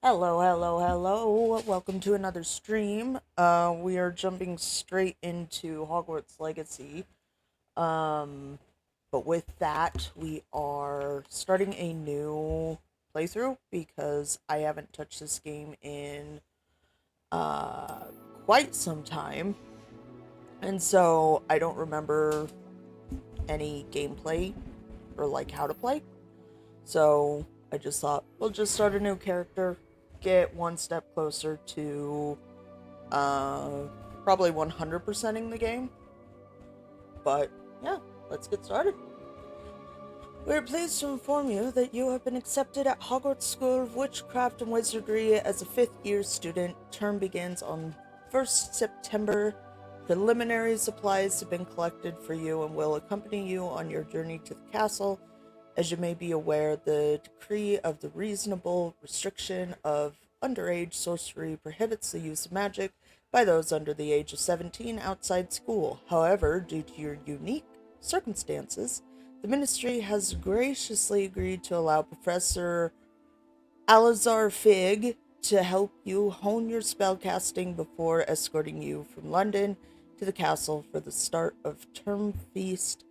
Hello, hello, hello. Welcome to another stream. We are jumping straight into Hogwarts Legacy. Um, but with that, we are starting a new playthrough because I haven't touched this game in uh quite some time. And so I don't remember any gameplay or like how to play. So I just thought we'll just start a new character, get one step closer to uh, probably 100%ing the game. But yeah, let's get started. We're pleased to inform you that you have been accepted at Hogwarts School of Witchcraft and Wizardry as a fifth year student. Term begins on 1st September. Preliminary supplies have been collected for you and will accompany you on your journey to the castle. As you may be aware, the decree of the reasonable restriction of underage sorcery prohibits the use of magic by those under the age of 17 outside school. However, due to your unique circumstances, the ministry has graciously agreed to allow Professor Alazar Fig to help you hone your spellcasting before escorting you from London to the castle for the start of term feast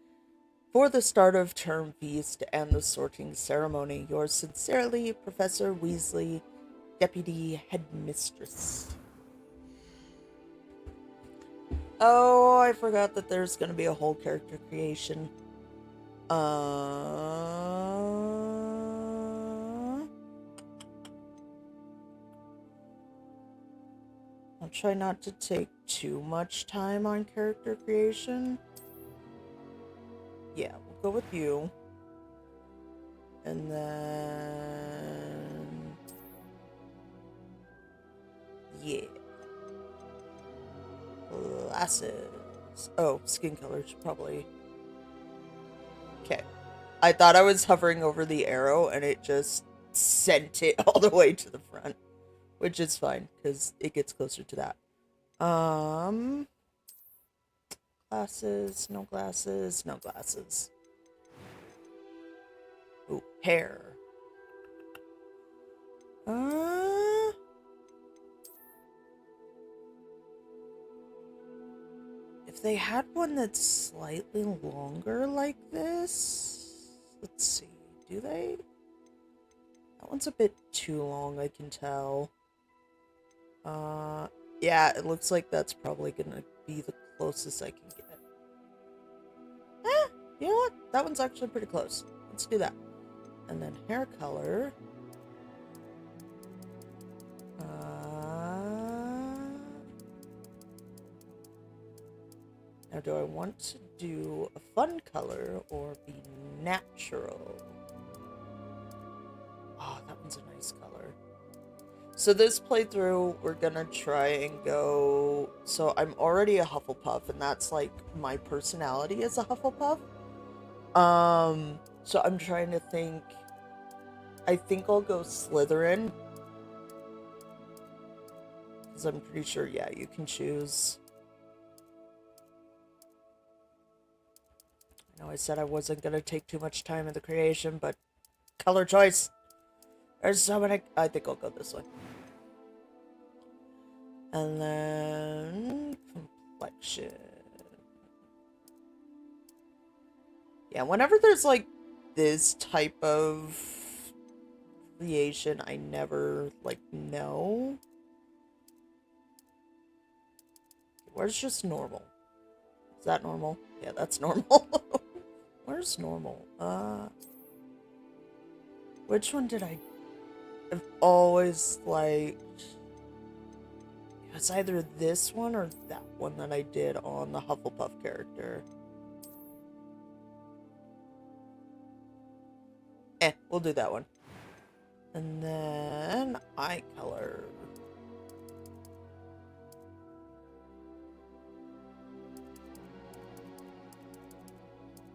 and the sorting ceremony. Yours sincerely, Professor Weasley, Deputy Headmistress. Oh, I forgot that there's going to be a whole character creation. I'll try not to take too much time on character creation. Yeah, we'll go with you. And then... yeah. Glasses. Oh, skin color should probably... okay. I thought I was hovering over the arrow and it just sent it all the way to the front. Which is fine, because it gets closer to that. Glasses, no glasses, no glasses. Ooh, hair. Uh, if they had one that's slightly longer like this, let's see, do they? That one's a bit too long, I can tell. Yeah, it looks like that's probably gonna be the closest I can get. You know what? That one's actually pretty close. Let's do that. And then hair color. Now, do I want to do a fun color or be natural? Oh, that one's a nice color. So this playthrough, we're gonna try and go... so I'm already a Hufflepuff, and that's like my personality as a Hufflepuff. So I'm trying to think... I think I'll go Slytherin. Because I'm pretty sure, yeah, you can choose. I know I said I wasn't gonna take too much time in the creation, but color choice. There's so many... I think I'll go this way. And then... complexion. Yeah, whenever there's like this type of creation, I never like know. Where's just normal? Is that normal? Yeah, that's normal. Where's normal? Which one did I've always liked? It's either this one or that one that I did on the Hufflepuff character. We'll do that one. And then eye color.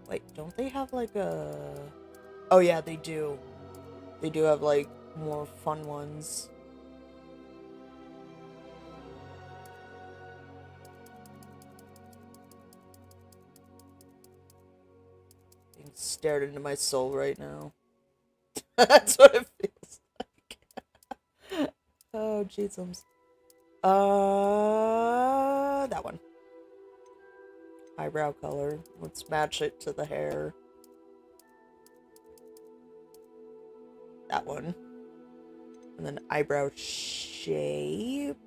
Wait, don't they have like a... oh yeah, they do. They do have like more fun ones. Being stared into my soul right now. That's what it feels like. Oh, jeezums. That one. Eyebrow color. Let's match it to the hair. That one. And then eyebrow shape.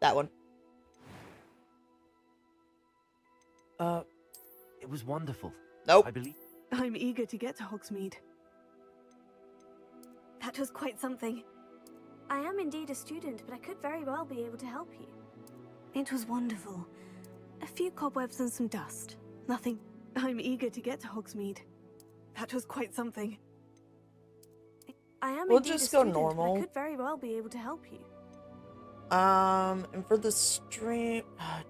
That one. It was wonderful. Nope. I believe. I'm eager to get to Hogsmeade. That was quite something. I am indeed a student, but I could very well be able to help you. It was wonderful. A few cobwebs and some dust. Nothing. I'm eager to get to Hogsmeade. That was quite something. I am We'll indeed just a go student, normal. but I could very well be able to help you. And for the stream,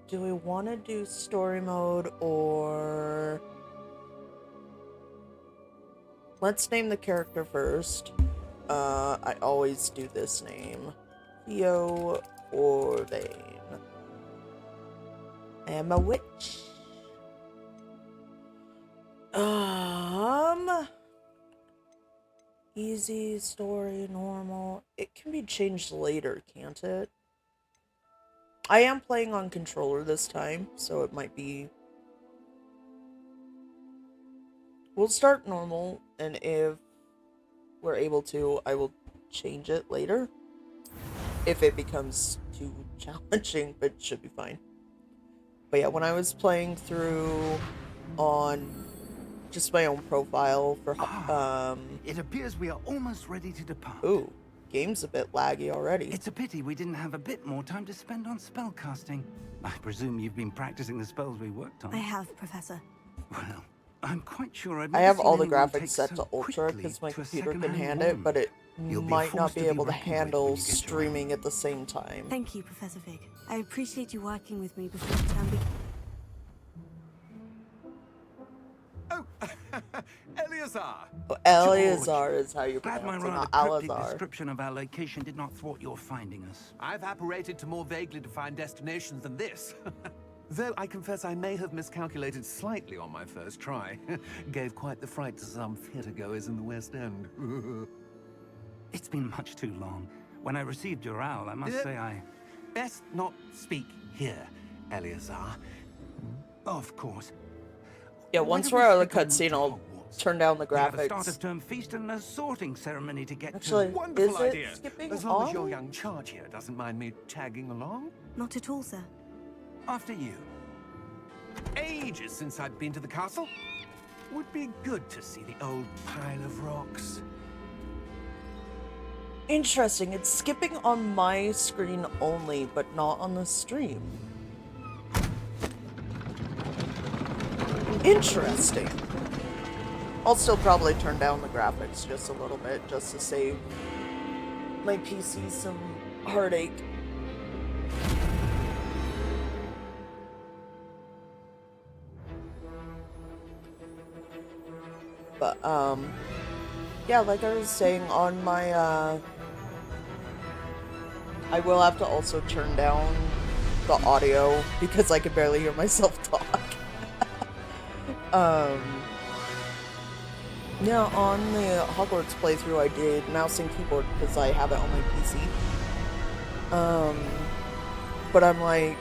do we want to do story mode or... Let's name the character first. I always do this name. Theo Orvain. I am a witch. Easy, story, normal. It can be changed later, can't it? I am playing on controller this time, so it might be... We'll start normal, and if we're able to, I will change it later. If it becomes too challenging, but it should be fine. But yeah, when I was playing through on just my own profile for... It appears we are almost ready to depart. Ooh, game's a bit laggy already. It's a pity we didn't have a bit more time to spend on spellcasting. I presume you've been practicing the spells we worked on. I have, Professor. Well, I'm quite sure I have all the graphics set to ultra because my computer can handle it, but it might not be able to handle streaming at the same time. Thank you, Professor Fig. I appreciate you working with me before the term begins. Oh, Eleazar! Oh, Eleazar is how you Glad pronounce my it, rather not cryptic Alazar. description of our location did not thwart your finding us. I've apparated to more vaguely defined destinations than this. Though I confess I may have miscalculated slightly on my first try. Gave quite the fright to some theatre-goers in the West End. It's been much too long. When I received your owl, I must say I... Best not speak here, Eleazar. Of course. Yeah, once we're out of the cutscene, I'll turn down the We have a start graphics. of term feast and a sorting ceremony to get Actually, to. Wonderful is it idea. skipping As long on? as your young charge here doesn't mind me tagging along. Not at all, sir. After you. Ages since I'd been to the castle. Would be good to see the old pile of rocks. Interesting, it's skipping on my screen only, but not on the stream. Interesting. I'll still probably turn down the graphics just a little bit, just to save my PC some heartache. But, yeah, like I was saying, on my, I will have to also turn down the audio because I can barely hear myself talk. Yeah, on the Hogwarts playthrough I did mouse and keyboard because I have it on my PC. But I'm like,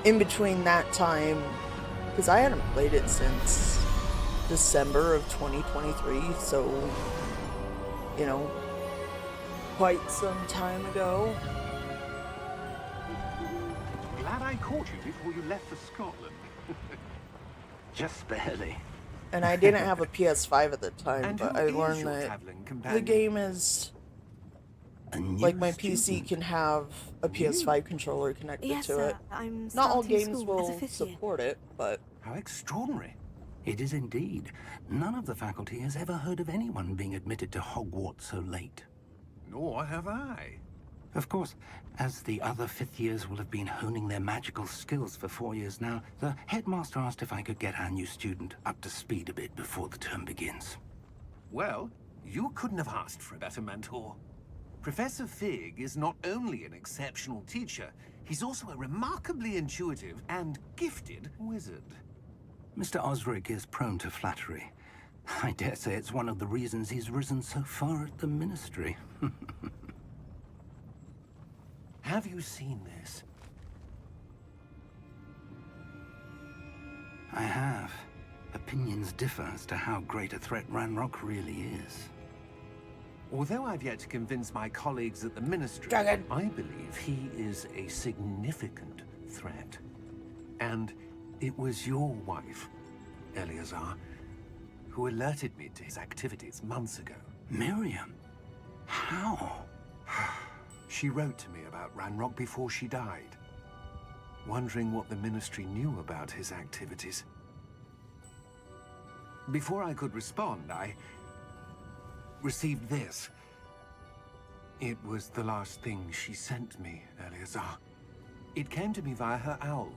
in between that time, because I hadn't played it since December of 2023, so, you know, quite some time ago. Glad I caught you before you left for Scotland. Just barely. And I didn't have a PS5 at the time, And but who I is learned your that traveling the companion? game is, A new like, my PC student. can have a PS5 controller connected Yes, to sir. it. I'm Not all starting games school as a will fifth year. support it, but How extraordinary. It is indeed. None of the faculty has ever heard of anyone being admitted to Hogwarts so late. Nor have I. Of course, as the other fifth years will have been honing their magical skills for 4 years now, the headmaster asked if I could get our new student up to speed a bit before the term begins. Well, you couldn't have asked for a better mentor. Professor Fig is not only an exceptional teacher, he's also a remarkably intuitive and gifted wizard. Mr. Osric is prone to flattery. I dare say it's one of the reasons he's risen so far at the Ministry. Have you seen this? I have. Opinions differ as to how great a threat Ranrock really is. Although I've yet to convince my colleagues at the Ministry, Dragon. I believe he is a significant threat. And it was your wife, Eleazar, who alerted me to his activities months ago. Miriam? How? She wrote to me about Ranrock before she died, wondering what the Ministry knew about his activities. Before I could respond, I received this. It was the last thing she sent me, Eleazar. It came to me via her owl,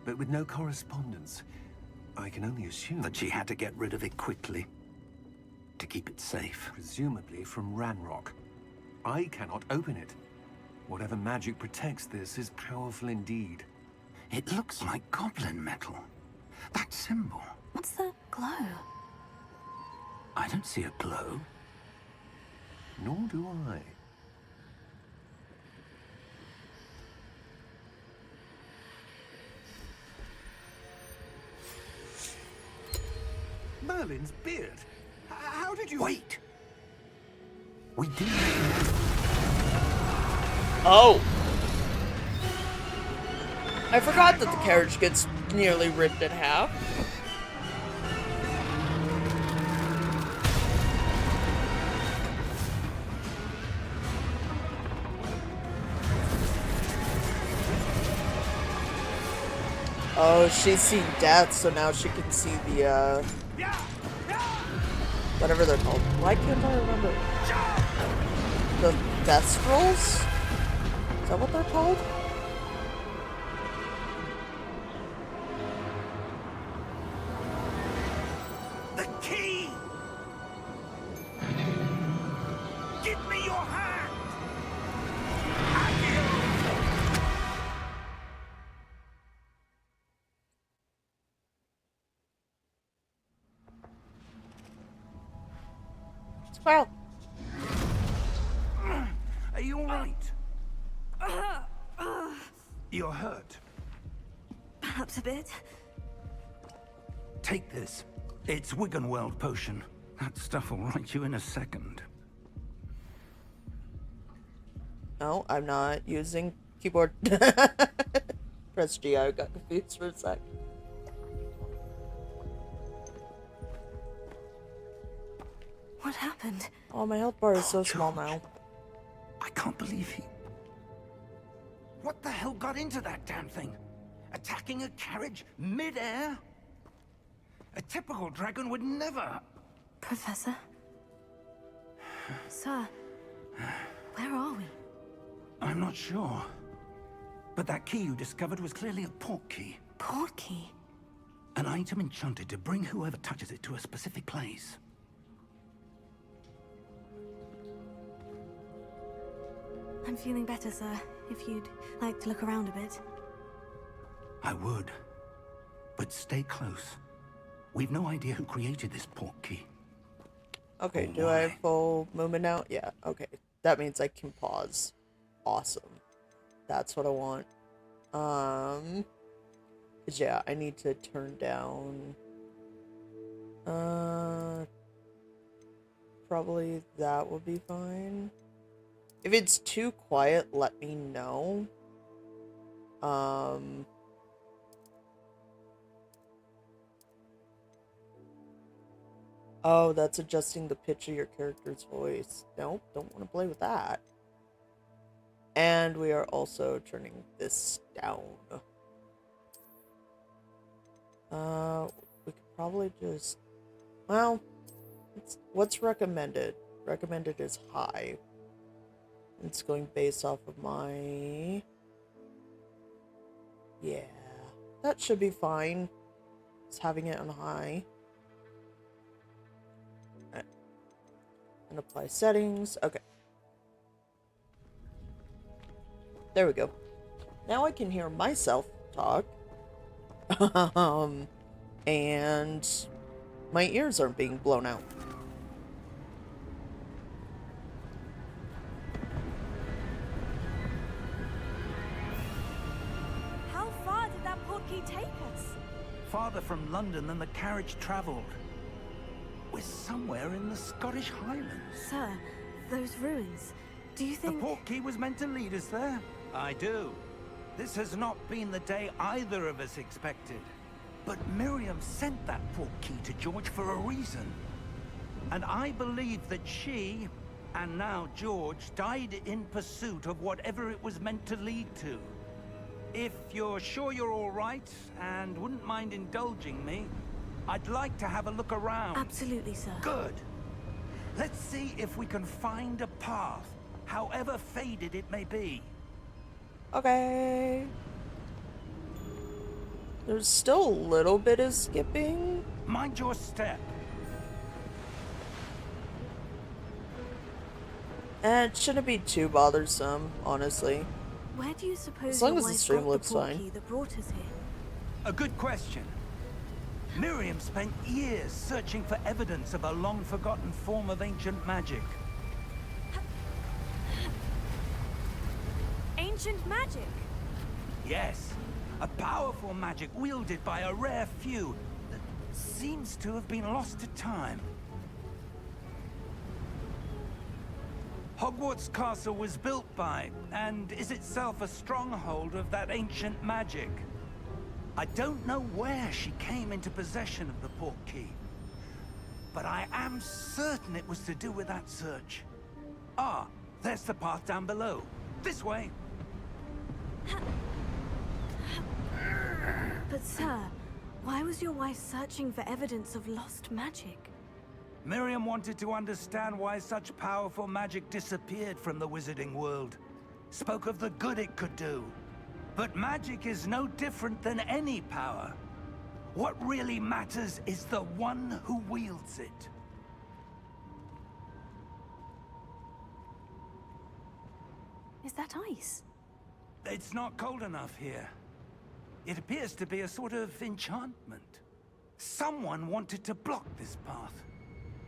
but with no correspondence. I can only assume That she had to get rid of it quickly. To keep it safe. presumably from Ranrock. I cannot open it. Whatever magic protects this is powerful indeed. It looks like goblin metal. That symbol. What's that glow? I don't see a glow. Nor do I. Merlin's beard. How did you... Wait! We did. Oh! I forgot that the carriage gets nearly ripped in half. Oh, she's seen death, so now she can see the, whatever they're called. Why can't I remember? The death scrolls? Is that what they're called? The key! Give me your hand! Well, Are you alright? You're hurt. Perhaps a bit. Take this. It's Wiggenweld potion. That stuff will right you in a second. no, I'm not using keyboard. Press G, I got confused for a sec. What happened? Oh, my health bar is so small George. now. I can't believe he... What the hell got into that damn thing? Attacking a carriage mid-air? A typical dragon would never... Professor? Sir, where are we? I'm not sure. But that key you discovered was clearly a port key. Port key? An item enchanted to bring whoever touches it to a specific place. I'm feeling better, sir. If you'd like to look around a bit. I would. But stay close. We've no idea who created this port key. Okay, Oh, do I have why? full movement now? Yeah, okay. That means I can pause. Awesome. That's what I want. 'Cause yeah, I need to turn down... Probably that would be fine. If it's too quiet, let me know. Oh, that's adjusting the pitch of your character's voice. Nope, don't want to play with that. And we are also turning this down. We could probably just... Well, what's recommended? Recommended is high. It's going based off of my... Yeah, that should be fine. Just having it on high. Alright. And apply settings. Okay. There we go. Now I can hear myself talk. And my ears aren't being blown out. How far did that portkey take us? Farther from London than the carriage travelled. We're somewhere in the Scottish Highlands. Sir, those ruins. Do you The think... portkey was meant to lead us there? I do. This has not been the day either of us expected. But Miriam sent that portkey to George for a reason. And I believe that she, and now George, died in pursuit of whatever it was meant to lead to. If you're sure you're all right, and wouldn't mind indulging me, I'd like to have a look around. Absolutely, sir. Good. Let's see if we can find a path, however faded it may be. Okay. There's still a little bit of skipping. Mind your step. And it shouldn't be too bothersome, honestly. Where do you suppose As long your as the wife stream got looks the fine. portkey that brought us here? A good question. Miriam spent years searching for evidence of a long-forgotten form of ancient magic. Ancient magic? Yes, a powerful magic wielded by a rare few that seems to have been lost to time. Hogwarts Castle was built by, and is itself a stronghold of that ancient magic. I don't know where she came into possession of the portkey, but I am certain it was to do with that search. Ah, there's the path down below. This way. But sir, why was your wife searching for evidence of lost magic? Miriam wanted to understand why such powerful magic disappeared from the wizarding world. Spoke of the good it could do. But magic is no different than any power. What really matters is the one who wields it. Is that ice? It's not cold enough here. It appears to be a sort of enchantment. Someone wanted to block this path.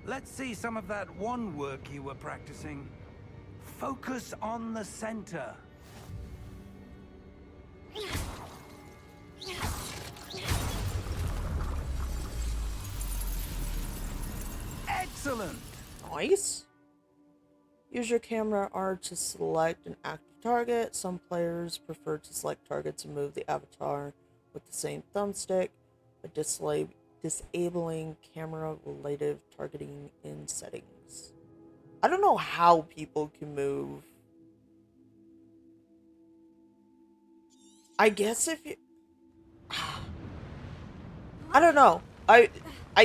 Let's see some of that wand work you were practicing. Focus on the center. Excellent! Nice. Use your camera R to select an active target. Some players prefer to select targets and move the avatar with the same thumbstick, but disabling camera-related targeting in settings. I don't know how people can move. I guess if you... I don't know. I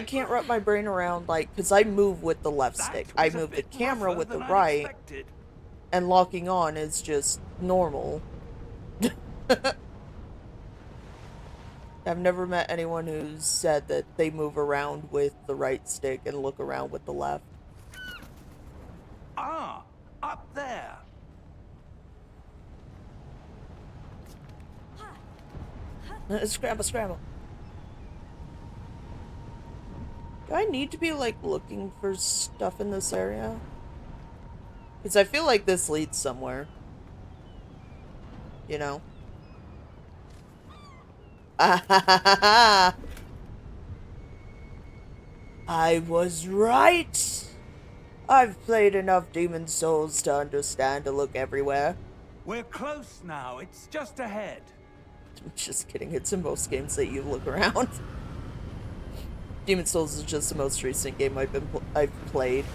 can't wrap my brain around, like, because I move with the left stick. I move the camera with the right, and locking on is just normal. I've never met anyone who's said that they move around with the right stick and look around with the left. Ah, up there. Scramble, scramble. Do I need to be, like, looking for stuff in this area? Because I feel like this leads somewhere. You know? I was right! I've played enough Demon Souls to understand to look everywhere. We're close now. It's just ahead. Just kidding, it's in most games that you look around. Demon Souls is just the most recent game I've played.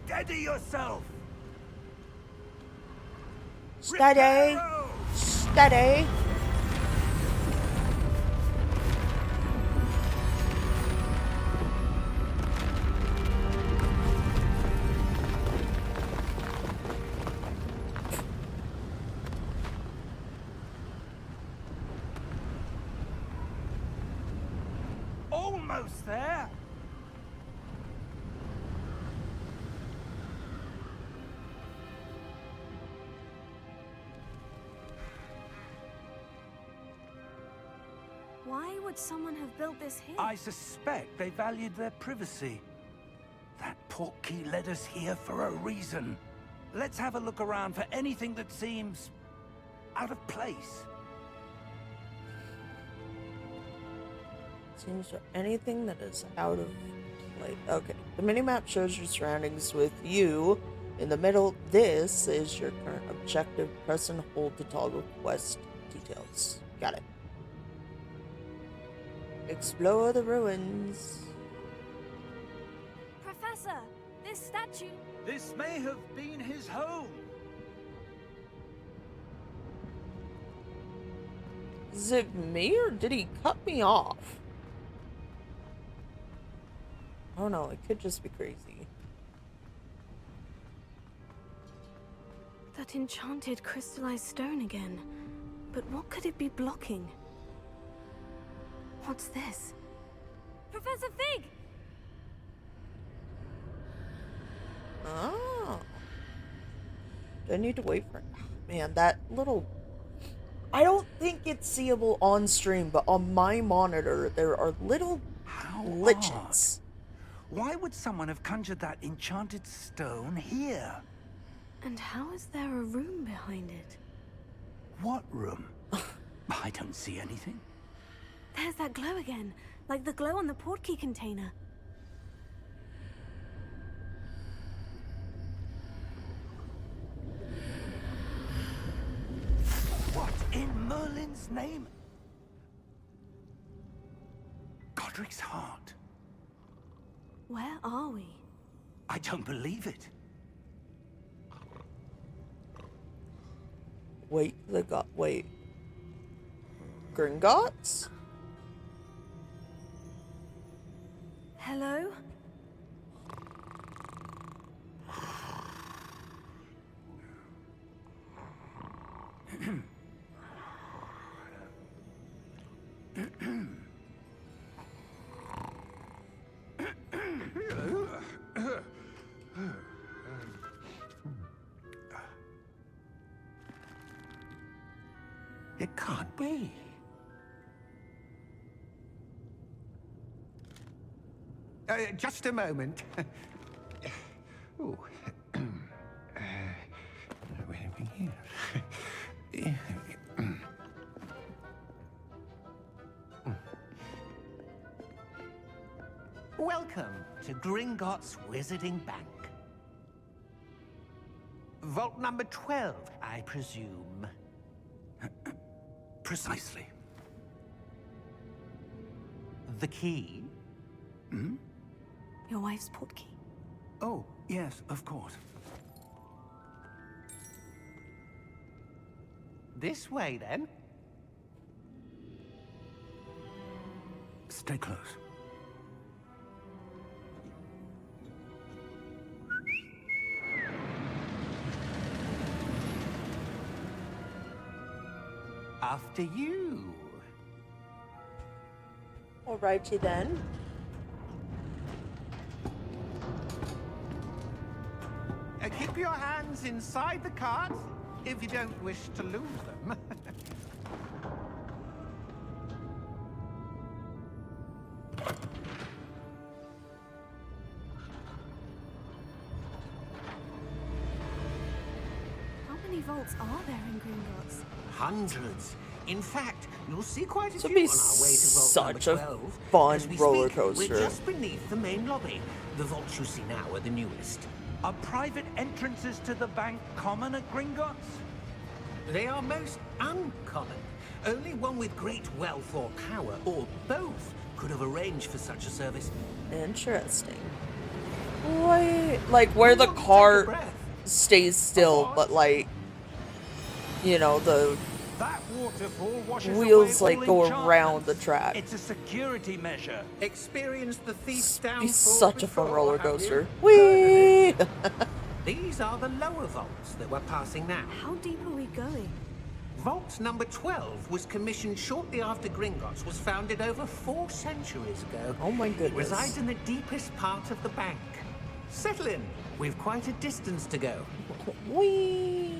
Steady yourself. Steady! Reparo! Steady! Almost there. Why Why would someone have built this here? I suspect they valued their privacy. That portkey led us here for a reason. Let's have a look around for anything that seems out of place. Seems for anything that is out of place. Okay. The minimap shows your surroundings with you in the middle. This is your current objective. Press and hold to toggle quest details. Got it. Explore the ruins. Professor, this statue... This may have been his home. Is it me or did he cut me off? I don't know, it could just be crazy. That enchanted crystallized stone again. But what could it be blocking? What's this? Professor Fig! Oh. Do I need to wait for it? Man, that little... I don't think it's seeable on stream, but on my monitor, there are little How glitches. odd. Why would someone have conjured that enchanted stone here? And how is there a room behind it? What room? I don't see anything. There's that glow again, like the glow on the portkey container. What in Merlin's name? Godric's heart. Where are we? I don't believe it. Wait. Gringotts? Hello? It can't be. Just a moment. Oh. Wait a minute here. Welcome to Gringotts Wizarding Bank. Vault number 12, I presume. Precisely. The key? Your wife's portkey. Oh, yes, of course. This way, then. Stay close. After you. Alrighty then. Keep your hands inside the cart if you don't wish to lose them. How many vaults are there in Gringotts? Hundreds. In fact, you'll see quite a This would few be on our way to vault such number a 12. fun As we roller speak, coaster. We're just beneath the main lobby. The vaults you see now are the newest. Are private entrances to the bank common at Gringotts? They are most uncommon. Only one with great wealth or power, or both, could have arranged for such a service. Interesting. Wait, like where the Take a cart breath. stays still, but like, you know, the That waterfall washes wheels away like all go around the enchantments. track. It's a security measure. Experience the thief's Be downfall such a fun before, roller have you? coaster. Whee! These are the lower vaults that we're passing now. How deep are we going? Vault number 12 was commissioned shortly after Gringotts was founded over 4 centuries ago. Oh my It goodness. resides in the deepest part of the bank. Settle in. We've quite a distance to go. Whee!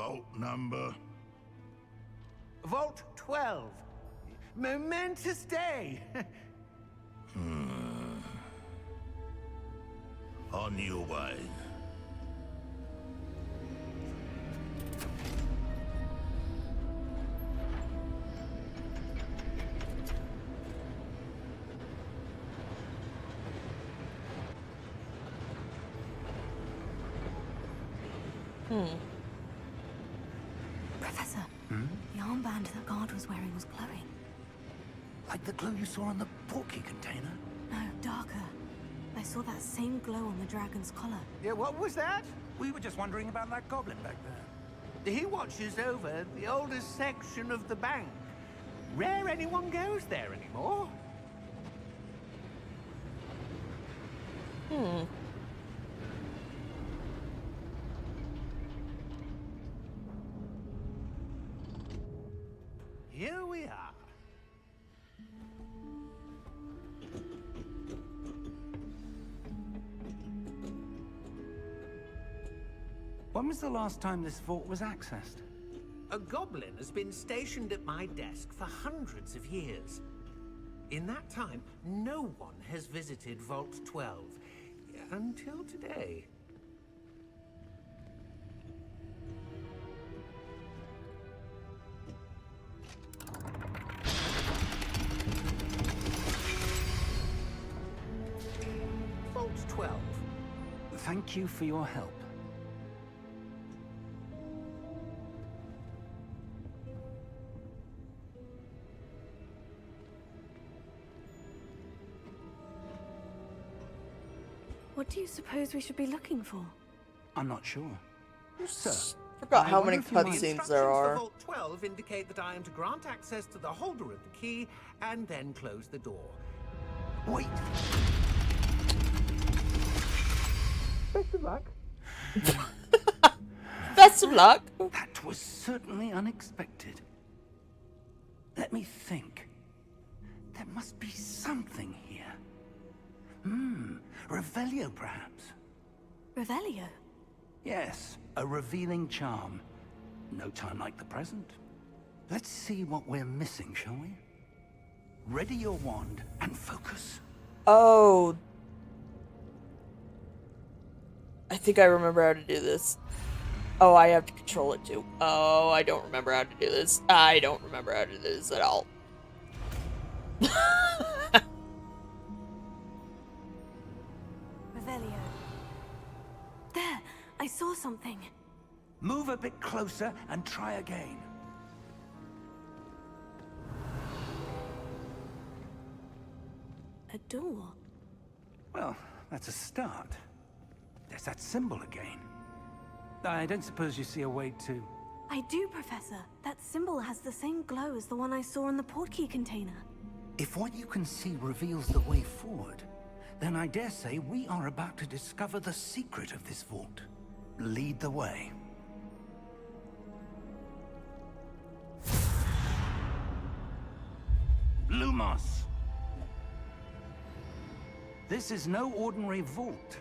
vault number? Vault 12. Momentous day. On your way. Professor, the armband that guard was wearing was glowing. Like the glow you saw on the portkey container? No, darker. I saw that same glow on the dragon's collar. Yeah, what was that? We were just wondering about that goblin back there. He watches over the oldest section of the bank. Rare anyone goes there anymore. Here we are. When was the last time this vault was accessed? A goblin has been stationed at my desk for hundreds of years. In that time, no one has visited Vault 12. Until today. Vault 12. Thank you for your help. What do you suppose we should be looking for? I'm not sure. Sir, Forgot I how wonder many if you might- cutscenes Instructions there for are. Vault 12 indicate that I am to grant access to the holder of the key and then close the door. Wait. Best of luck. Best of luck. That was certainly unexpected. Let me think. There must be something here. Revelio, perhaps? Revelio? Yes, a revealing charm. No time like the present. Let's see what we're missing, shall we? Ready your wand and focus. Oh. I think I remember how to do this. Oh, I have to control it too. Oh, I don't remember how to do this. I don't remember how to do this at all. Revelio. There! I saw something. Move a bit closer and try again. A door. Well, that's a start. There's that symbol again. I don't suppose you see a way to... I do, Professor. That symbol has the same glow as the one I saw in the portkey container. If what you can see reveals the way forward, then I dare say we are about to discover the secret of this vault. Lead the way. Lumos! This is no ordinary vault.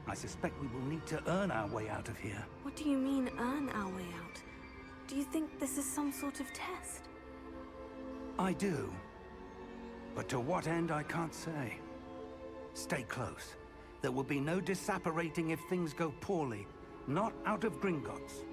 I suspect we will need to earn our way out of here. What do you mean, earn our way out? Do you think this is some sort of test? I do. But to what end, I can't say. Stay close. There will be no disapparating if things go poorly. Not out of Gringotts.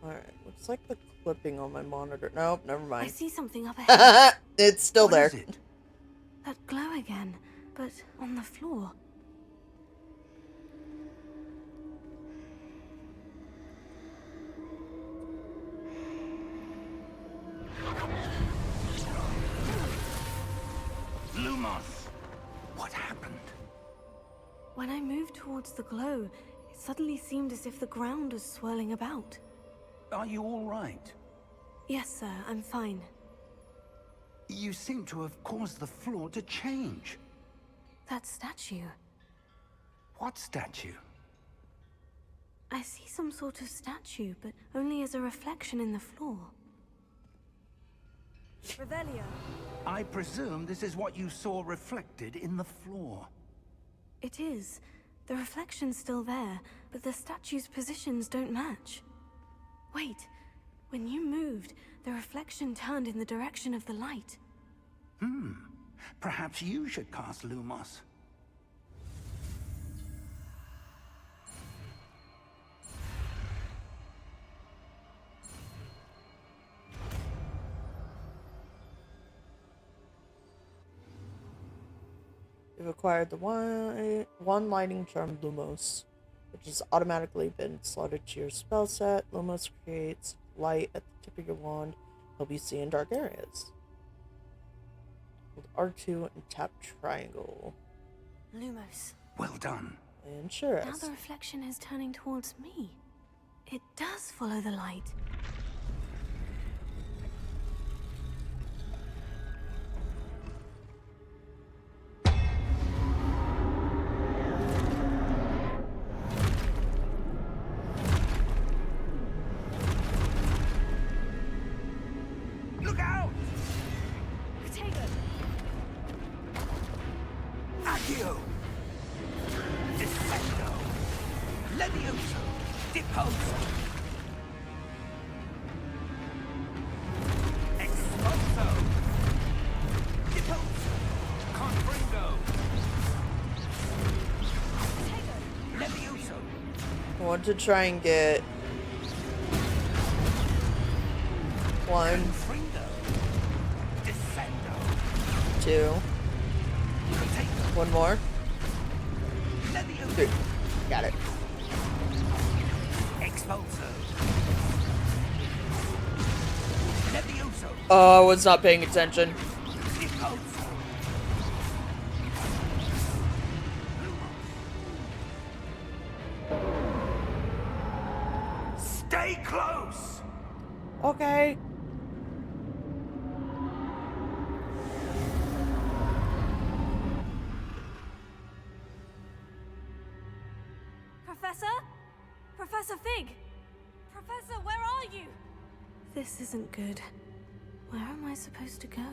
Alright, looks like the clipping on my monitor. Nope, never I mind. see something up ahead. It's still What there. is it? That glow again, but on the floor. Lumos! What happened? When I moved towards the glow, it suddenly seemed as if the ground was swirling about. Are you all right? Yes, sir, I'm fine. You seem to have caused the floor to change. That statue. What statue? I see some sort of statue, but only as a reflection in the floor. Revelio. I presume this is what you saw reflected in the floor. It is. The reflection's still there, but the statue's positions don't match. Wait, when you moved, the reflection turned in the direction of the light. Perhaps you should cast Lumos. You've acquired the one lighting charm Lumos, which has automatically been slotted to your spell set. Lumos creates light at the tip of your wand, help you see in dark areas. Hold R2 and tap triangle. Lumos. Well done. And sure Now is. the reflection is turning towards me. It does follow the light. Look out! Potato! Accio! Descendo! Levioso! Deposo! Expulso! Deposo! Confringo! Levioso! I want to try and get one, Confringo! Descendo! 2, Potato! one more, Levioso! 3. Got it. Expulso! Levioso! Oh, I was not paying attention. Deposo! Stay close! Okay. Professor? Professor Fig? Professor, where are you? This isn't good. Where am I supposed to go?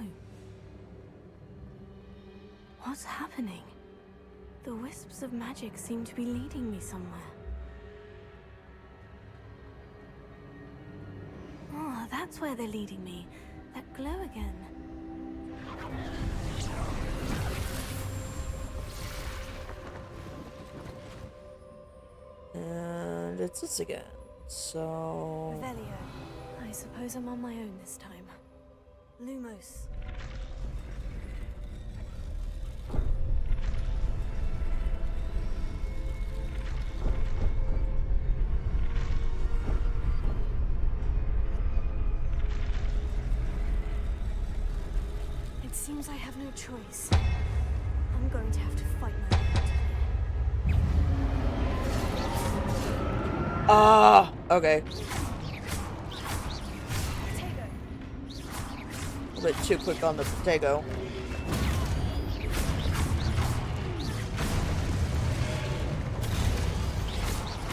What's happening? The wisps of magic seem to be leading me somewhere. Oh, that's where they're leading me. That glow again. And it's this again. So... Revelio. I suppose I'm on my own this time. Lumos. It seems I have no choice. I'm going to have to fight my way out of here. Ah, okay. Potato. A bit too quick on the potato.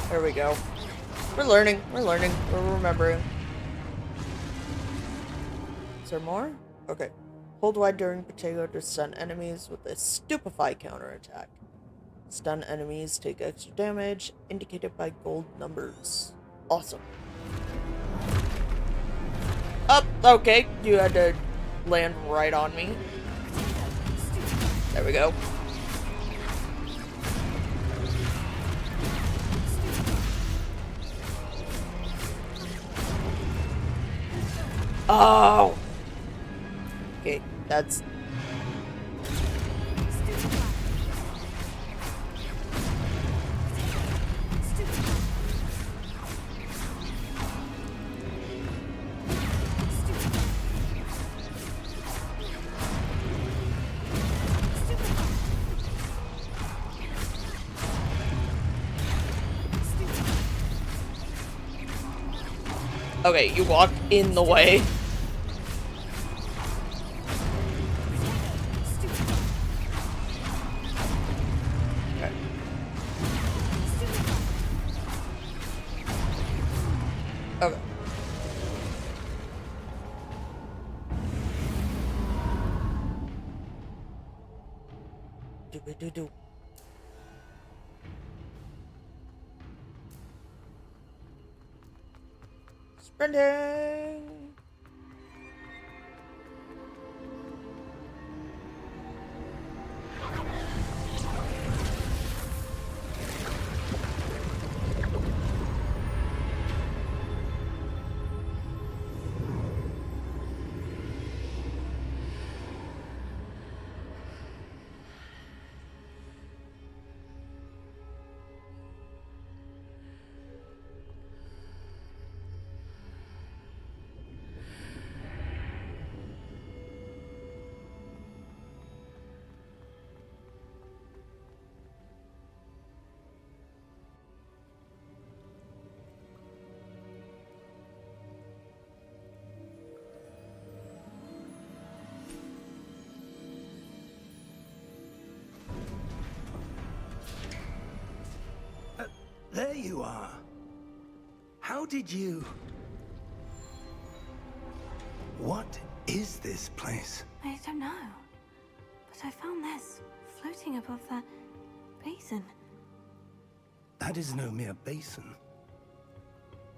There we go. We're learning, we're remembering. Is there more? Okay. Hold wide during potato to stun enemies with a stupefy counterattack. Stun enemies take extra damage, indicated by gold numbers. Awesome. Up, okay. You had to land right on me. There we go. Oh! Okay, that's... Okay, you walked in the way. Okay. Okay. Do. Sprinting. There you are. How did you... What is this place? I don't know. But I found this floating above that basin. That is no mere basin.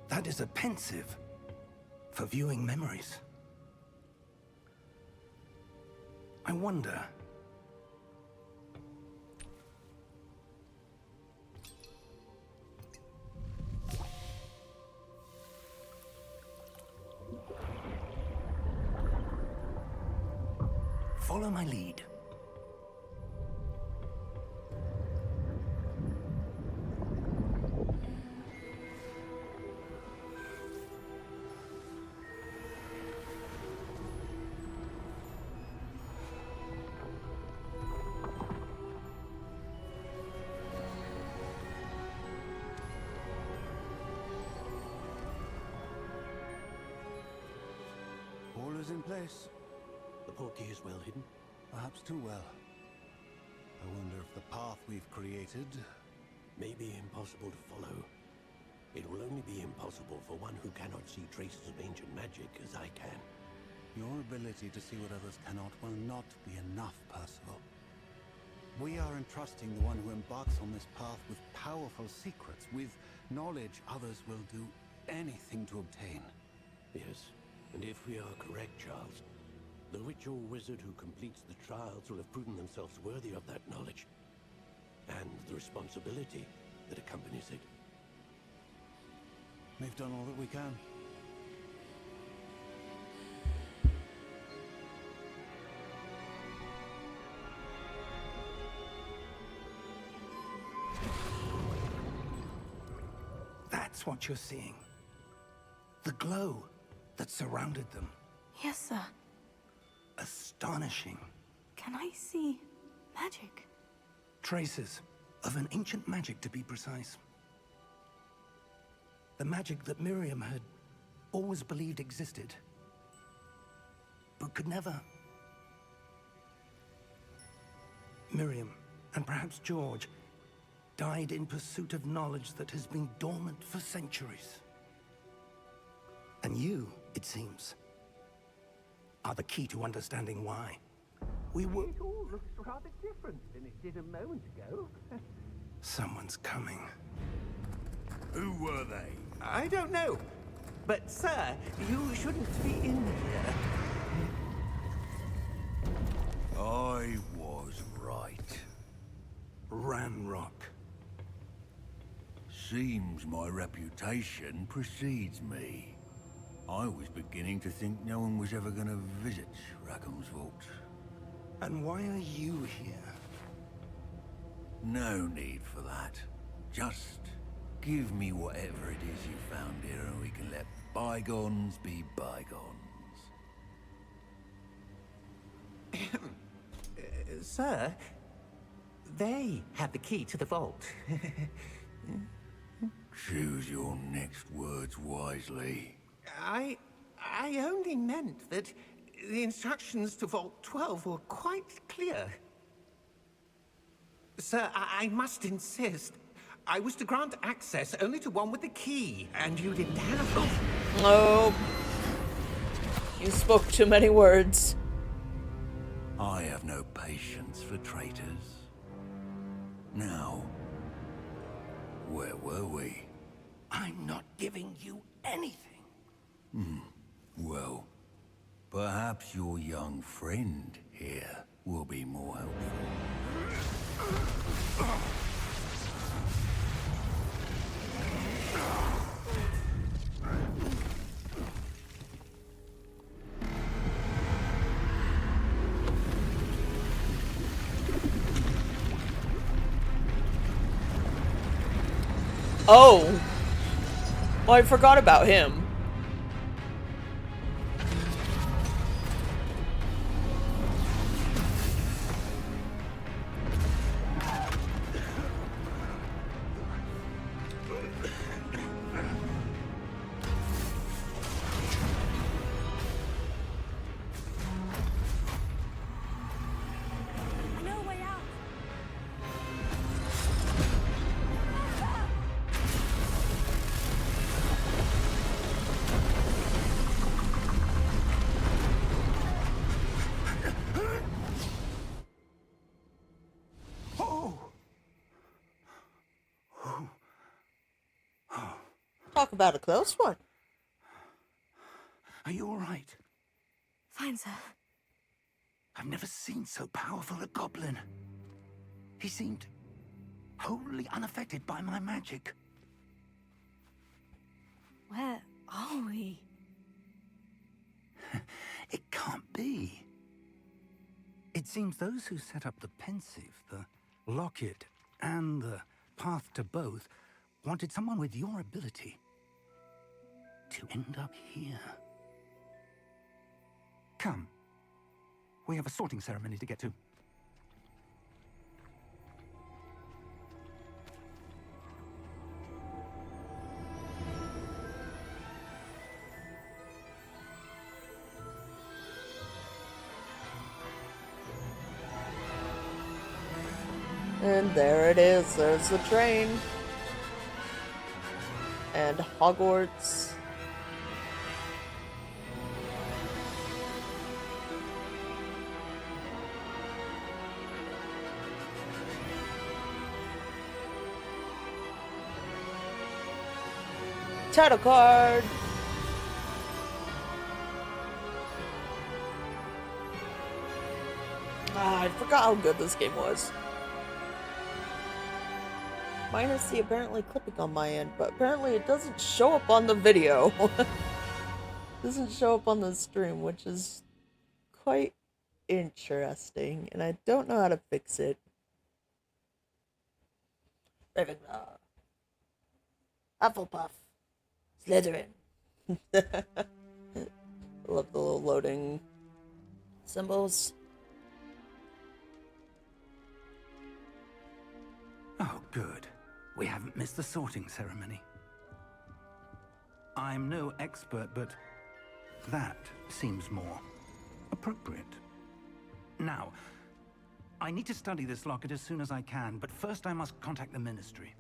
That is a pensive for viewing memories. I wonder... Follow my lead. All is in place. The portkey is well hidden. Perhaps too well. I wonder if the path we've created... May be impossible to follow. It will only be impossible for one who cannot see traces of ancient magic as I can. Your ability to see what others cannot will not be enough, Percival. We are entrusting the one who embarks on this path with powerful secrets, with knowledge others will do anything to obtain. Yes, and if we are correct, Charles, the witch or wizard who completes the trials will have proven themselves worthy of that knowledge, and the responsibility that accompanies it. We've done all that we can. That's what you're seeing. The glow that surrounded them. Yes, sir. Astonishing. Can I see magic? Traces of an ancient magic, to be precise. The magic that Miriam had always believed existed, but could never. Miriam, and perhaps George, died in pursuit of knowledge that has been dormant for centuries. And you, it seems, are the key to understanding why. We were... It all looks rather different than it did a moment ago. Someone's coming. Who were they? I don't know. But, sir, you shouldn't be in here. I was right. Ranrock. Seems my reputation precedes me. I was beginning to think no one was ever going to visit Rackham's vault. And why are you here? No need for that. Just give me whatever it is you found here and we can let bygones be bygones. Sir, they have the key to the vault. Choose your next words wisely. I only meant that the instructions to Vault 12 were quite clear. Sir, I must insist. I was to grant access only to one with the key, and you didn't have it. Oh. You spoke too many words. I have no patience for traitors. Now, where were we? I'm not giving you anything. Well, perhaps your young friend here will be more helpful. Oh. Well, I forgot about him. No way out. Talk about a close one. Are you all right? Fine, sir. I've never seen so powerful a goblin. He seemed wholly unaffected by my magic. Where are we? It can't be. It seems those who set up the pensive, the locket, and the path to both wanted someone with your ability to end up here. Come. We have a sorting ceremony to get to. And there it is. There's the train. And Hogwarts. Title card. I forgot how good this game was. Minus the apparently clipping on my end, but apparently it doesn't show up on the video. Doesn't show up on the stream, which is quite interesting, and I don't know how to fix it. Ravenclaw. Hufflepuff. Slytherin. I love the little loading symbols. Oh, good. We haven't missed the sorting ceremony. I'm no expert, but that seems more appropriate. Now, I need to study this locket as soon as I can, but first I must contact the Ministry.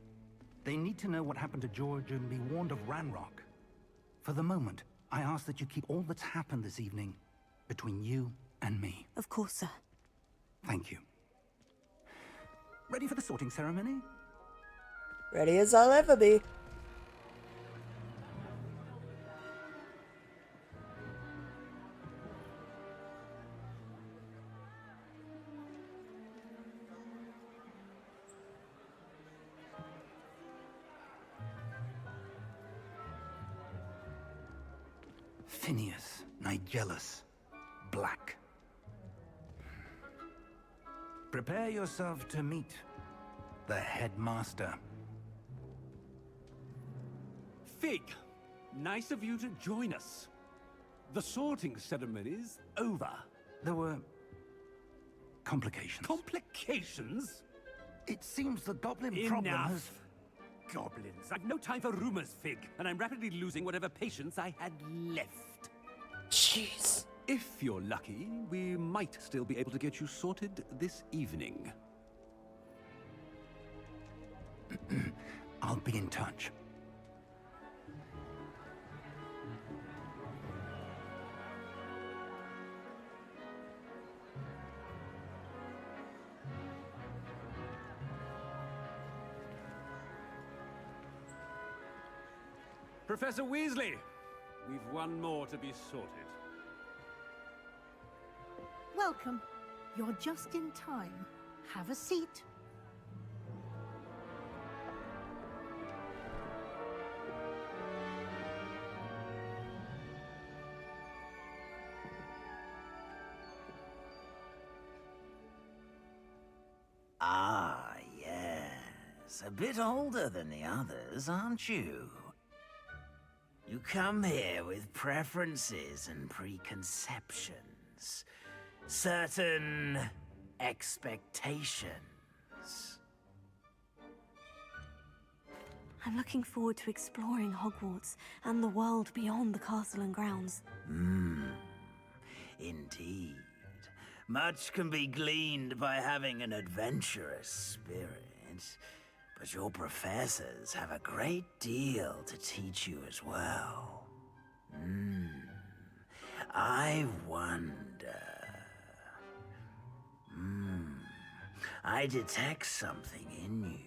They need to know what happened to George and be warned of Ranrock. For the moment, I ask that you keep all that's happened this evening between you and me. Of course, sir. Thank you. Ready for the sorting ceremony? Ready as I'll ever be. Phineas, Nigellus, Black. Prepare yourself to meet the headmaster. Fig, nice of you to join us. The sorting ceremony's over. There were complications. Complications? It seems the goblin problem has... Enough! Goblins. I've no time for rumors, Fig, and I'm rapidly losing whatever patience I had left. Jeez. If you're lucky, we might still be able to get you sorted this evening. I'll be in touch. Professor Weasley, we've one more to be sorted. Welcome. You're just in time. Have a seat. Ah, yes. A bit older than the others, aren't you? You come here with preferences and preconceptions. Certain expectations. I'm looking forward to exploring Hogwarts and the world beyond the castle and grounds. Indeed. Much can be gleaned by having an adventurous spirit, but your professors have a great deal to teach you as well. I wonder... I detect something in you.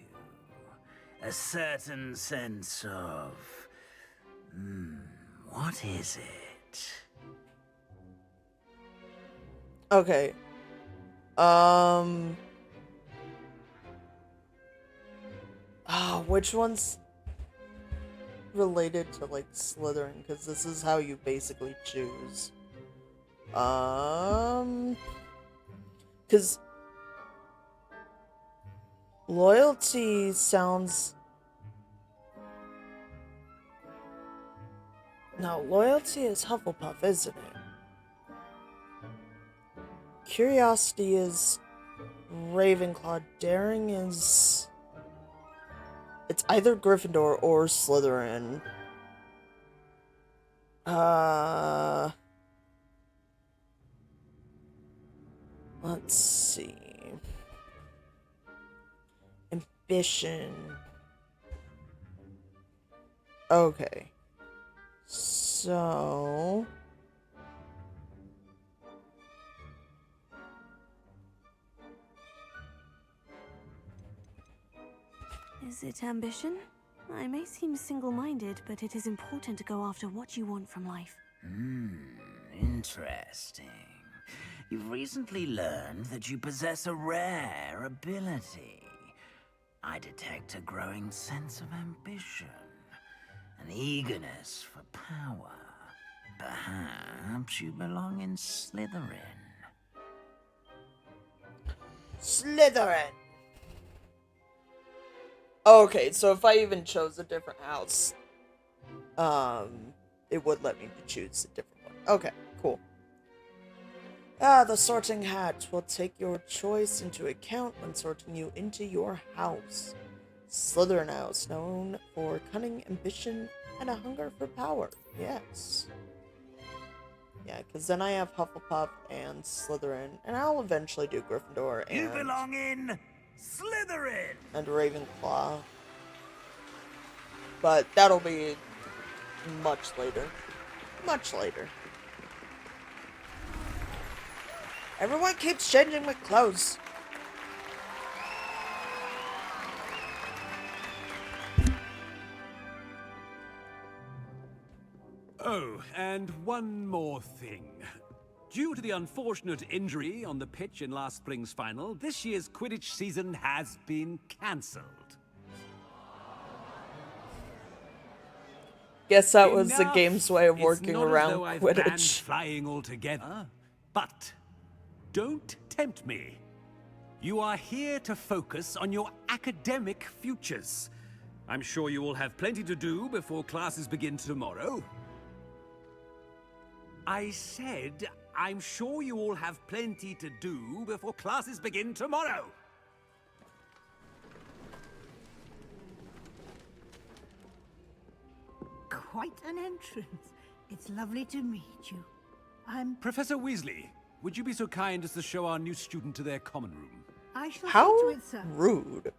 A certain sense of... what is it? Okay. Which one's related to, like, Slytherin? Because this is how you basically choose. Because loyalty sounds... No, loyalty is Hufflepuff, isn't it? Curiosity is Ravenclaw. Daring is... It's either Gryffindor or Slytherin. Let's see. Ambition. Okay. So... Is it ambition? I may seem single-minded, but it is important to go after what you want from life. Interesting. You've recently learned that you possess a rare ability. I detect a growing sense of ambition, an eagerness for power. Perhaps you belong in Slytherin. Slytherin! Okay, so if I even chose a different house, it would let me choose a different one. Okay, cool. The sorting hat will take your choice into account when sorting you into your house. Slytherin house, known for cunning, ambition, and a hunger for power. Yes. Yeah, because then I have Hufflepuff and Slytherin, and I'll eventually do Gryffindor and... You belong in Slytherin! And Ravenclaw. But that'll be much later. Much later. Everyone keeps changing my clothes. Oh, and one more thing. Due to the unfortunate injury on the pitch in last spring's final, this year's Quidditch season has been cancelled. Guess that was the Enough. game's way of working It's not around as though I've banned Quidditch. flying altogether, but don't tempt me. You are here to focus on your academic futures. I'm sure you will have plenty to do before classes begin tomorrow. I said, I'm sure you all have plenty to do before classes begin tomorrow. Quite an entrance. It's lovely to meet you. I'm... Professor Weasley, would you be so kind as to show our new student to their common room? I shall see How to it, sir. rude.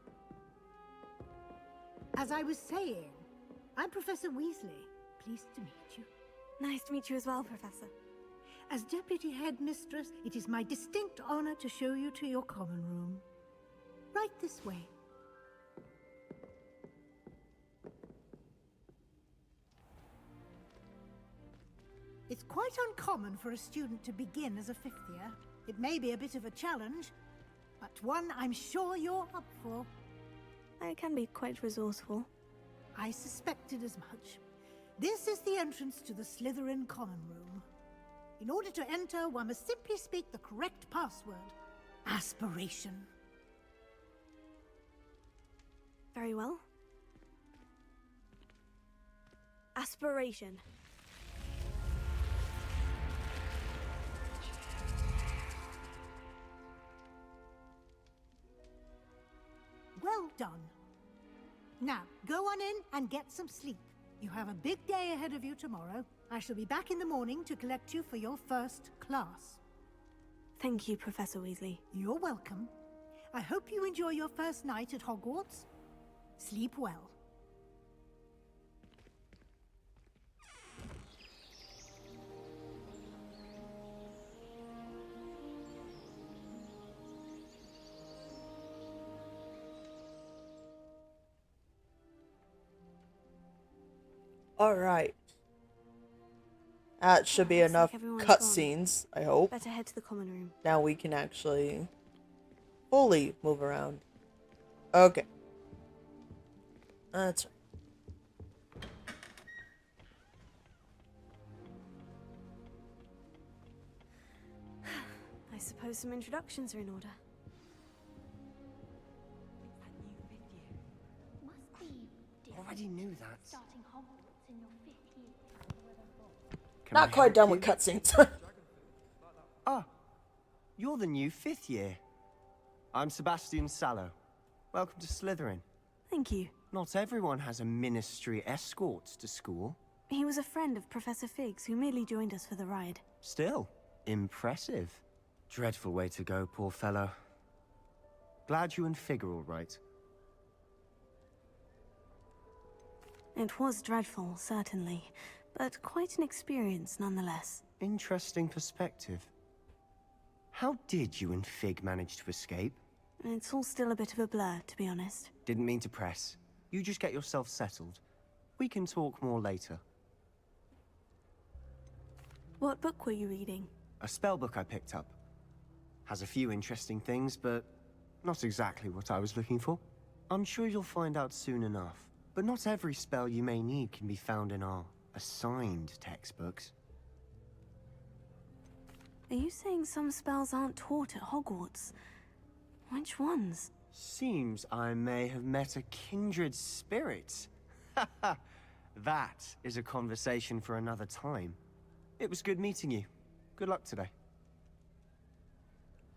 As I was saying, I'm Professor Weasley. Pleased to meet you. Nice to meet you as well, Professor. As Deputy Headmistress, it is my distinct honor to show you to your common room. Right this way. It's quite uncommon for a student to begin as a fifth year. It may be a bit of a challenge, but one I'm sure you're up for. I can be quite resourceful. I suspected as much. This is the entrance to the Slytherin common room. In order to enter, one must simply speak the correct password. Aspiration. Very well. Aspiration. Well done. Now, go on in and get some sleep. You have a big day ahead of you tomorrow. I shall be back in the morning to collect you for your first class. Thank you, Professor Weasley. You're welcome. I hope you enjoy your first night at Hogwarts. Sleep well. All right. That should be Looks enough like everyone's cutscenes, I hope. Better head to the common room. Now we can actually fully move around. Okay. That's right. I suppose some introductions are in order. Already knew that. Not quite done with cutscenes. Ah, you're the new 5th year. I'm Sebastian Sallow. Welcome to Slytherin. Thank you. Not everyone has a ministry escort to school. He was a friend of Professor Figgs who merely joined us for the ride. Still, impressive. Dreadful way to go, poor fellow. Glad you and Fig are all right. It was dreadful, certainly, but quite an experience nonetheless. Interesting perspective. How did you and Fig manage to escape? It's all still a bit of a blur, to be honest. Didn't mean to press. You just get yourself settled. We can talk more later. What book were you reading? A spell book I picked up. Has a few interesting things, but not exactly what I was looking for. I'm sure you'll find out soon enough. But not every spell you may need can be found in our assigned textbooks. Are you saying some spells aren't taught at Hogwarts? Which ones? Seems I may have met a kindred spirit. That is a conversation for another time. It was good meeting you. Good luck today.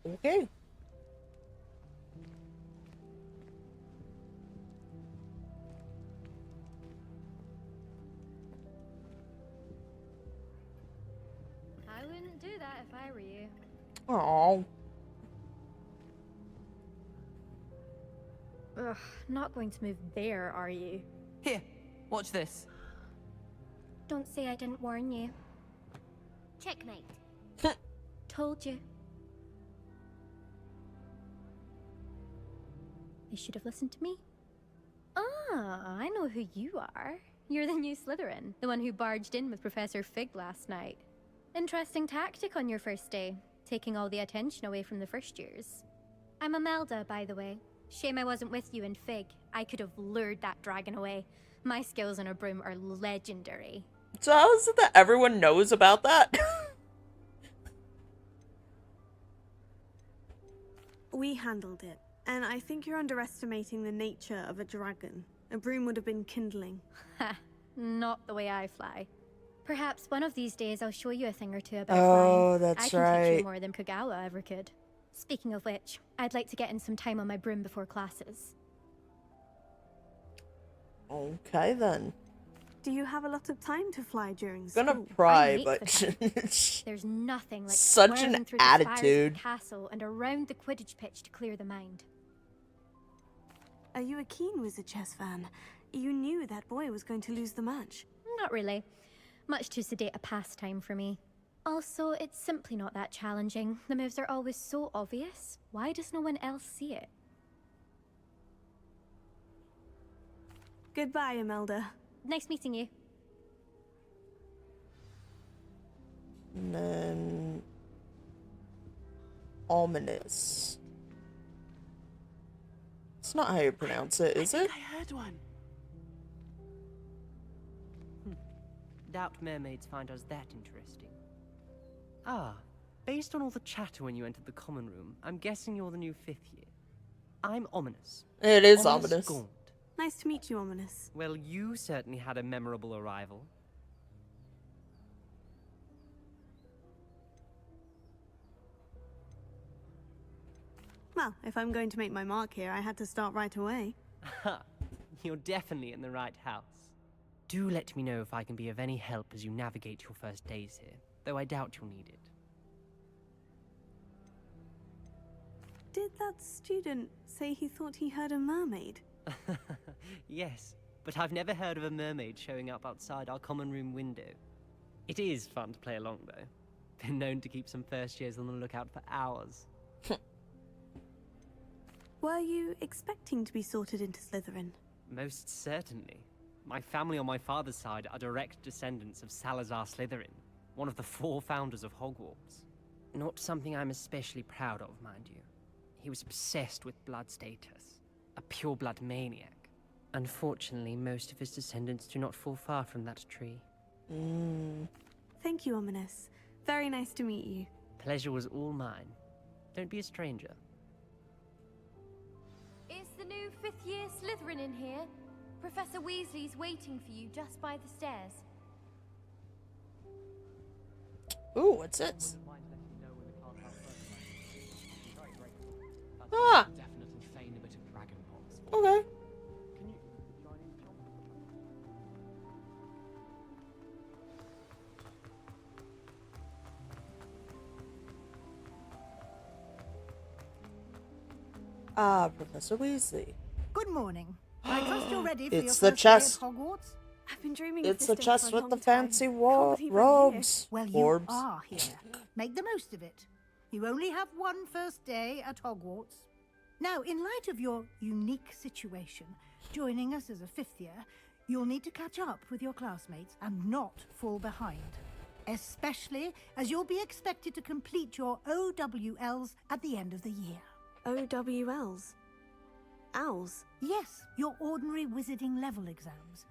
Okay. I wouldn't do that if I were you. Oh. Ugh, not going to move there, are you? Here, watch this. Don't say I didn't warn you. Checkmate. Told you. You should have listened to me. Ah, I know who you are. You're the new Slytherin, the one who barged in with Professor Fig last night. Interesting tactic on your first day, taking all the attention away from the first years. I'm Imelda, by the way. Shame I wasn't with you in Fig. I could have lured that dragon away. My skills on a broom are legendary. So how is it that everyone knows about that? We handled it, and I think you're underestimating the nature of a dragon. A broom would have been kindling. Ha, not the way I fly. Perhaps one of these days I'll show you a thing or two about Oh, flying. that's I can teach right. you more than Kagawa ever could. Speaking of which, I'd like to get in some time on my broom before classes. Okay then. Do you have a lot of time to fly during Gonna school? pry, I'm late but for that. There's nothing like such swerving an through the spires of the attitude. castle and around the Quidditch pitch to clear the mind. Are you a keen Wizard Chess fan? you knew that boy was going to lose the match. Not really. Much too sedate a pastime for me. Also, it's simply not that challenging. The moves are always so obvious. Why does no one else see it? Goodbye, Imelda. Nice meeting you. And then... ominous. It's not how you pronounce it, is it? I heard one. Doubt mermaids find us that interesting. Ah, based on all the chatter when you entered the common room, I'm guessing you're the new 5th year. I'm Ominous. It is ominous. Gaunt. Nice to meet you, Ominous. Well, you certainly had a memorable arrival. Well, if I'm going to make my mark here, I had to start right away. Ha! You're definitely in the right house. Do let me know if I can be of any help as you navigate your first days here, though I doubt you'll need it. Did that student say he thought he heard a mermaid? Yes, but I've never heard of a mermaid showing up outside our common room window. It is fun to play along, though. Been known to keep some first years on the lookout for hours. Were you expecting to be sorted into Slytherin? Most certainly. My family on my father's side are direct descendants of Salazar Slytherin, one of the 4 founders of Hogwarts. Not something I'm especially proud of, mind you. He was obsessed with blood status, a pure-blood maniac. Unfortunately, most of his descendants do not fall far from that tree. Thank you, Ominous. Very nice to meet you. Pleasure was all mine. Don't be a stranger. Is the new 5th year Slytherin in here? Professor Weasley's waiting for you just by the stairs. Ooh, what's this? Ah! Definitely feign a bit of dragon pox. Okay. Ah, Professor Weasley. Good morning. I trust you're ready for It's your the first day at chest. Hogwarts. I've been dreaming It's of the this day chest for a with the long time. fancy Can't believe I'm robes. Well, you Orbs. are here. Make the most of it. You only have one first day at Hogwarts. Now, in light of your unique situation, joining us as a 5th year, you'll need to catch up with your classmates and not fall behind. Especially as you'll be expected to complete your OWLs at the end of the year. OWLs? Owls? Yes, your ordinary wizarding level exams.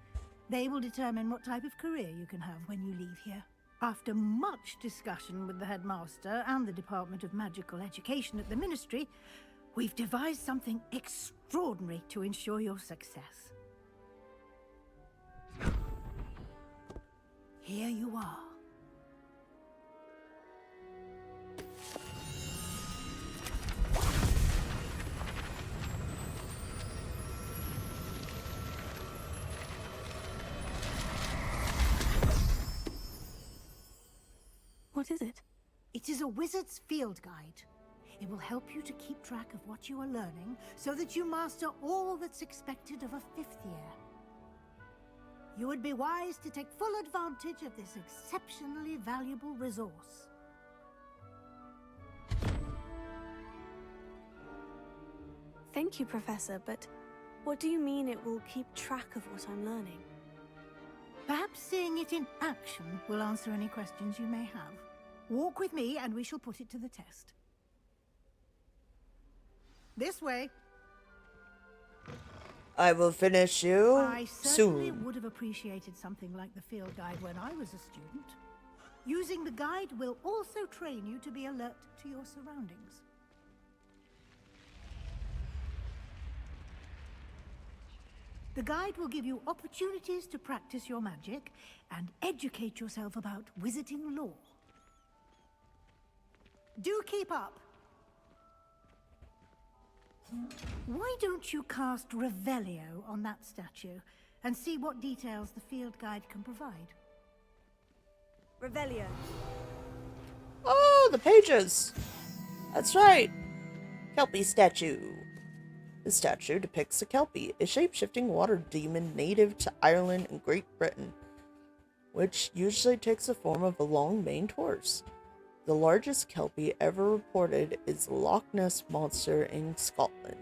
They will determine what type of career you can have when you leave here. After much discussion with the headmaster and the Department of Magical Education at the Ministry, we've devised something extraordinary to ensure your success. Here you are. What is it? It is a wizard's field guide. It will help you to keep track of what you are learning so that you master all that's expected of a 5th year. You would be wise to take full advantage of this exceptionally valuable resource. Thank you, Professor, but what do you mean it will keep track of what I'm learning? Perhaps seeing it in action will answer any questions you may have. Walk with me and we shall put it to the test. This way. I will finish you I certainly soon. would have appreciated something like the field guide when I was a student. Using the guide will also train you to be alert to your surroundings. The guide will give you opportunities to practice your magic and educate yourself about wizarding lore. Do keep up. Why don't you cast Revelio on that statue and see what details the field guide can provide? Revelio. Oh, the pages. That's right. Kelpie statue. The statue depicts a Kelpie, a shape-shifting water demon native to Ireland and Great Britain, which usually takes the form of a long-maned horse. The largest Kelpie ever reported is the Loch Ness Monster in Scotland.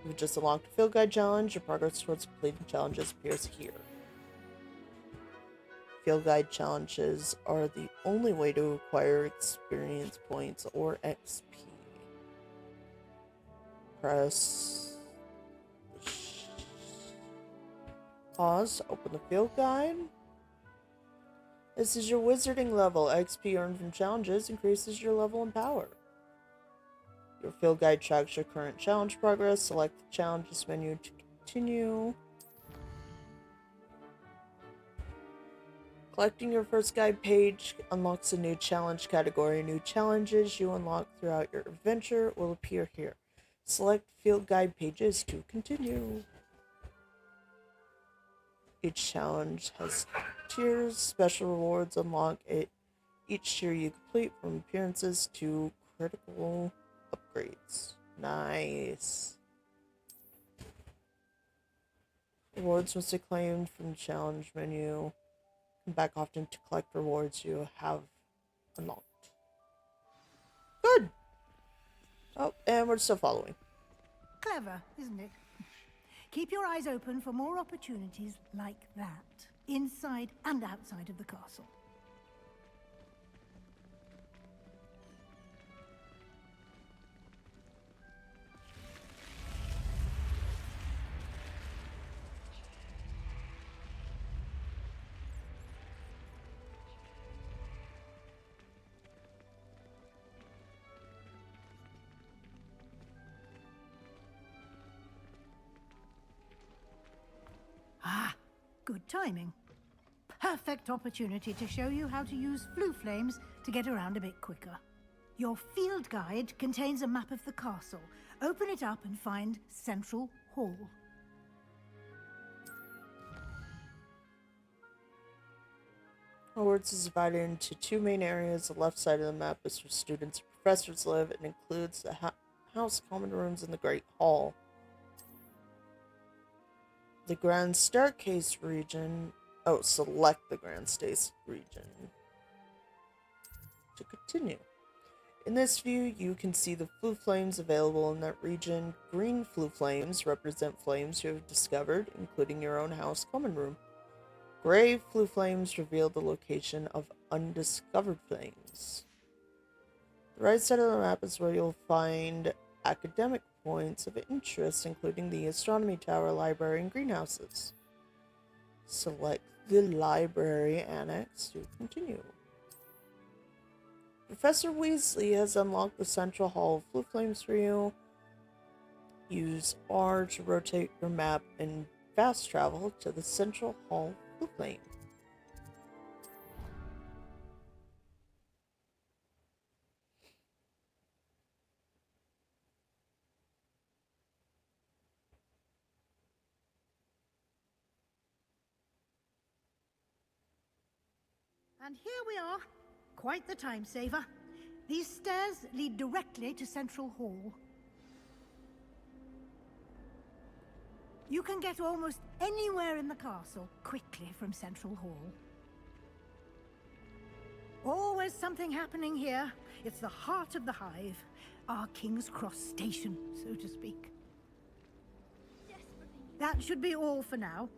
You've just unlocked a field guide challenge. Your progress towards completing challenges appears here. Field guide challenges are the only way to acquire experience points or XP. Press pause to open the field guide. This is your wizarding level. XP earned from challenges increases your level and power. Your field guide tracks your current challenge progress. Select the challenges menu to continue. Collecting your first guide page unlocks a new challenge category. New challenges you unlock throughout your adventure will appear here. Select field guide pages to continue. Each challenge has tiers. Special rewards unlock each tier you complete, from appearances to critical upgrades. Nice. Rewards must be claimed from the challenge menu. Come back often to collect rewards you have unlocked. Good. Oh, and we're still following. Clever, isn't it? Keep your eyes open for more opportunities like that, inside and outside of the castle. Ah, good timing. Perfect opportunity to show you how to use flue flames to get around a bit quicker. Your field guide contains a map of the castle. Open it up and find Central Hall. Hogwarts is divided into two main areas. The left side of the map is where students and professors live and includes the house common rooms and the Great Hall. The Grand Staircase region... Oh, select the Grand Staircase region to continue. In this view, you can see the flue flames available in that region. Green flue flames represent flames you have discovered, including your own house common room. Gray flue flames reveal the location of undiscovered flames. The right side of the map is where you'll find academic points of interest, including the astronomy tower, library, and greenhouses. Select the library annex to continue. Professor Weasley has unlocked the Central Hall of Flue Flames for you. Use R to rotate your map and fast travel to the Central Hall Flue Flame. And here we are. Quite the time saver. These stairs lead directly to Central Hall. You can get almost anywhere in the castle quickly from Central Hall. Always something happening here. It's the heart of the Hive. Our King's Cross station, so to speak. That should be all for now.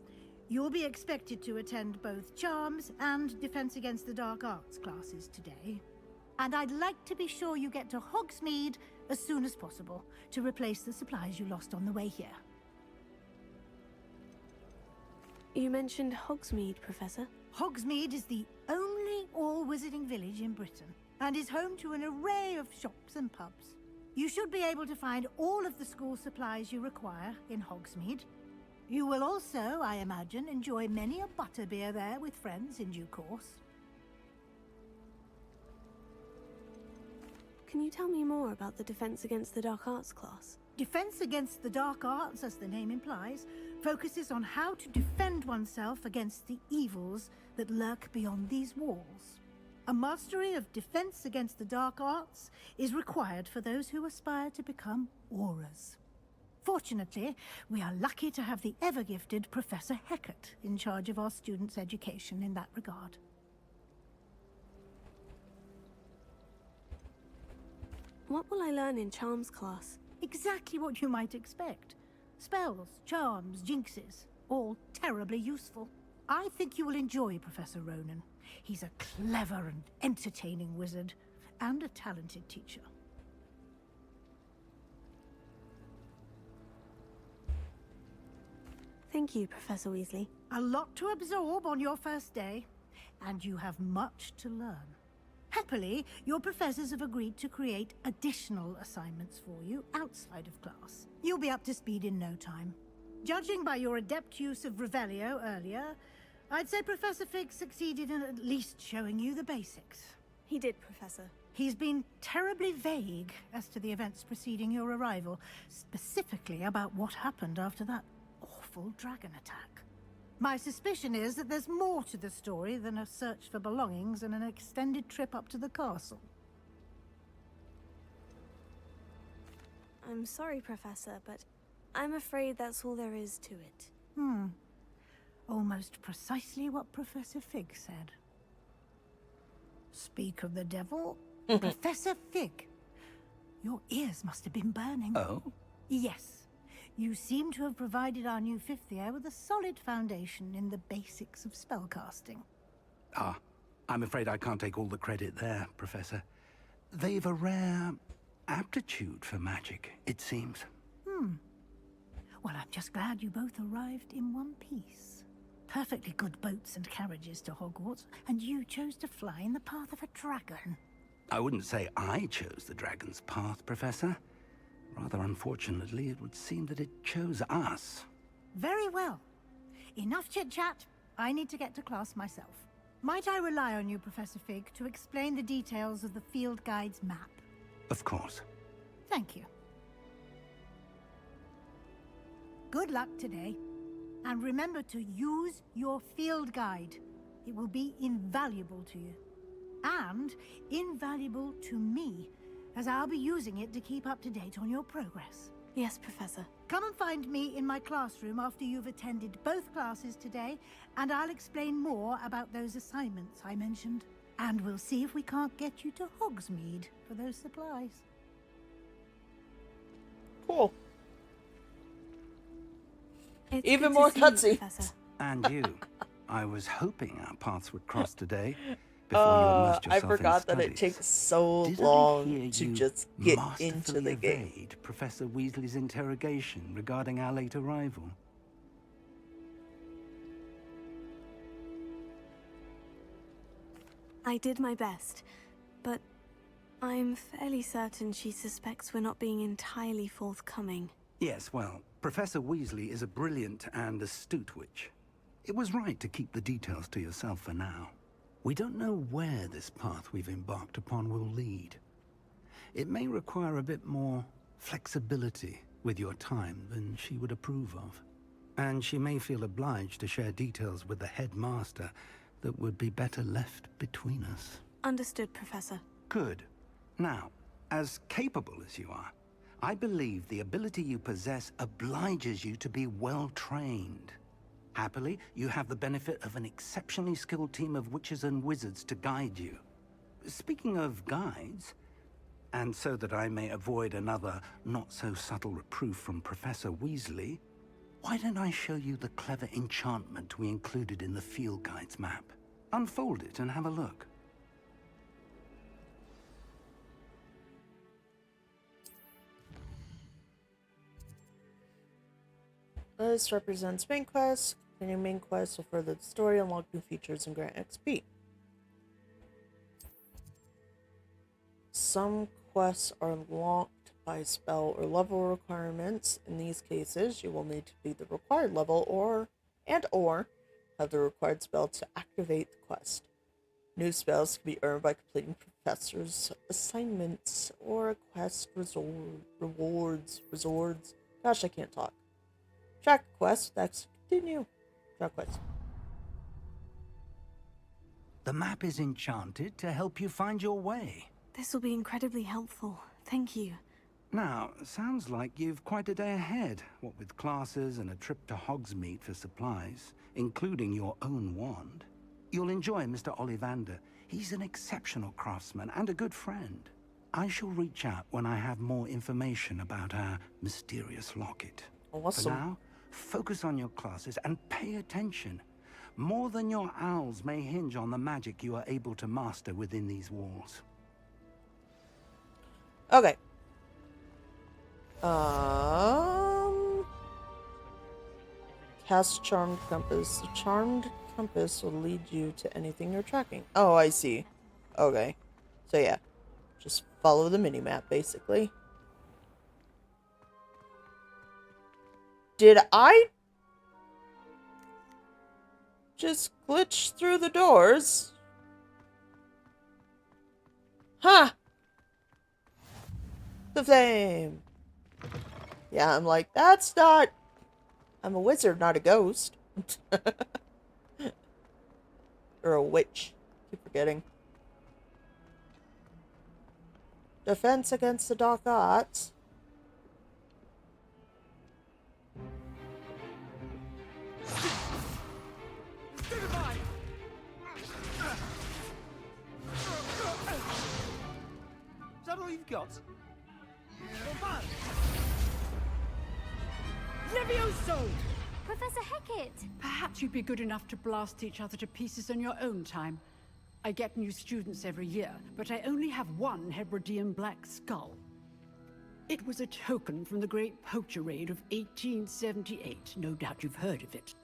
You'll be expected to attend both Charms and Defense Against the Dark Arts classes today. And I'd like to be sure you get to Hogsmeade as soon as possible to replace the supplies you lost on the way here. You mentioned Hogsmeade, Professor. Hogsmeade is the only all-wizarding village in Britain and is home to an array of shops and pubs. You should be able to find all of the school supplies you require in Hogsmeade. You will also, I imagine, enjoy many a butterbeer there with friends in due course. Can you tell me more about the Defense Against the Dark Arts class? Defense Against the Dark Arts, as the name implies, focuses on how to defend oneself against the evils that lurk beyond these walls. A mastery of defense against the dark arts is required for those who aspire to become auras. Fortunately, we are lucky to have the ever-gifted Professor Hecat in charge of our students' education in that regard. What will I learn in charms class? Exactly what you might expect. Spells, charms, jinxes, all terribly useful. I think you will enjoy Professor Ronan. He's a clever and entertaining wizard, and a talented teacher. Thank you, Professor Weasley. A lot to absorb on your first day, and you have much to learn. Happily, your professors have agreed to create additional assignments for you outside of class. You'll be up to speed in no time. Judging by your adept use of Revelio earlier, I'd say Professor Fig succeeded in at least showing you the basics. He did, Professor. He's been terribly vague as to the events preceding your arrival, specifically about what happened after that awful dragon attack. My suspicion is that there's more to the story than a search for belongings and an extended trip up to the castle. I'm sorry, Professor, but I'm afraid that's all there is to it. Almost precisely what Professor Fig said. Speak of the devil, Professor Fig. Your ears must have been burning. Oh? Yes. You seem to have provided our new fifth year with a solid foundation in the basics of spellcasting. Ah, I'm afraid I can't take all the credit there, Professor. They've a rare aptitude for magic, it seems. Well, I'm just glad you both arrived in one piece. Perfectly good boats and carriages to Hogwarts, and you chose to fly in the path of a dragon. I wouldn't say I chose the dragon's path, Professor. Rather unfortunately, it would seem that it chose us. Very well. Enough chit-chat. I need to get to class myself. Might I rely on you, Professor Fig, to explain the details of the field guide's map? Of course. Thank you. Good luck today. And remember to use your field guide. It will be invaluable to you. And invaluable to me, as I'll be using it to keep up to date on your progress. Yes, Professor. Come and find me in my classroom after you've attended both classes today, and I'll explain more about those assignments I mentioned. And we'll see if we can't get you to Hogsmeade for those supplies. Cool. It's Even good more to see you, cutscenes. Professor. And you. I was hoping our paths would cross today before you immersed yourself I forgot in that studies. it takes so Did I long hear to you just get masterfully into the game. evade Professor Weasley's interrogation regarding our late arrival? I did my best, but I'm fairly certain she suspects we're not being entirely forthcoming. Yes, well, Professor Weasley is a brilliant and astute witch. It was right to keep the details to yourself for now. We don't know where this path we've embarked upon will lead. It may require a bit more flexibility with your time than she would approve of. And she may feel obliged to share details with the headmaster that would be better left between us. Understood, Professor. Good. Now, as capable as you are, I believe the ability you possess obliges you to be well trained. Happily, you have the benefit of an exceptionally skilled team of witches and wizards to guide you. Speaking of guides, and so that I may avoid another not-so-subtle reproof from Professor Weasley, why don't I show you the clever enchantment we included in the field guide's map? Unfold it and have a look. This represents main quests. Completing main quests will further the story, unlock new features, and grant XP. Some quests are unlocked by spell or level requirements. In these cases, you will need to be the required level or have the required spell to activate the quest. New spells can be earned by completing professors' assignments or quest rewards. Gosh, I can't talk. Track quest. That's continue. Track quest. The map is enchanted to help you find your way. This will be incredibly helpful. Thank you. Now, sounds like you've quite a day ahead, what with classes and a trip to Hogsmeade for supplies, including your own wand. You'll enjoy Mr. Ollivander. He's an exceptional craftsman and a good friend. I shall reach out when I have more information about our mysterious locket. Awesome. For now, focus on your classes and pay attention. More than your owls may hinge on the magic you are able to master within these walls. Okay. Cast Charmed Compass. The Charmed Compass will lead you to anything you're tracking. Oh, I see. Okay. So yeah. Just follow the minimap, basically. Did I just glitch through the doors? Huh! The flame! Yeah, I'm like, that's not... I'm a wizard, not a ghost. Or a witch. Keep forgetting. Defense against the dark arts. Is that all you've got? Levioso! Professor Hecat! Perhaps you'd be good enough to blast each other to pieces on your own time. I get new students every year, but I only have one Hebridean black skull. It was a token from the Great Poacher Raid of 1878. No doubt you've heard of it.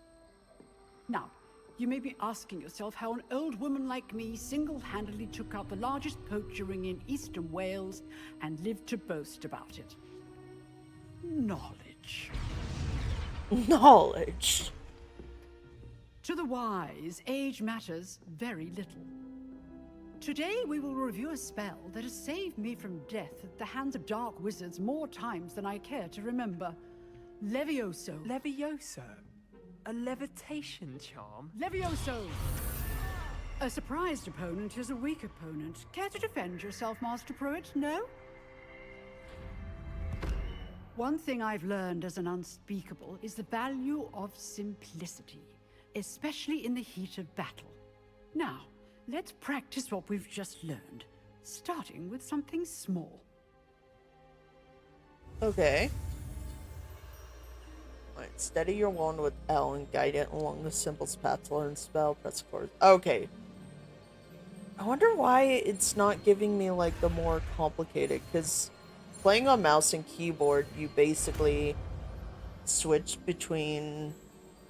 Now, you may be asking yourself how an old woman like me single-handedly took out the largest poacher ring in eastern Wales and lived to boast about it. Knowledge. Knowledge. To the wise, age matters very little. Today we will review a spell that has saved me from death at the hands of dark wizards more times than I care to remember. Levioso. Levioso? A levitation charm? Levioso! A surprised opponent is a weak opponent. Care to defend yourself, Master Pruitt? No? One thing I've learned as an unspeakable is the value of simplicity, especially in the heat of battle. Now, let's practice what we've just learned, starting with something small. Okay. Alright, steady your wand with L and guide it along the simplest path to learn spell, press chords. Okay. I wonder why it's not giving me, like, the more complicated, because playing on mouse and keyboard, you basically switch between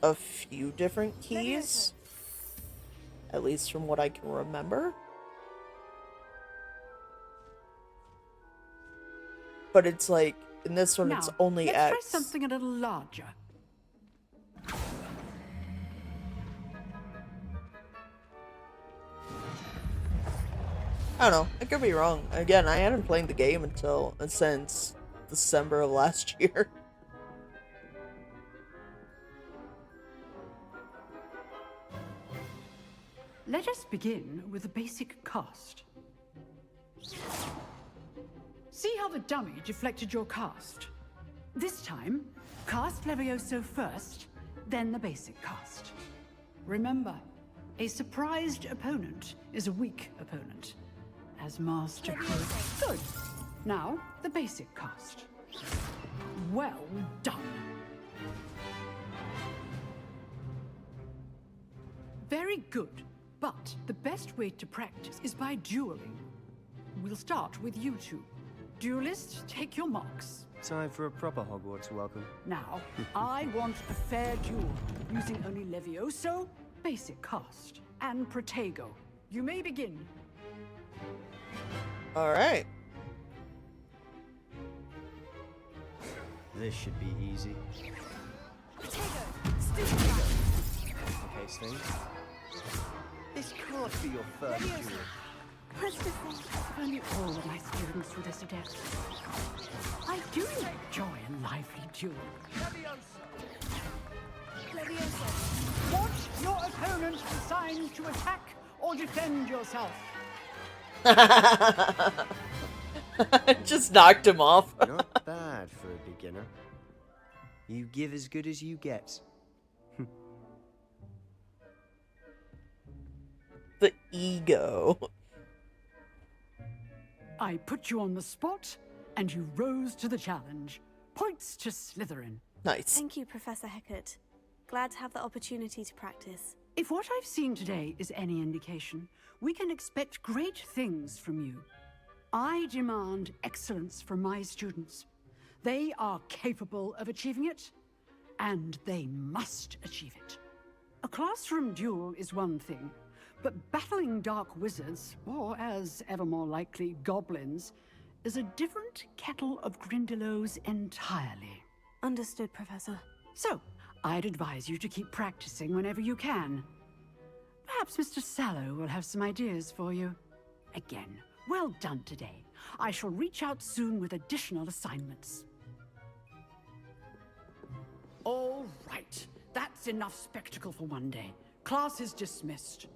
a few different keys. At least from what I can remember. But it's like, in this one, now, it's only let's X. try something a little larger. I don't know. I could be wrong. Again, I hadn't played the game since December of last year. Let us begin with the basic cast. See how the dummy deflected your cast? This time, cast Levioso first, then the basic cast. Remember, a surprised opponent is a weak opponent. As Master Pruitt. Good. Now, the basic cast. Well done. Very good. But the best way to practice is by dueling. We'll start with you two. Duelists, take your marks. Time for a proper Hogwarts welcome. Now, I want a fair duel, using only Levioso, basic cast, and Protego. You may begin. Alright. This should be easy. Protego, Okay, Sting. This can't be your first duel. If only all of my students were this adept. I do enjoy a lively duel. Watch your opponent decide to attack or defend yourself. Just knocked him off. Not bad for a beginner. You give as good as you get. The ego. I put you on the spot, and you rose to the challenge. Points to Slytherin. Nice. Thank you, Professor Hecat. Glad to have the opportunity to practice. If what I've seen today is any indication, we can expect great things from you. I demand excellence from my students. They are capable of achieving it, and they must achieve it. A classroom duel is one thing, but battling dark wizards, or as ever more likely, goblins, is a different kettle of Grindylows entirely. Understood, Professor. So, I'd advise you to keep practicing whenever you can. Perhaps Mr. Sallow will have some ideas for you. Again, well done today. I shall reach out soon with additional assignments. All right, that's enough spectacle for one day. Class is dismissed.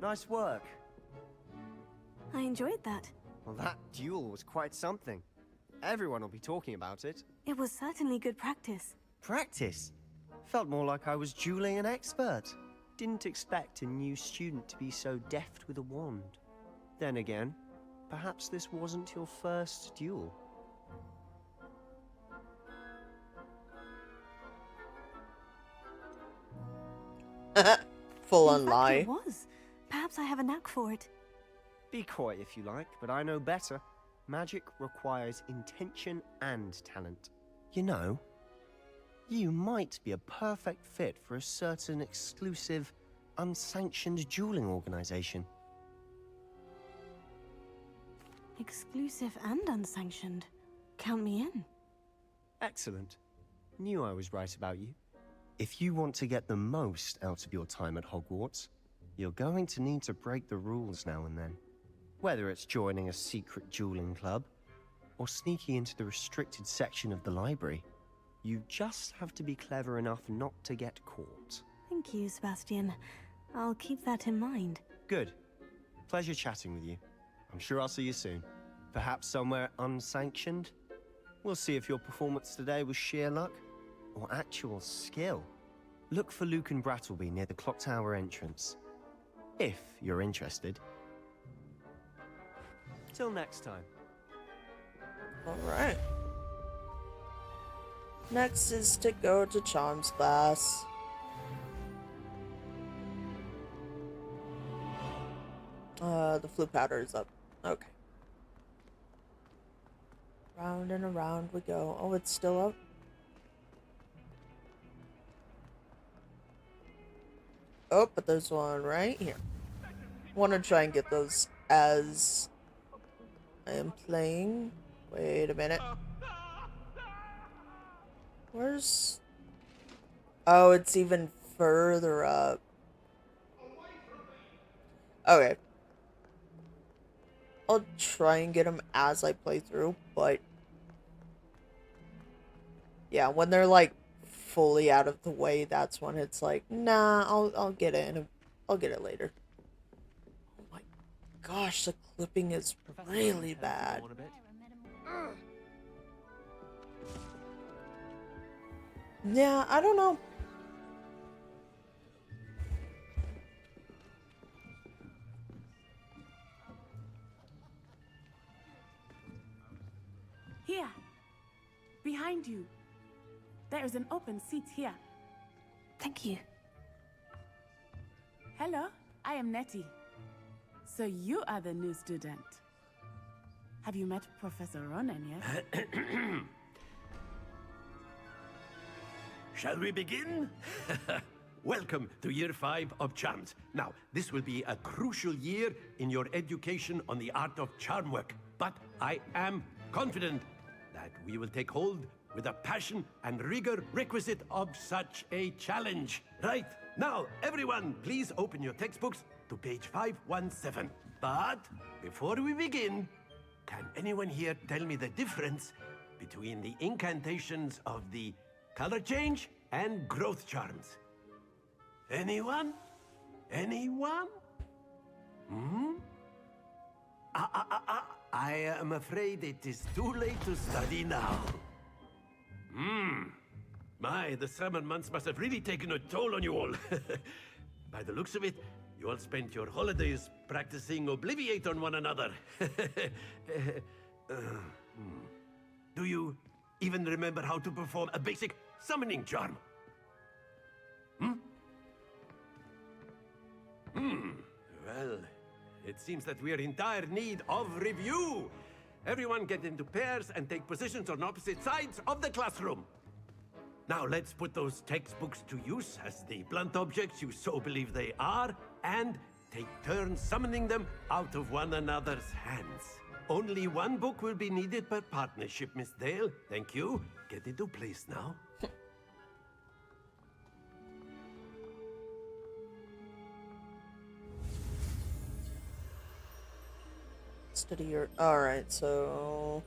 Nice work. I enjoyed that. Well, that duel was quite something. Everyone will be talking about it. It was certainly good practice. Practice? Felt more like I was dueling an expert. Didn't expect a new student to be so deft with a wand. Then again, perhaps this wasn't your first duel. Full on In fact, lie. it was. Perhaps I have a knack for it. Be coy if you like, but I know better. Magic requires intention and talent. You know, you might be a perfect fit for a certain exclusive, unsanctioned dueling organization. Exclusive and unsanctioned. Count me in. Excellent. Knew I was right about you. If you want to get the most out of your time at Hogwarts, you're going to need to break the rules now and then. Whether it's joining a secret dueling club, or sneaking into the restricted section of the library, you just have to be clever enough not to get caught. Thank you, Sebastian. I'll keep that in mind. Good. Pleasure chatting with you. I'm sure I'll see you soon. Perhaps somewhere unsanctioned? We'll see if your performance today was sheer luck, or actual skill. Look for Luke and Brattleby near the clock tower entrance. If you're interested. Till next time. Alright. Next is to go to Charms class. The flu powder is up. Okay. Round and around we go. Oh, it's still up? Oh, but there's one right here. Want to try and get those as I am playing. Wait a minute. Where's... Oh, it's even further up. Okay. I'll try and get them as I play through, but... Yeah, when they're, like, fully out of the way, that's when it's like, nah, I'll get it I'll get it later. Oh my gosh, the clipping is really bad. Yeah, I don't know. Here. Behind you. There is an open seat here. Thank you. Hello, I am Nettie. So you are the new student. Have you met Professor Ronan yet? Shall we begin? Welcome to Year 5 of Charms. Now, this will be a crucial year in your education on the art of charm work. But I am confident that we will take hold with the passion and rigor requisite of such a challenge. Right, now, everyone, please open your textbooks to page 517. But before we begin, can anyone here tell me the difference between the incantations of the color change and growth charms? Anyone? Anyone? Hmm? I am afraid it is too late to study now. The summer months must have really taken a toll on you all. By the looks of it, you all spent your holidays practicing Obliviate on one another. Do you even remember how to perform a basic summoning charm? Well, it seems that we are in dire need of review. Everyone get into pairs and take positions on opposite sides of the classroom. Now let's put those textbooks to use as the blunt objects you so believe they are, and take turns summoning them out of one another's hands. Only one book will be needed per partnership, Miss Dale. Thank you. Get into place now. Study your... Alright, so...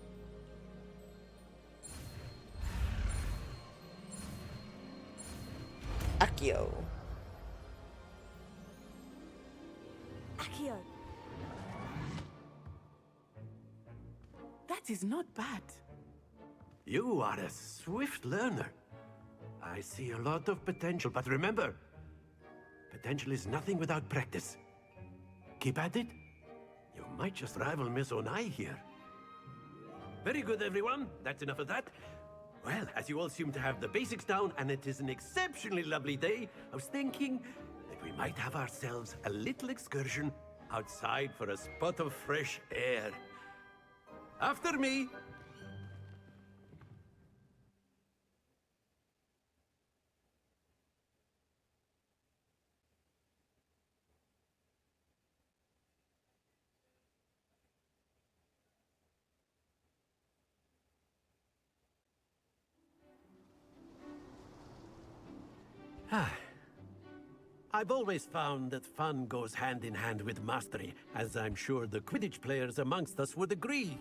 Accio. Accio. That is not bad. You are a swift learner. I see a lot of potential, but remember, potential is nothing without practice. Keep at it. You might just rival Miss Onai here. Very good, everyone. That's enough of that. Well, as you all seem to have the basics down, and it is an exceptionally lovely day, I was thinking that we might have ourselves a little excursion outside for a spot of fresh air. After me. I've always found that fun goes hand in hand with mastery, as I'm sure the Quidditch players amongst us would agree,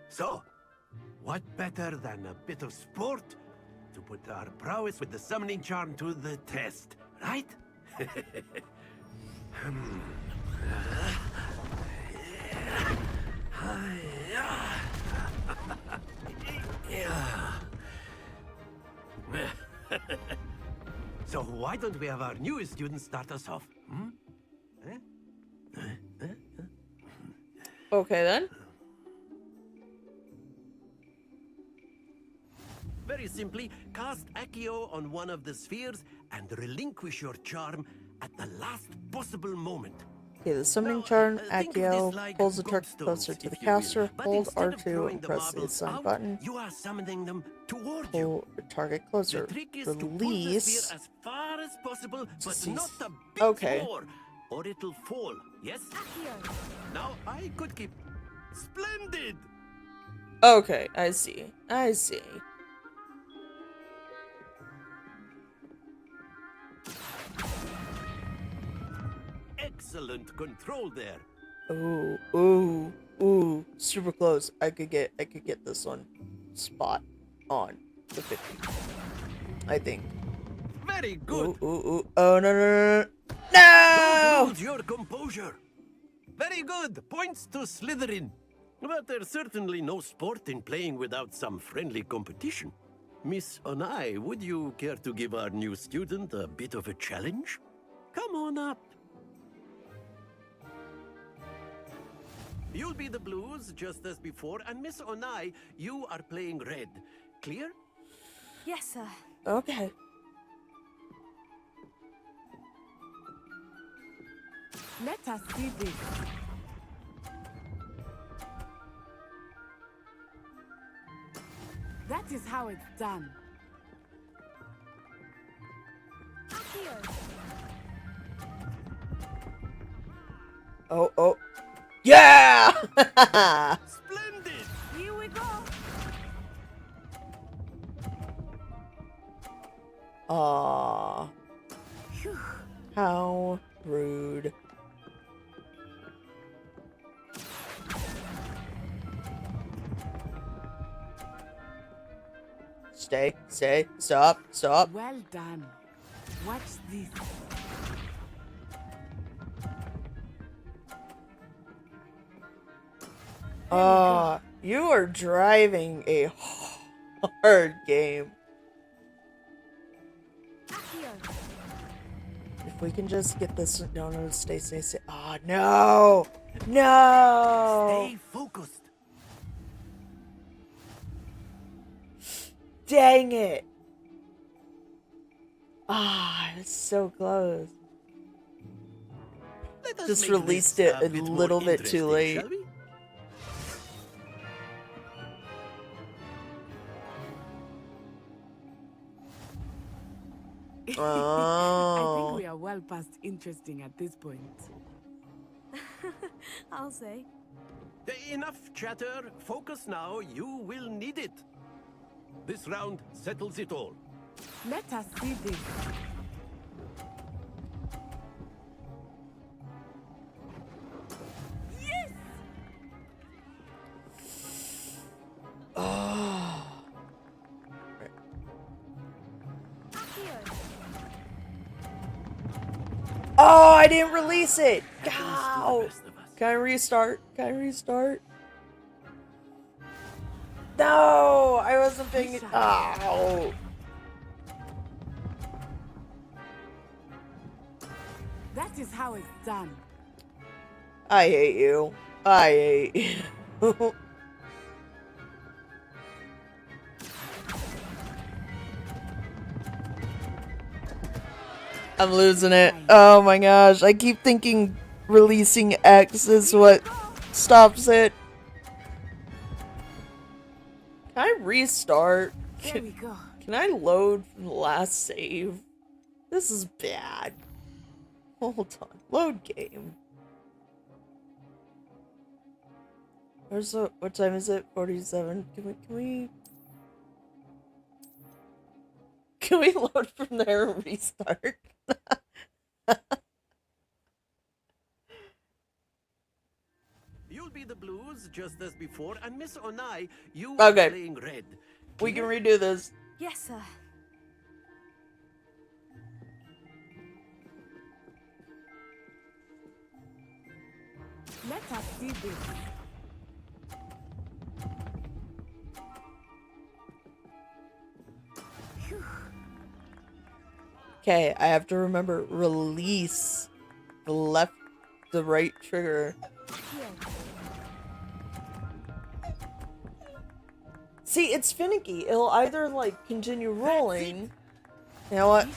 So, what better than a bit of sport to put our prowess with the summoning charm to the test, right? So why don't we have our newest student start us off? Okay, then. Very simply, cast Accio on one of the spheres and relinquish your charm at the last possible moment. Okay, the summoning charm, Accio, pulls the target closer to the caster, hold R2 and press the assign button. You are summoning them toward pull the target closer. The trick is to pull the sphere as far as possible, but not a bit more, or it'll fall. Yes? Now I could keep... Splendid! Okay, I see. I see. Excellent control there. Ooh, ooh, ooh, super close. I could get this one spot on the 50. I think. Very good. Ooh, ooh, ooh. Oh no no no no! No! Hold your composure. Very good. Points to Slytherin. But there's certainly no sport in playing without some friendly competition. Miss Onai, would you care to give our new student a bit of a challenge? Come on up. You'll be the blues, just as before, and Miss Onai, you are playing red. Clear? Yes, sir. Okay. Let us see this. That is how it's done. Oh, oh. Yeah! Splendid! Here we go. Aww. How rude. Stay, stay, stop, stop. Well done. Watch this. You are driving a hard game. If we can just get this, no, stay. Oh, no! No! Stay focused. Dang it! It's so close. Just released it a little bit too late. I think we are well past interesting at this point. I'll say. Enough chatter. Focus now. You will need it. This round settles it all. Let us see this. Yes! Oh, I didn't release it. Ow. Can I restart? No, I wasn't paying. Ow. That is how it's done. I hate you. I'm losing it. Oh my gosh. I keep thinking releasing X is what stops it. Can I restart? There we go. Can I load from the last save? This is bad. Hold on. Load game. Where's the, what time is it? 47. Can we load from there and restart? You'll be the blues just as before, and Miss Onai, you Okay. are playing red. We can redo this. Yes, sir. Let us see this. Phew. Okay, I have to remember release the right trigger. See, it's finicky. It'll either like continue rolling. You know what?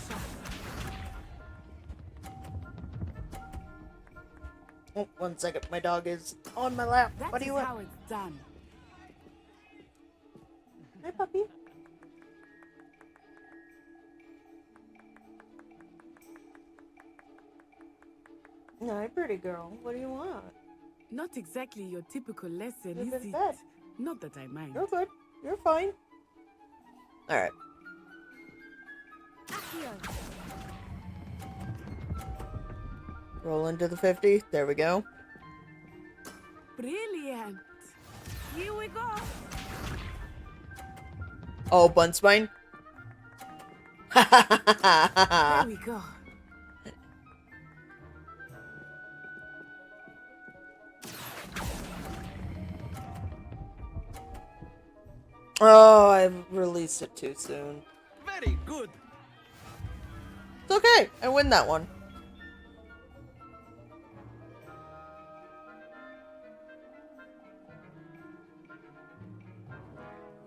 Oh, 1 second. My dog is on my lap. That What do you is want? how it's done. Hi, puppy. No, pretty girl. What do you want? Not exactly your typical lesson, You've is been it? fed. Not that I mind. You're good. You're fine. Alright. Roll into the 50. There we go. Brilliant. Here we go. Oh, Bunspine. There we go. Oh, I released it too soon. Very good. It's okay. I win that one.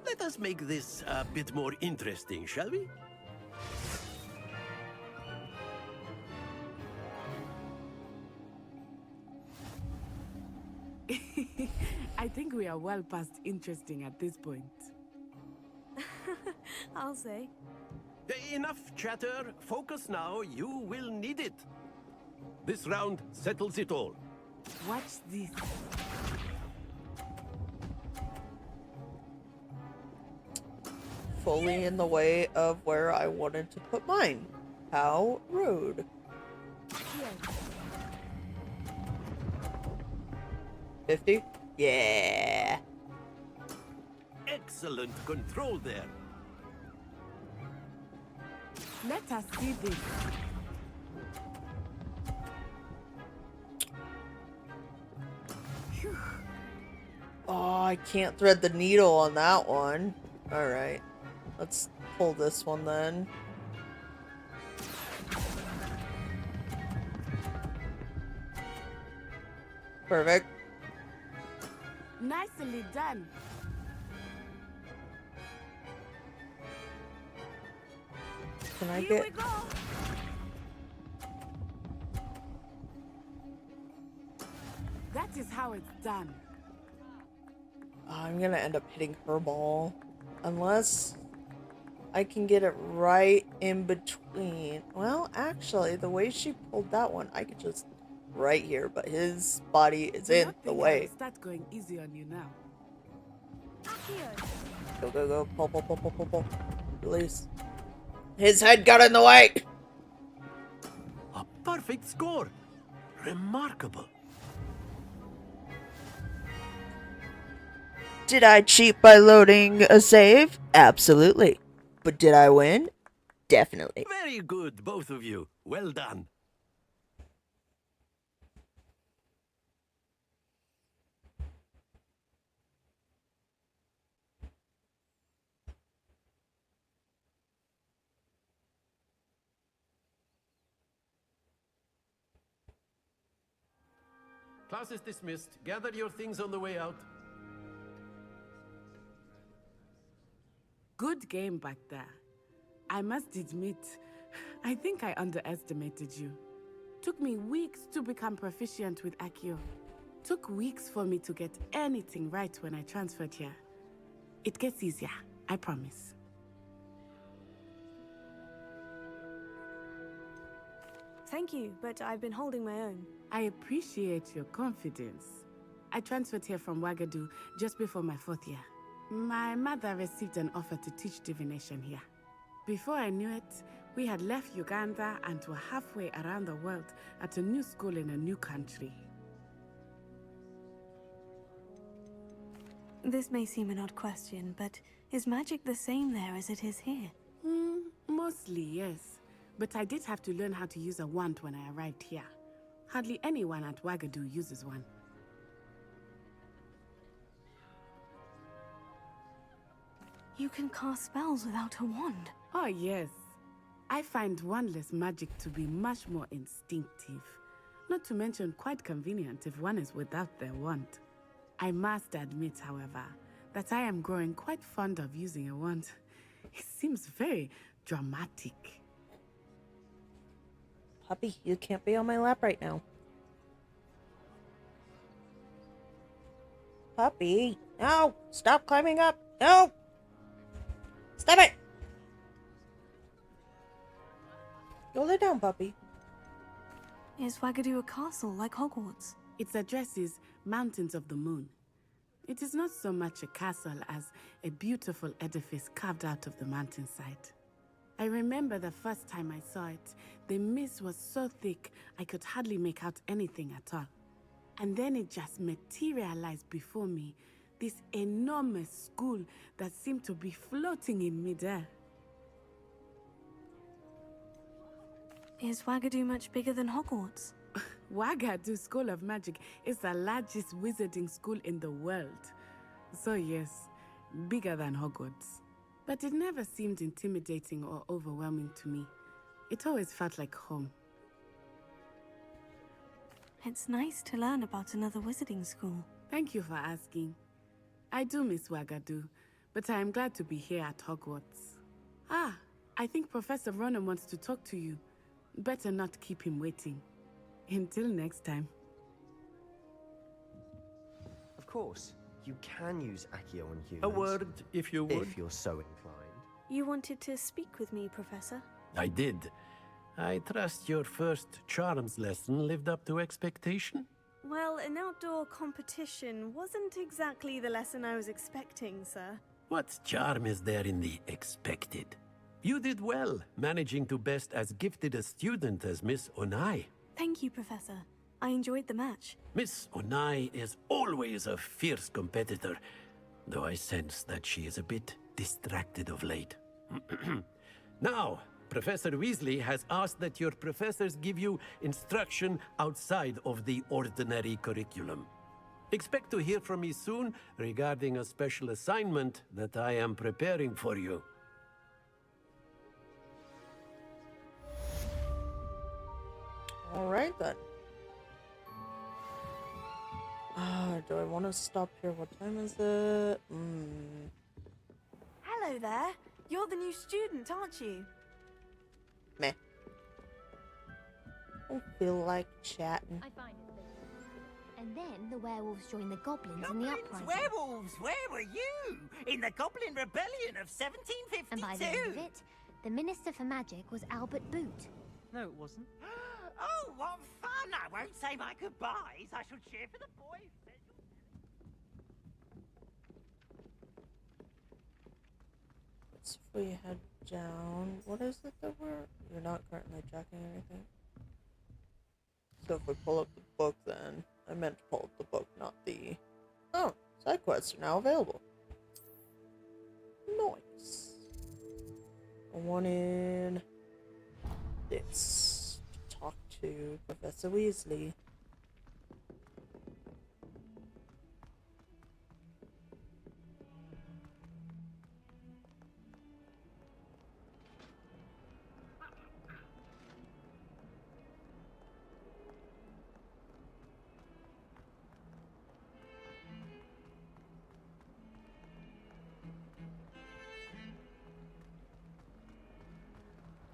Let us make this a bit more interesting, shall we? I think we are well past interesting at this point. I'll say. Enough chatter. Focus now. You will need it. This round settles it all. Watch this. Fully in the way of where I wanted to put mine. How rude. 50? Yeah. Excellent control there. Let us see this. Phew. Oh, I can't thread the needle on that one. Alright. Let's pull this one then. Perfect. Nicely done. Can I Here get... we go. That is how it's done. I'm gonna end up hitting her ball. Unless I can get it right in between. Well, actually, the way she pulled that one, I could just right here, but his body is Do in not the think I way. will start going easy on you now. Go, go, go. Pull, pull, pull, pull, pull, pull. Release. His head got in the way! A perfect score. Remarkable. Did I cheat by loading a save? Absolutely. But did I win? Definitely. Very good, both of you. Well done. Class is dismissed. Gather your things on the way out. Good game back there. I must admit, I think I underestimated you. Took me weeks to become proficient with Accio. Took weeks for me to get anything right when I transferred here. It gets easier, I promise. Thank you, but I've been holding my own. I appreciate your confidence. I transferred here from Wagadu just before my 4th year. My mother received an offer to teach divination here. Before I knew it, we had left Uganda and were halfway around the world at a new school in a new country. This may seem an odd question, but is magic the same there as it is here? Mostly, yes. But I did have to learn how to use a wand when I arrived here. Hardly anyone at Wagadu uses one. You can cast spells without a wand. Oh, yes. I find wandless magic to be much more instinctive. Not to mention quite convenient if one is without their wand. I must admit, however, that I am growing quite fond of using a wand. It seems very dramatic. Puppy, you can't be on my lap right now. Puppy, no! Stop climbing up! No! Stop it! Go lay down, puppy. Is Wagadu a castle like Hogwarts? Its address is Mountains of the Moon. It is not so much a castle as a beautiful edifice carved out of the mountainside. I remember the first time I saw it, the mist was so thick I could hardly make out anything at all. And then it just materialized before me, this enormous school that seemed to be floating in midair. Is Wagadu much bigger than Hogwarts? Wagadu School of Magic is the largest wizarding school in the world. So yes, bigger than Hogwarts. But it never seemed intimidating or overwhelming to me. It always felt like home. It's nice to learn about another wizarding school. Thank you for asking. I do miss Wagadu, but I am glad to be here at Hogwarts. Ah, I think Professor Ronan wants to talk to you. Better not keep him waiting. Until next time. Of course, you can use Accio on humans. A word, if you would. If you're so inclined. You wanted to speak with me, Professor? I did. I trust your first charms lesson lived up to expectation? Well, an outdoor competition wasn't exactly the lesson I was expecting, sir. What charm is there in the expected? You did well, managing to best as gifted a student as Miss Onai. Thank you, Professor. I enjoyed the match. Miss Onai is always a fierce competitor, though I sense that she is a bit distracted of late. Now, Professor Weasley has asked that your professors give you instruction outside of the ordinary curriculum. Expect to hear from me soon regarding a special assignment that I am preparing for you. All right then. Do I want to stop here? What time is it? Hello there. You're the new student, aren't you? Meh. Don't feel like chatting. I find it. And then the werewolves joined the goblins in the uprising. Werewolves, where were you? In the Goblin Rebellion of 1752? And by the end of it, the Minister for Magic was Albert Boot. No, it wasn't. Oh, what fun! I won't say my goodbyes. I shall cheer for the boy who says Let's if we head down. What is it that you're not currently checking anything? So if we pull up the book, then I meant to pull up the book, not the. Oh, side quests are now available. Nice. I wanted this to talk to Professor Weasley.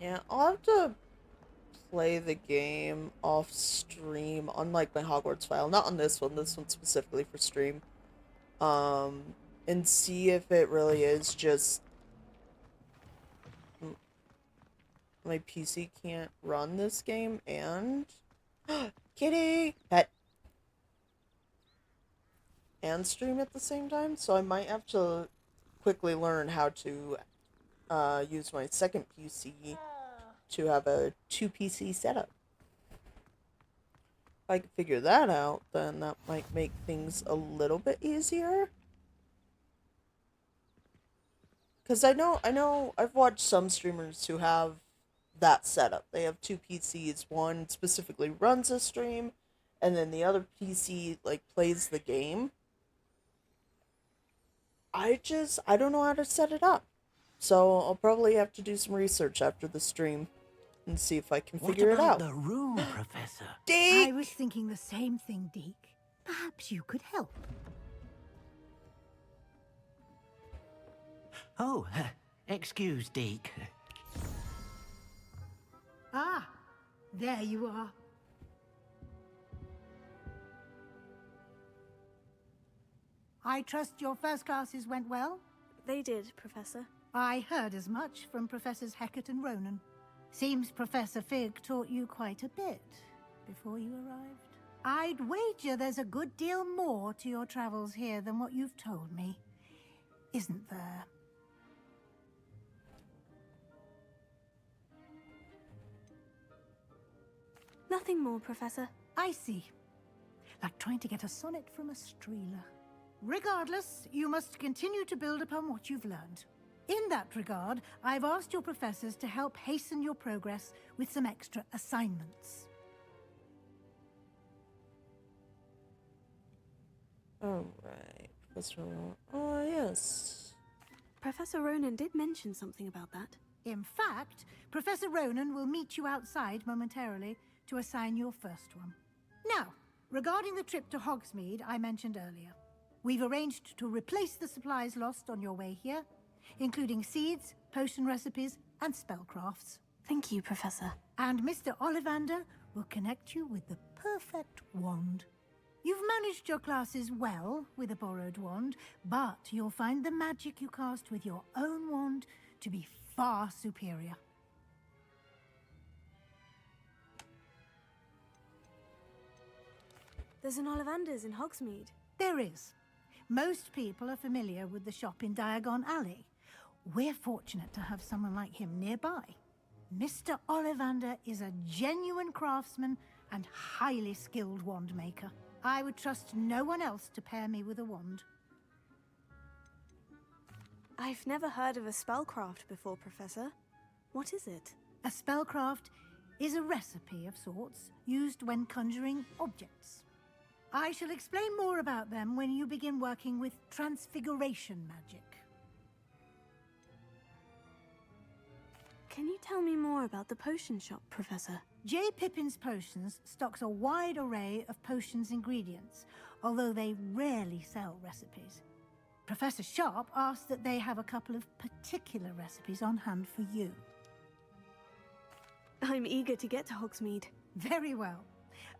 Yeah, I'll have to play the game off stream, unlike my Hogwarts file. Not on this one specifically for stream. And see if it really is just my PC can't run this game and kitty pet and stream at the same time, so I might have to quickly learn how to use my second PC to have a 2 PC setup. If I can figure that out, then that might make things a little bit easier. Because I know I've watched some streamers who have that setup. They have 2 PCs. One specifically runs a stream, and then the other PC like plays the game. I don't know how to set it up. So I'll probably have to do some research after the stream and see if I can figure it out. the room, Professor? Deke! I was thinking the same thing, Deke. Perhaps you could help. Oh, excuse, Deke. Ah, there you are. I trust your first classes went well? They did, Professor. I heard as much from Professors Hecat and Ronan. Seems Professor Fig taught you quite a bit before you arrived. I'd wager there's a good deal more to your travels here than what you've told me. Isn't there? Nothing more, Professor. I see. Like trying to get a sonnet from a streeler. Regardless, you must continue to build upon what you've learned. In that regard, I've asked your professors to help hasten your progress with some extra assignments. Alright, Professor Ronan. Oh, yes. Professor Ronan did mention something about that. In fact, Professor Ronan will meet you outside momentarily to assign your first one. Now, regarding the trip to Hogsmeade I mentioned earlier, we've arranged to replace the supplies lost on your way here, including seeds, potion recipes, and spellcrafts. Thank you, Professor. And Mr. Ollivander will connect you with the perfect wand. You've managed your classes well with a borrowed wand, but you'll find the magic you cast with your own wand to be far superior. There's an Ollivander's in Hogsmeade. There is. Most people are familiar with the shop in Diagon Alley. We're fortunate to have someone like him nearby. Mr. Ollivander is a genuine craftsman and highly skilled wand maker. I would trust no one else to pair me with a wand. I've never heard of a spellcraft before, Professor. What is it? A spellcraft is a recipe of sorts used when conjuring objects. I shall explain more about them when you begin working with transfiguration magic. Can you tell me more about the potion shop, Professor? J. Pippin's Potions stocks a wide array of potions ingredients, although they rarely sell recipes. Professor Sharp asked that they have a couple of particular recipes on hand for you. I'm eager to get to Hogsmeade. Very well.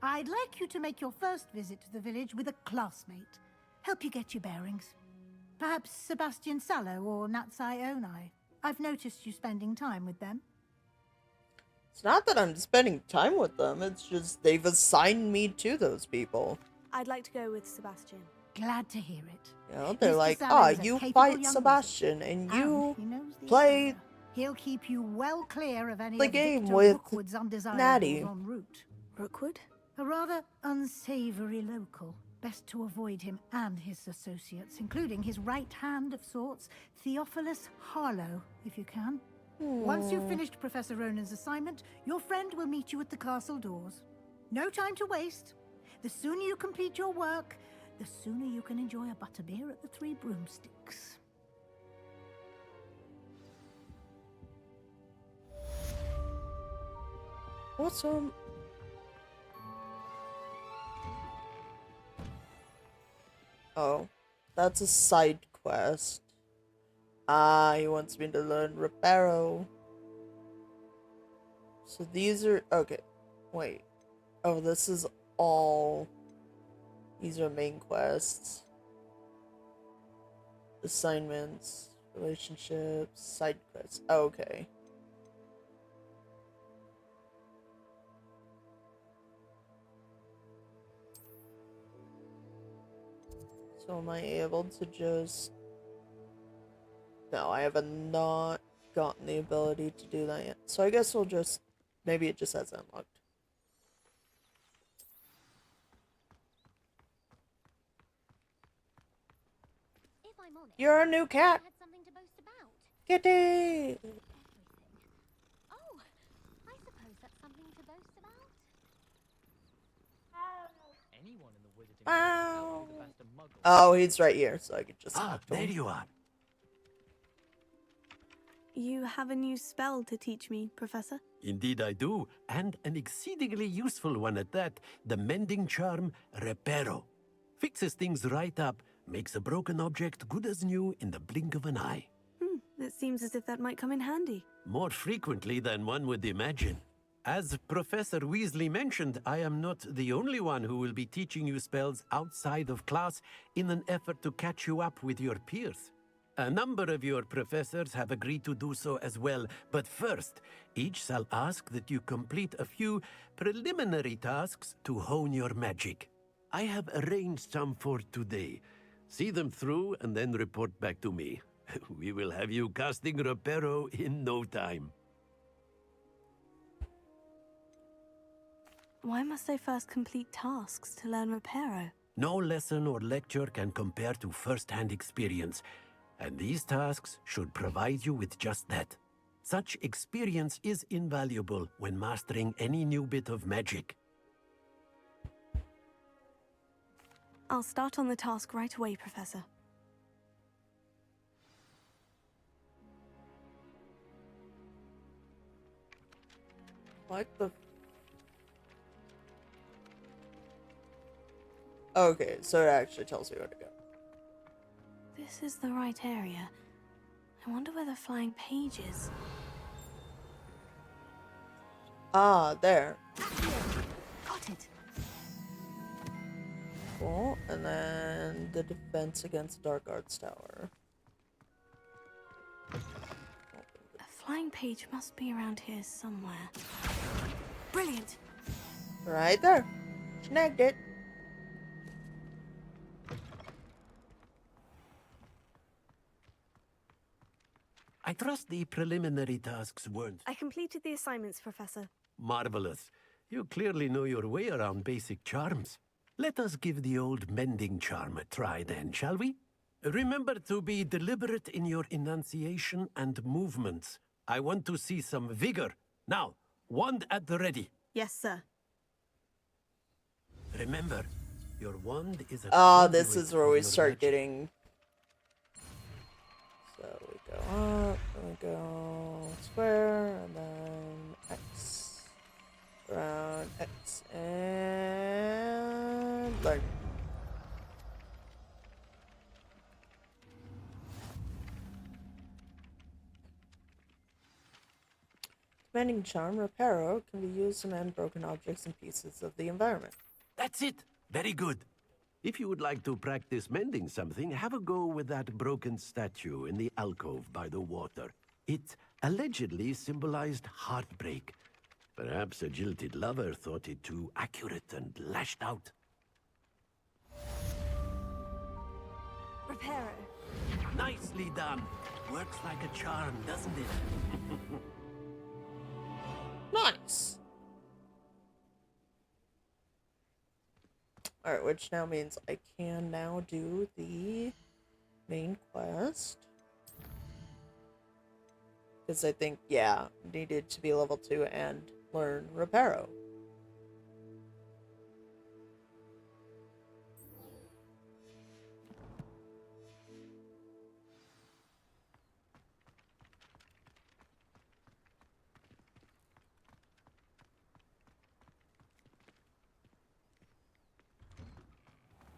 I'd like you to make your first visit to the village with a classmate. Help you get your bearings. Perhaps Sebastian Sallow or Natsai Onai. I've noticed you spending time with them. It's not that I'm spending time with them, it's just they've assigned me to those people. I'd like to go with Sebastian. Glad to hear it. You know, they're Mr. like, Sallow is a you capable fight young Sebastian, and you he knows the play area. He'll keep you well clear of any the of game Victor with Rookwood's undesirables Natty. en route. Rookwood? A rather unsavory local. Best to avoid him and his associates, including his right hand of sorts, Theophilus Harlow, if you can. Once you've finished Professor Ronan's assignment, your friend will meet you at the castle doors. No time to waste. The sooner you complete your work, the sooner you can enjoy a butterbeer at the Three Broomsticks. Awesome. Oh, that's a side quest. Ah, he wants me to learn Reparo. So these are... Okay, wait. Oh, this is all... These are main quests. Assignments, relationships, side quests. Oh, okay. So am I able to just... No, I have not gotten the ability to do that yet. So I guess we'll just... Maybe it just has unlocked. If I'm honest, You're a new cat! I had something to boast about. Kitty! Oh, I suppose that's something to boast about. Anyone in the wizarding Wow. world knows the best of muggles. Oh, he's right here, so I could just... talk to there him. you are. You have a new spell to teach me, Professor? Indeed I do, and an exceedingly useful one at that. The mending charm, Reparo. Fixes things right up, makes a broken object good as new in the blink of an eye. It seems as if that might come in handy. More frequently than one would imagine. As Professor Weasley mentioned, I am not the only one who will be teaching you spells outside of class in an effort to catch you up with your peers. A number of your professors have agreed to do so as well, but first, each shall ask that you complete a few preliminary tasks to hone your magic. I have arranged some for today. See them through and then report back to me. We will have you casting Reparo in no time. Why must I first complete tasks to learn Reparo? No lesson or lecture can compare to first-hand experience, and these tasks should provide you with just that. Such experience is invaluable when mastering any new bit of magic. I'll start on the task right away, Professor. What the... Okay, so it actually tells me where to go. This is the right area. I wonder where the flying page is. Ah, there. Got it. Cool. And then the defense against Dark Arts Tower. A flying page must be around here somewhere. Brilliant. Right there. Snagged it. I trust the preliminary tasks weren't I completed the assignments, Professor. marvelous. You clearly know your way around basic charms. Let us give the old mending charm a try then, shall we? Remember to be deliberate in your enunciation and movements. I want to see some vigor. Now, wand at the ready. Yes, sir. Remember, Your wand is a Oh, this conduit is where of we your start magic. getting. So we go up, and we go square, and then X. Around X, and learn. Commanding Charm, Reparo can be used to mend broken objects and pieces of the environment. That's it. Very good. If you would like to practice mending something, have a go with that broken statue in the alcove by the water. It allegedly symbolized heartbreak. Perhaps a jilted lover thought it too accurate and lashed out. Reparo. Nicely done. Works like a charm, doesn't it? Nice. Alright, which now means I can now do the main quest. Because I think, yeah, needed to be level 2 and learn Reparo.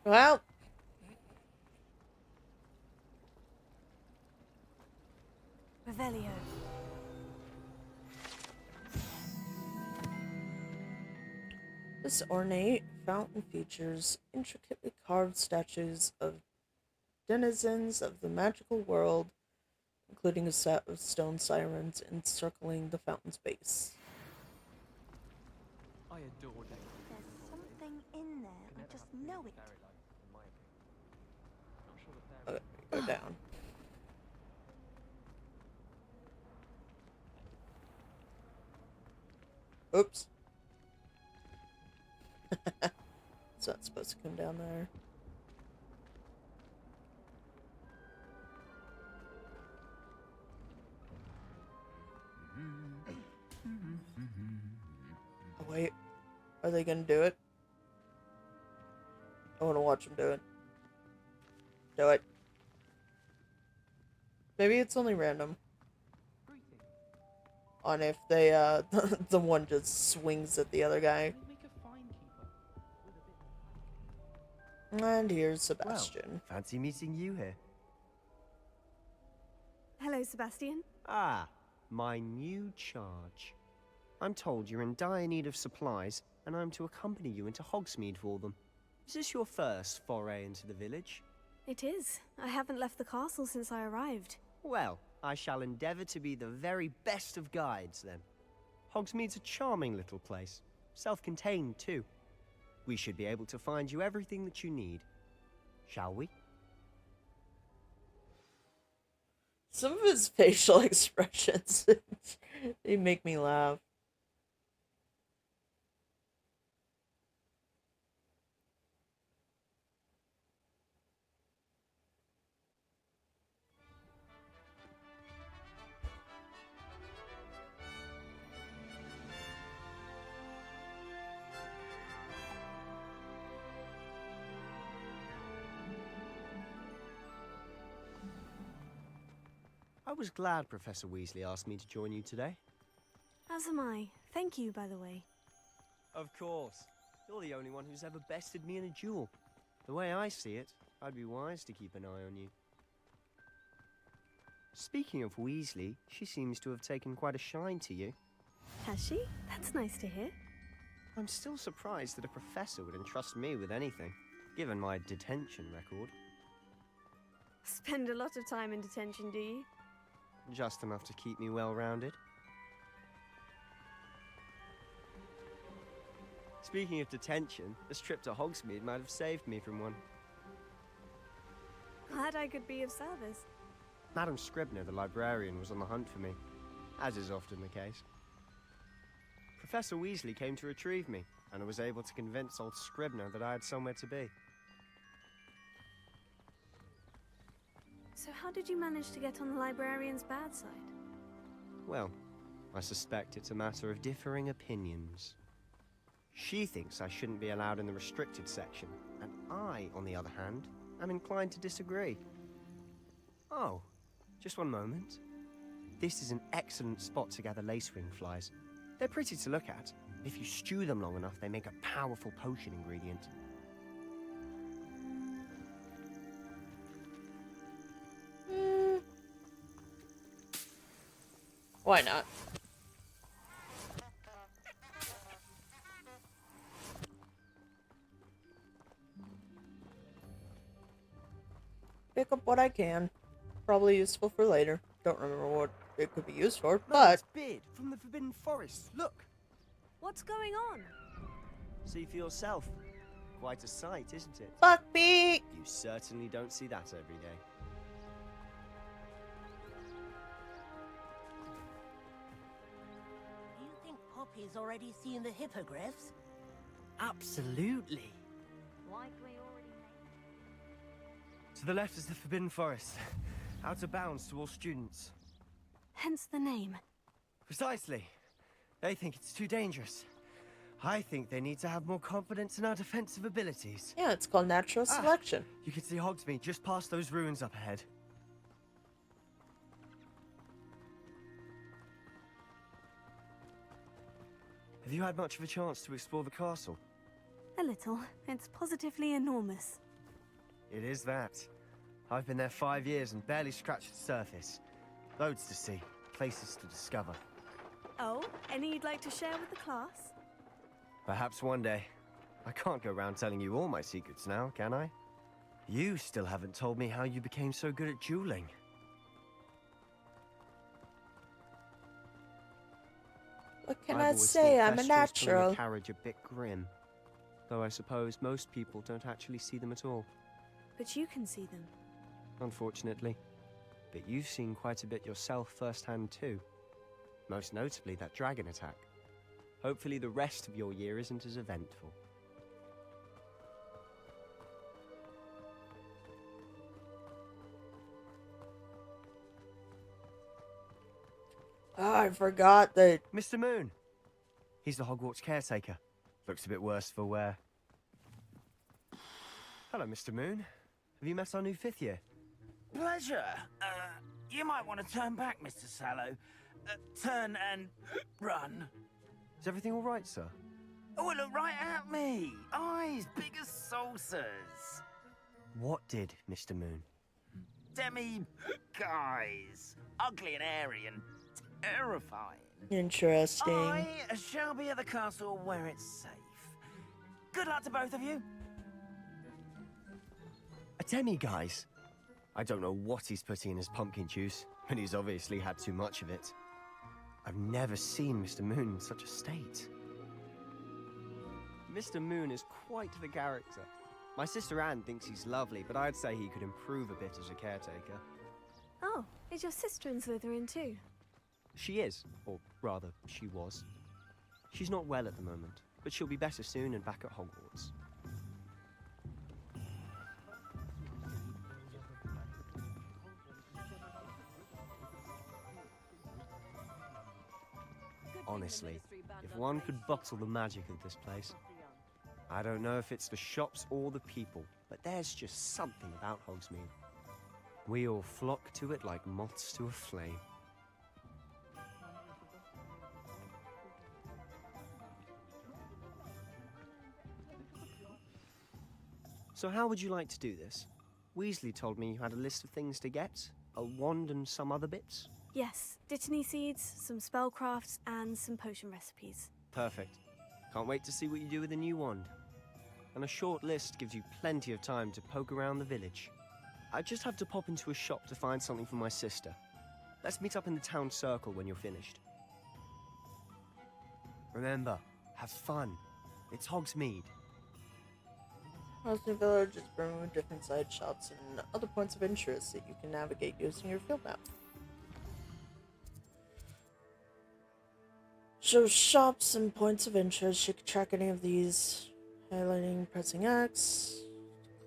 Well, Revelio. this ornate fountain features intricately carved statues of denizens of the magical world, including a set of stone sirens encircling the fountain's base. I adore that. There's something in there. I just know it. Okay, go down. Oops. It's not supposed to come down there. Oh, wait. Are they gonna do it? I wanna watch them do it. Do it. Maybe it's only random. On if they, the one just swings at the other guy. And here's Sebastian. Well, fancy meeting you here. Hello, Sebastian. Ah, my new charge. I'm told you're in dire need of supplies, and I'm to accompany you into Hogsmeade for them. Is this your first foray into the village? It is. I haven't left the castle since I arrived. Well, I shall endeavour to be the very best of guides, then. Hogsmeade's a charming little place. Self-contained, too. We should be able to find you everything that you need. Shall we? Some of his facial expressions, they make me laugh. I was glad Professor Weasley asked me to join you today. As am I. Thank you, by the way. Of course. You're the only one who's ever bested me in a duel. The way I see it, I'd be wise to keep an eye on you. Speaking of Weasley, she seems to have taken quite a shine to you. Has she? That's nice to hear. I'm still surprised that a professor would entrust me with anything, given my detention record. Spend a lot of time in detention, do you? Just enough to keep me well-rounded. Speaking of detention, this trip to Hogsmeade might have saved me from one. Glad I could be of service. Madam Scribner, the librarian, was on the hunt for me, as is often the case. Professor Weasley came to retrieve me, and I was able to convince old Scribner that I had somewhere to be. So how did you manage to get on the librarian's bad side? Well, I suspect it's a matter of differing opinions. She thinks I shouldn't be allowed in the restricted section, and I, on the other hand, am inclined to disagree. Oh, just one moment. This is an excellent spot to gather lacewing flies. They're pretty to look at. If you stew them long enough, they make a powerful potion ingredient. Why not? Pick up what I can. Probably useful for later. Don't remember what it could be used for, but... It's Beard from the Forbidden Forest. Look! What's going on? See for yourself. Quite a sight, isn't it? Buckbeak! You certainly don't see that every day. Do you think Poppy's already seen the hippogriffs? Absolutely. Likely already. To the left is the Forbidden Forest. Out of bounds to all students. Hence the name. Precisely. They think it's too dangerous. I think they need to have more confidence in our defensive abilities. Yeah, it's called natural selection. You can see Hogsmeade just past those ruins up ahead. Have you had much of a chance to explore the castle? A little. It's positively enormous. It is that. I've been there 5 years and barely scratched the surface. Loads to see, places to discover. Oh, any you'd like to share with the class? Perhaps one day. I can't go around telling you all my secrets now, can I? You still haven't told me how you became so good at dueling. What can I've I always say? thought I'm a Thestrals pulling natural. a carriage a bit grim. Though I suppose most people don't actually see them at all. But you can see them. Unfortunately. But you've seen quite a bit yourself firsthand too. Most notably that dragon attack. Hopefully the rest of your year isn't as eventful. Oh, I forgot that... Mr. Moon! He's the Hogwarts caretaker. Looks a bit worse for wear. Hello, Mr. Moon. Have you met our new 5th year? Pleasure. You might want to turn back, Mr. Sallow. Turn and run. Is everything all right, sir? Oh, look right at me. Eyes big as saucers. What did, Mr. Moon? Guys. Ugly and airy and terrifying. Interesting. I shall be at the castle where it's safe. Good luck to both of you. A demi-guise? I don't know what he's putting in his pumpkin juice, but he's obviously had too much of it. I've never seen Mr. Moon in such a state. Mr. Moon is quite the character. My sister Anne thinks he's lovely, but I'd say he could improve a bit as a caretaker. Oh, is your sister in Slytherin too? She is, or rather, she was. She's not well at the moment, but she'll be better soon and back at Hogwarts. Honestly, if one could bottle the magic of this place. I don't know if it's the shops or the people, but there's just something about Hogsmeade. We all flock to it like moths to a flame. So how would you like to do this? Weasley told me you had a list of things to get, a wand and some other bits. Yes, Dittany seeds, some spellcrafts, and some potion recipes. Perfect. Can't wait to see what you do with the new wand. And a short list gives you plenty of time to poke around the village. I just have to pop into a shop to find something for my sister. Let's meet up in the town circle when you're finished. Remember, have fun. It's Hogsmeade. Hogsmeade Village is brimming with different side shops and other points of interest that you can navigate using your field map. Show shops and points of interest. You can track any of these. Highlighting, pressing X.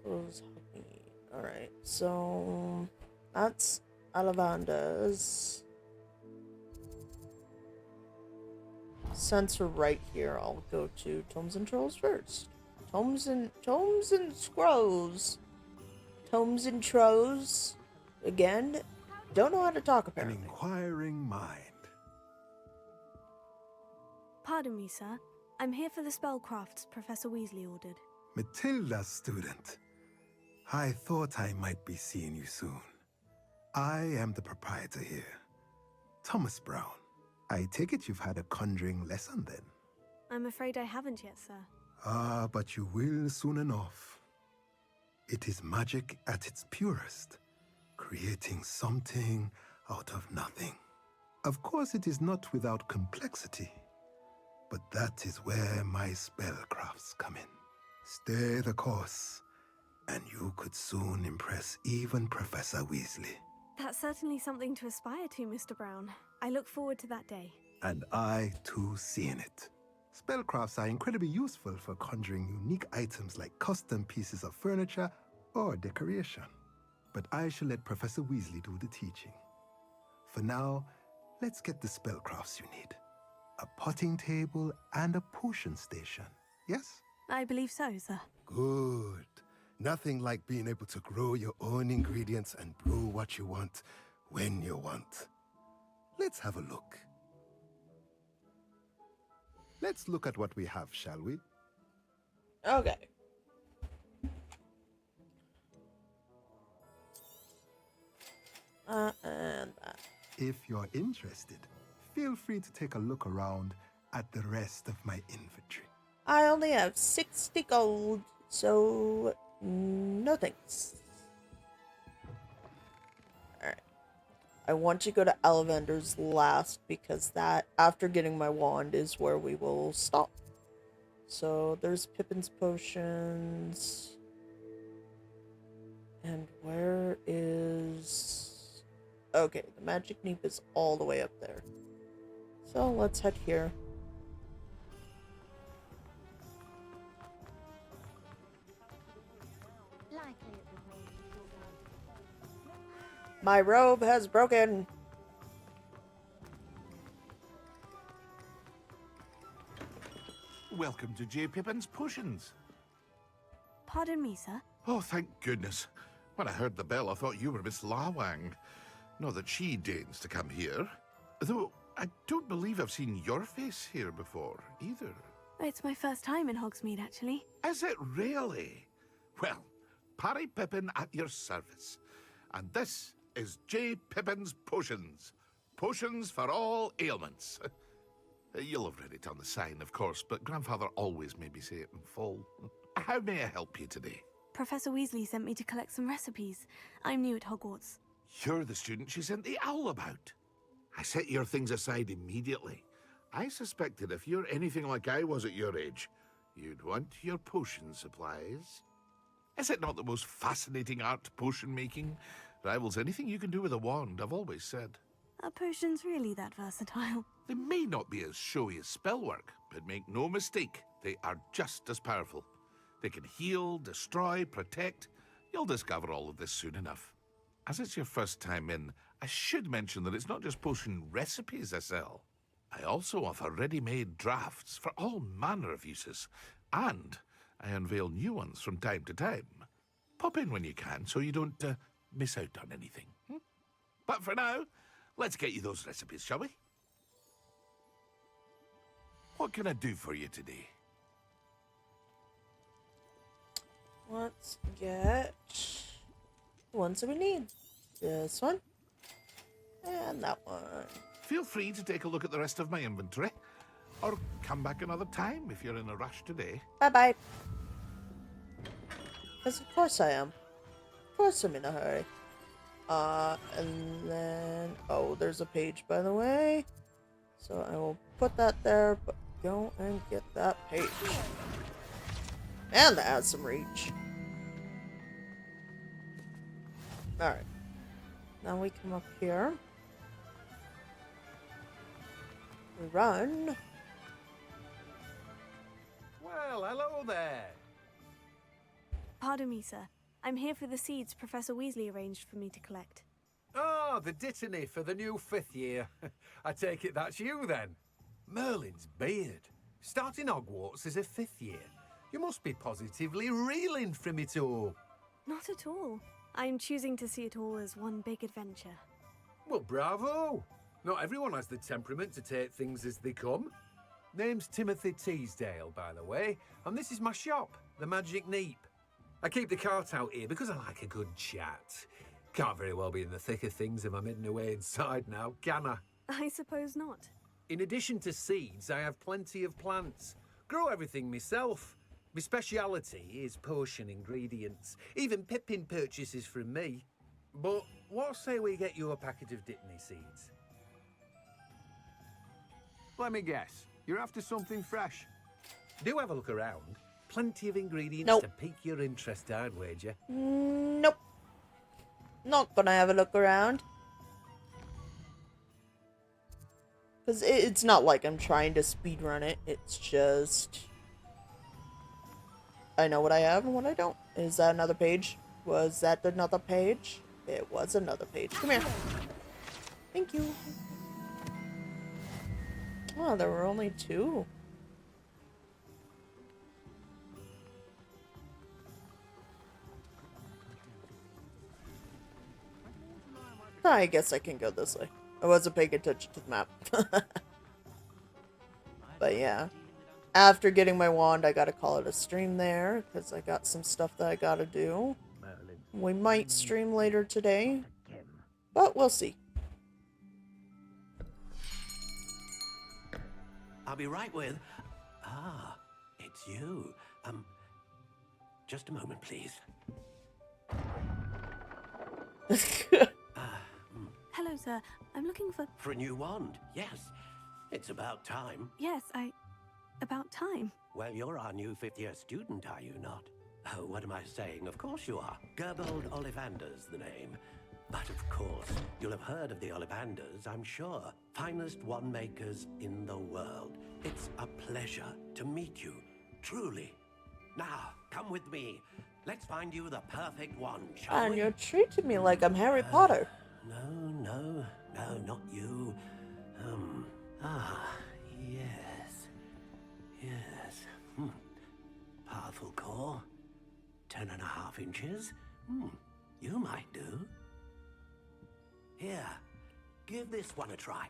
Close Hogsmeade. Alright, so that's Ollivander's. since we're right here, I'll go to Tomes and Trolls first. Tomes and Scrolls. Tomes and Trolls. Again, don't know how to talk apparently. An inquiring mind. Pardon me, sir. I'm here for the spellcrafts Professor Weasley ordered. Matilda's student. I thought I might be seeing you soon. I am the proprietor here, Thomas Brown. I take it you've had a conjuring lesson then? I'm afraid I haven't yet, sir. Ah, but you will soon enough. It is magic at its purest, creating something out of nothing. Of course, it is not without complexity, but that is where my spellcrafts come in. Stay the course, and you could soon impress even Professor Weasley. That's certainly something to aspire to, Mr. Brown. I look forward to that day. And I, too, seeing it. Spellcrafts are incredibly useful for conjuring unique items like custom pieces of furniture or decoration. But I shall let Professor Weasley do the teaching. For now, let's get the spellcrafts you need. A potting table and a potion station, yes? I believe so, sir. Good. Nothing like being able to grow your own ingredients and brew what you want when you want. Let's have a look. Let's look at what we have, shall we? Okay. And that. If you're interested, feel free to take a look around at the rest of my inventory. I only have 60 gold, so no thanks. Alright. I want to go to Ollivander's last because that, after getting my wand, is where we will stop. So there's Pippin's potions. And where is... Okay, the magic neep is all the way up there. So let's head here. My robe has broken. Welcome to J. Pippin's Potions. Pardon me, sir. Oh, thank goodness. When I heard the bell, I thought you were Miss Lawang. Not that she deigns to come here. Though, I don't believe I've seen your face here before, either. It's my first time in Hogsmeade, actually. Is it really? Well, Parry Pippin at your service. And this is J. Pippin's Potions. Potions for all ailments. You'll have read it on the sign, of course, but Grandfather always made me say it in full. How may I help you today? Professor Weasley sent me to collect some recipes. I'm new at Hogwarts. You're the student she sent the owl about. I set your things aside immediately. I suspected if you're anything like I was at your age, you'd want your potion supplies. Is it not the most fascinating art, potion making? Rivals anything you can do with a wand, I've always said. Are potions really that versatile? They may not be as showy as spellwork, but make no mistake, they are just as powerful. They can heal, destroy, protect. You'll discover all of this soon enough. As it's your first time in, I should mention that it's not just potion recipes I sell. I also offer ready-made drafts for all manner of uses, and I unveil new ones from time to time. Pop in when you can so you don't miss out on anything. But for now, let's get you those recipes, shall we? What can I do for you today? Let's get the ones that we need. This one. And that one. Feel free to take a look at the rest of my inventory. Or come back another time if you're in a rush today. Bye-bye. Because of course I am. Of course I'm in a hurry. And then... Oh, there's a page, by the way. So I will put that there, but go and get that page. And that has some reach. Alright. Now we come up here. We run. Well, hello there. Pardon me, sir. I'm here for the seeds Professor Weasley arranged for me to collect. Oh, the dittany for the new 5th year. I take it that's you then. Merlin's beard. Starting Hogwarts as a 5th year. You must be positively reeling from it all. Not at all. I'm choosing to see it all as one big adventure. Well, bravo! Not everyone has the temperament to take things as they come. Name's Timothy Teasdale, by the way, and this is my shop, the Magic Neep. I keep the cart out here because I like a good chat. Can't very well be in the thick of things if I'm hidden away inside now, can I? I suppose not. In addition to seeds, I have plenty of plants. Grow everything myself. My speciality is potion ingredients. Even Pippin purchases from me. But what say we get you a packet of Dittany seeds? Let me guess. You're after something fresh. Do have a look around. Plenty of ingredients to pique your interest, I'd wager. Nope. Not gonna have a look around. Because it's not like I'm trying to speedrun it. It's just... I know what I have and what I don't. Is that another page? Was that another page? It was another page. Come here. Thank you. Oh, there were only 2. I guess I can go this way. I wasn't paying attention to the map. But yeah. After getting my wand, I gotta call it a stream there, because I got some stuff that I gotta do. We might stream later today, but we'll see. I'll be right with... Ah, it's you. Just a moment, please. Hello, sir. I'm looking for... For a new wand, yes. It's about time. Yes, about time. Well, you're our new 5th-year student, are you not? Oh, what am I saying? Of course you are. Gerbold Ollivander's the name. But of course, you'll have heard of the Ollivanders, I'm sure. Finest wand makers in the world. It's a pleasure to meet you, truly. Now, come with me. Let's find you the perfect wand, shall And we? you're treating me like I'm Harry Potter. No, not you. Yes. Powerful core. 10.5 inches. You might do. Here, give this one a try.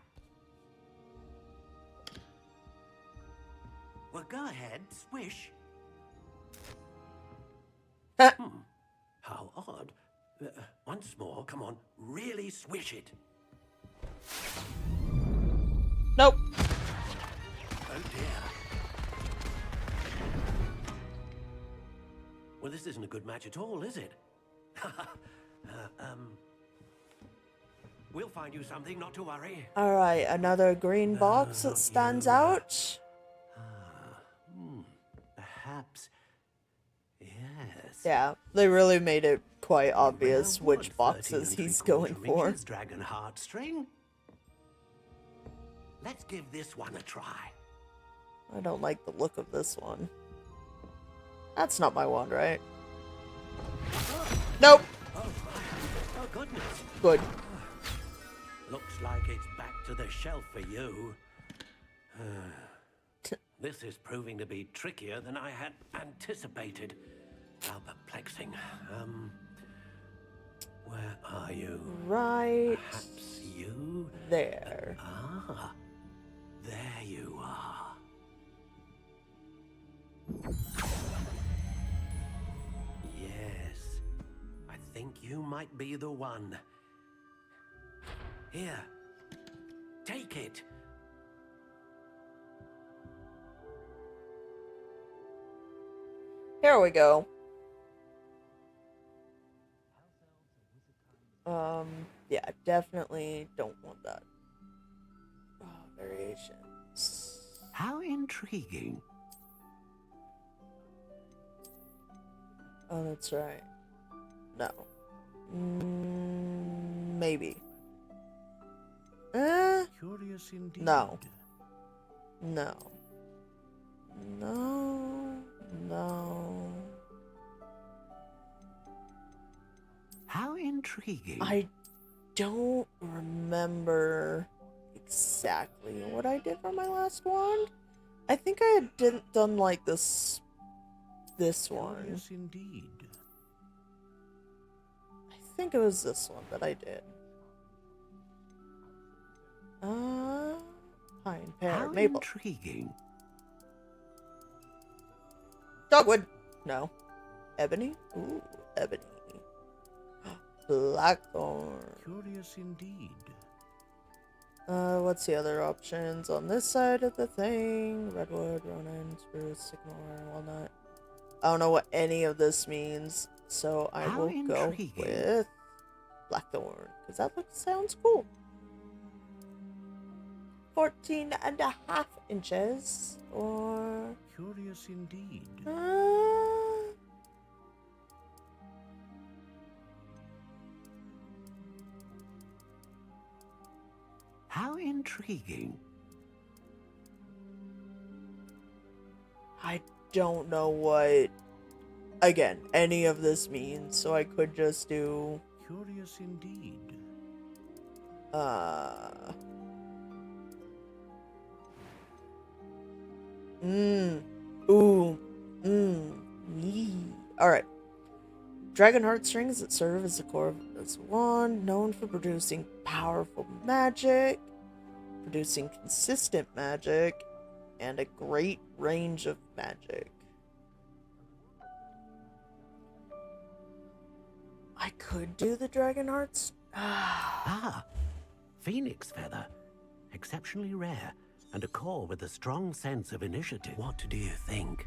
Well, go ahead, swish. How odd. Once more, come on, really swish it. Nope. Oh dear. Well, this isn't a good match at all, is it? We'll find you something, not to worry. Alright, another green box that stands out. Perhaps. Yes. Yeah, they really made it quite obvious which boxes he's going for. Dragon heartstring. Let's give this one a try. I don't like the look of this one. That's not my wand, right? Nope. Oh, goodness. Good. Looks like it's back to the shelf for you. This is proving to be trickier than I had anticipated. How perplexing. Where are you? Right. Perhaps you? There. Ah, there you are. Yes, I think you might be the one. Here, take it. Here we go. Yeah, definitely don't want that. Oh, variations. How intriguing. Oh, that's right. No. Maybe. Curious indeed. No. No. No. No. How intriguing. I don't remember exactly what I did for my last wand. I think I had done like this one. Curious indeed. I think it was this one that I did. Pine, pear, How maple. intriguing. Dogwood. No. Ebony. Ooh, ebony. Blackthorn. Curious indeed. What's the other options on this side of the thing? Redwood, ronan, spruce, sycamore, walnut. I don't know what any of this means, so I will go with blackthorn, because that sounds cool. 14.5 inches, or... Curious indeed. How intriguing. I don't know what, again, any of this means, so I could just do... Curious indeed. Alright. Dragon heartstrings that serve as the core of this wand, known for producing powerful magic, producing consistent magic, and a great range of magic. I could do the dragon hearts. Phoenix feather. Exceptionally rare, and a core with a strong sense of initiative. What do you think?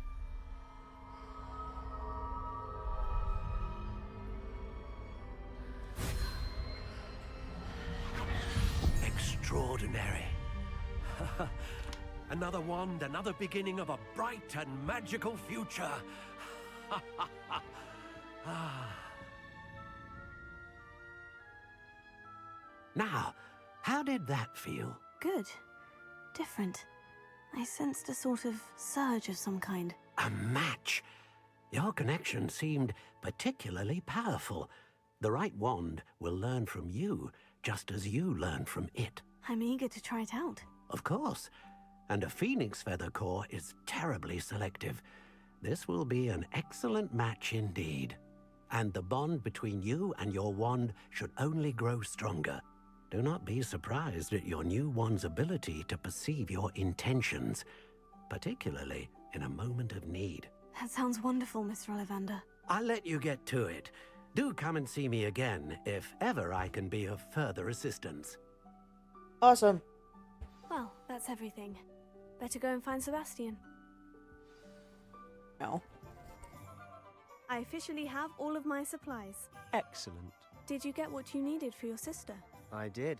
Extraordinary. Another wand, another beginning of a bright and magical future. Now, how did that feel? Good. Different. I sensed a sort of surge of some kind. A match. Your connection seemed particularly powerful. The right wand will learn from you, just as you learn from it. I'm eager to try it out. Of course. And a phoenix feather core is terribly selective. This will be an excellent match indeed. And the bond between you and your wand should only grow stronger. Do not be surprised at your new wand's ability to perceive your intentions, particularly in a moment of need. That sounds wonderful, Mr. Ollivander. I'll let you get to it. Do come and see me again if ever I can be of further assistance. Awesome. Well, that's everything. Better go and find Sebastian. No. I officially have all of my supplies. Excellent. Did you get what you needed for your sister? I did.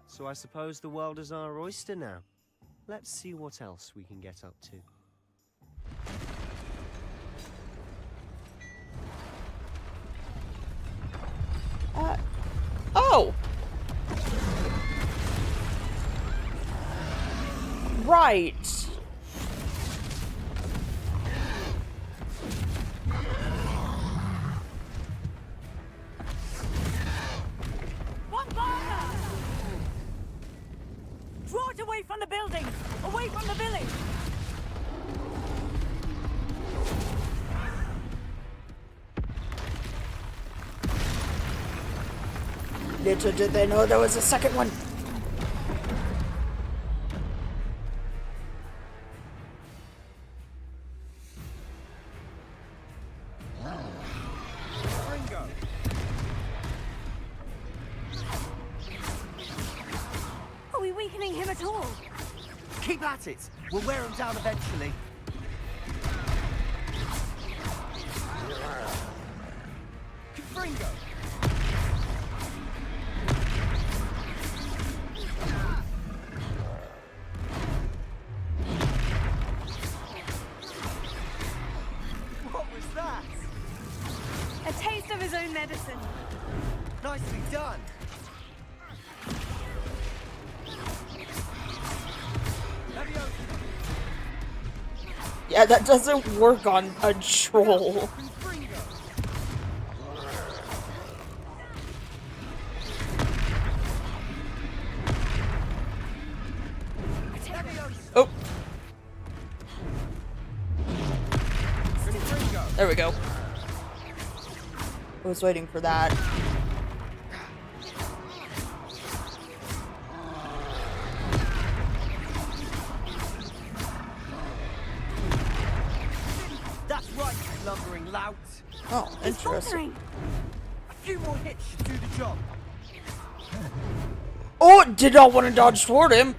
So I suppose the world is our oyster now. Let's see what else we can get up to. Oh! Right. Draw it away from the building! Away from the village! Little did they know there was a second one. Are we weakening him at all? Keep at it! We'll wear him down eventually. Confringo! What was that? A taste of his own medicine. Nicely done. Yeah, that doesn't work on a troll. There we go. I was waiting for that. That's right, you lumbering lout. Oh, interesting. A few more hits should do the job. Oh, did not want to dodge toward him.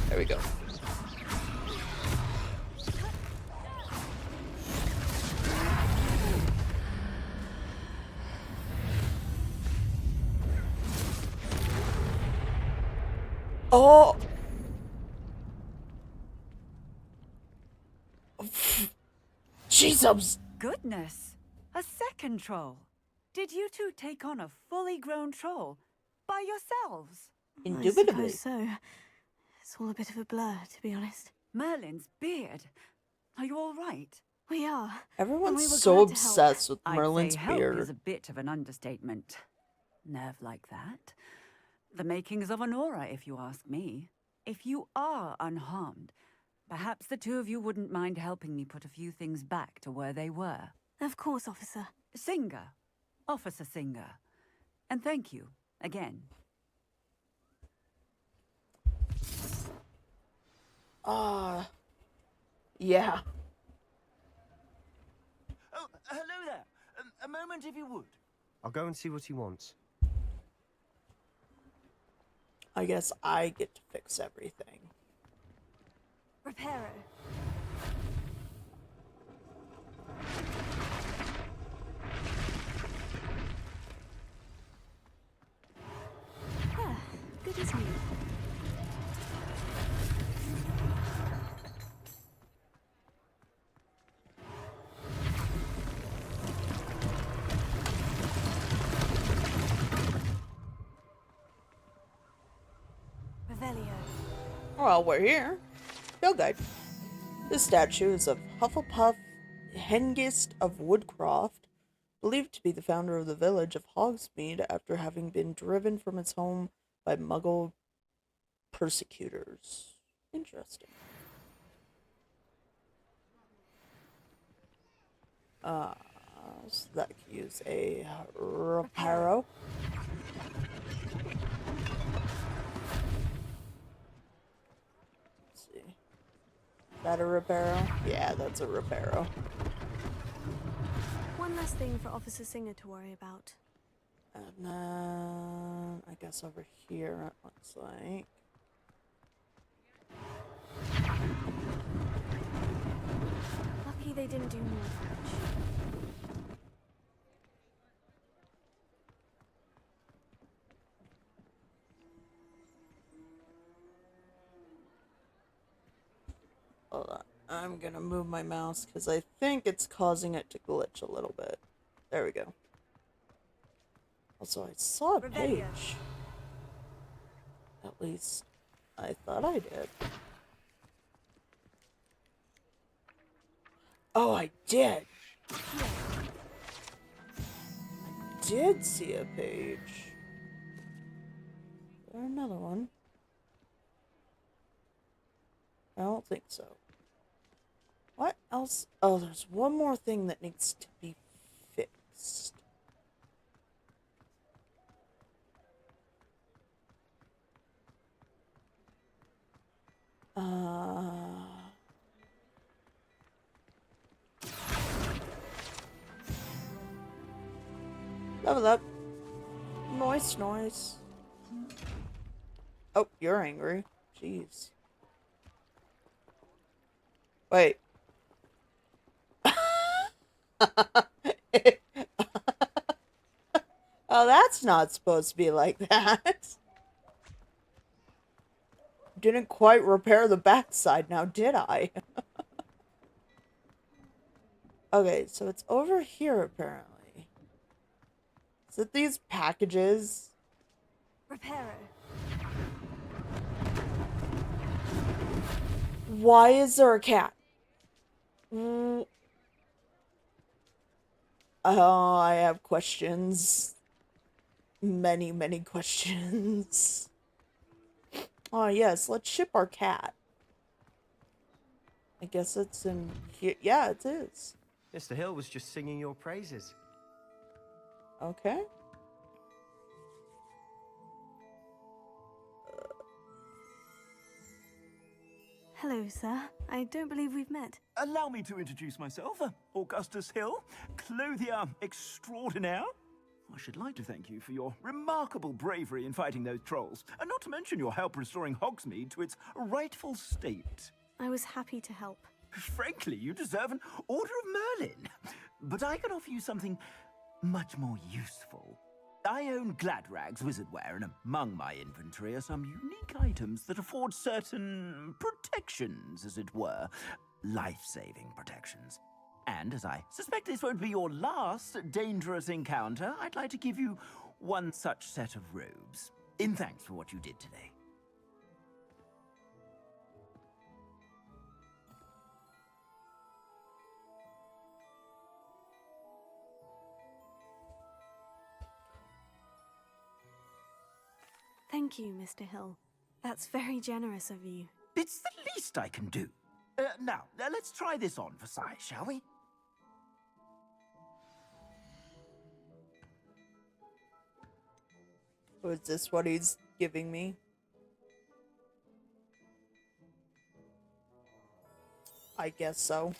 There we go. Oh! Jesus! Goodness! A second troll. Did you two take on a fully grown troll by yourselves? Indubitably. I suppose so. It's all a bit of a blur, to be honest. Merlin's beard. Are you all right? We are. Everyone's We were so glad to help. obsessed with I'd Merlin's say help beard. is a bit of an understatement. Nerve like that. The makings of an aura, if you ask me. If you are unharmed, perhaps the two of you wouldn't mind helping me put a few things back to where they were. Of course, officer. Singer. Officer Singer. And thank you, again. Yeah. Oh, hello there. A moment if you would. I'll go and see what he wants. I guess I get to fix everything. Reparo. Ah, good as new. Revelio. Well, we're here. Field guide. This statue is of Hufflepuff Hengist of Woodcroft, believed to be the founder of the village of Hogsmeade after having been driven from its home by Muggle persecutors. Interesting. So that could use a reparo. Let's see. Is that a reparo? Yeah, that's a reparo. One last thing for Officer Singer to worry about. And then I guess over here it looks like. Lucky they didn't do more damage. Hold on. I'm gonna move my mouse because I think it's causing it to glitch a little bit. There we go. Also, I saw a page. At least, I thought I did. Oh, I did! I did see a page. Is there another one? I don't think so. What else? Oh, there's one more thing that needs to be fixed. Level up. Noise, noise. Oh, you're angry. Jeez. Wait. Oh, that's not supposed to be like that. Didn't quite repair the backside now, did I? Okay, so it's over here apparently. Is it these packages? Reparo. Why is there a cat? Mm, oh, I have questions. Many, many questions. Oh, yes, let's ship our cat. I guess it's in here. Yeah, it is. Mr. Hill was just singing your praises. Okay. Hello, sir. I don't believe we've met. Allow me to introduce myself, Augustus Hill, clothier extraordinaire. I should like to thank you for your remarkable bravery in fighting those trolls, and not to mention your help restoring Hogsmeade to its rightful state. I was happy to help. Frankly, you deserve an Order of Merlin. But I can offer you something much more useful. I own Gladrag's wizardware, and among my inventory are some unique items that afford certain protections, as it were. Life-saving protections. And as I suspect this won't be your last dangerous encounter, I'd like to give you one such set of robes, in thanks for what you did today. Thank you, Mr. Hill. That's very generous of you. It's the least I can do. Now, let's try this on for size, shall we? Is this what he's giving me? I guess so.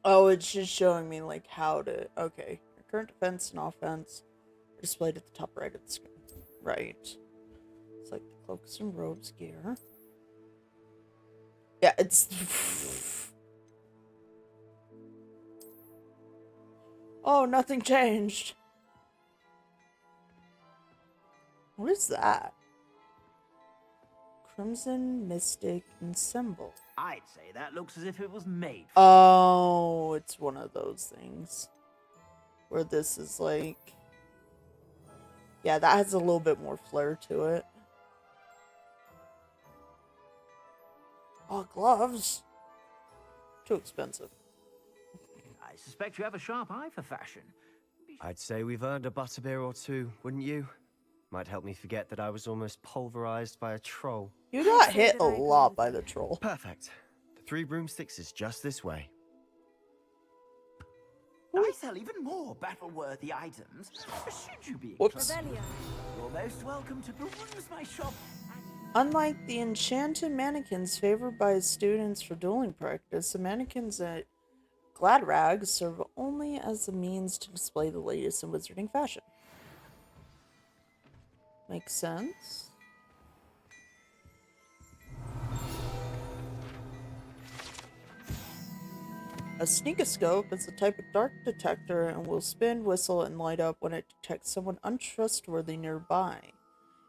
Oh, it's just showing me, like, how to... Okay. Your current defense and offense are displayed at the top right of the screen. Right. It's like the cloaks and robes gear. Yeah, it's... Oh, nothing changed. What is that? Crimson Mystic and Symbol. I'd say that looks as if it was made for Oh, it's one of those things. Where this is like... Yeah, that has a little bit more flair to it. Oh, gloves. Too expensive. I suspect you have a sharp eye for fashion. I'd say we've earned a butterbeer or two, wouldn't you? Might help me forget that I was almost pulverized by a troll. You got hit a lot by the troll. Perfect. The 3 broomsticks is just this way. I sell even more battle-worthy items. Should you be interested? You're most welcome to peruse my shop. Unlike the enchanted mannequins favored by students for dueling practice, the mannequins at Gladrag serve only as a means to display the latest in wizarding fashion. Makes sense. A sneakoscope is a type of dark detector and will spin, whistle, and light up when it detects someone untrustworthy nearby.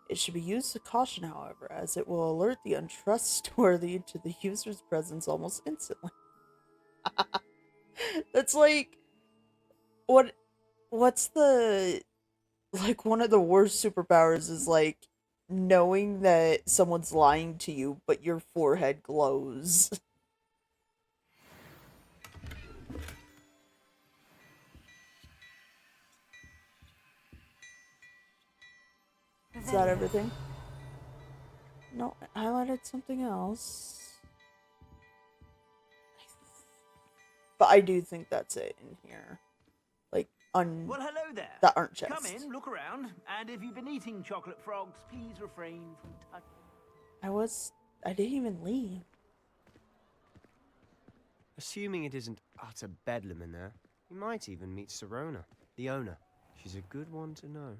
It should be used with caution, however, as it will alert the untrustworthy to the user's presence almost instantly. That's like... What's the... Like, one of the worst superpowers is, like, knowing that someone's lying to you, but your forehead glows. Is that everything? No, I highlighted something else. But I do think that's it in here. Like, Well, hello there. that aren't chests. Come in, look around, and if you've been eating chocolate frogs, please refrain from touching. I didn't even leave. Assuming it isn't utter bedlam in there, you might even meet Serona, the owner. She's a good one to know.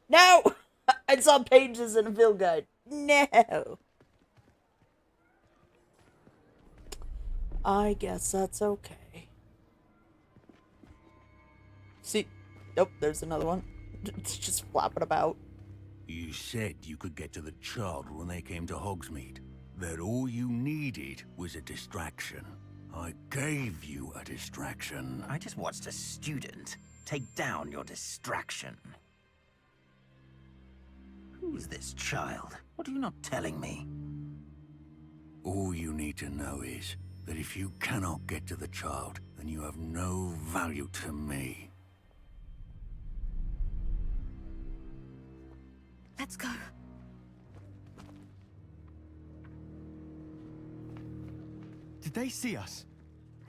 No! I saw pages in a field guide. No! I guess that's okay. See? Nope, there's another one. It's just flapping about. You said you could get to the child when they came to Hogsmeade. That all you needed was a distraction. I gave you a distraction. I just watched a student take down your distraction. Who is this child? What are you not telling me? All you need to know is that if you cannot get to the child, then you have no value to me. Let's go. Did they see us?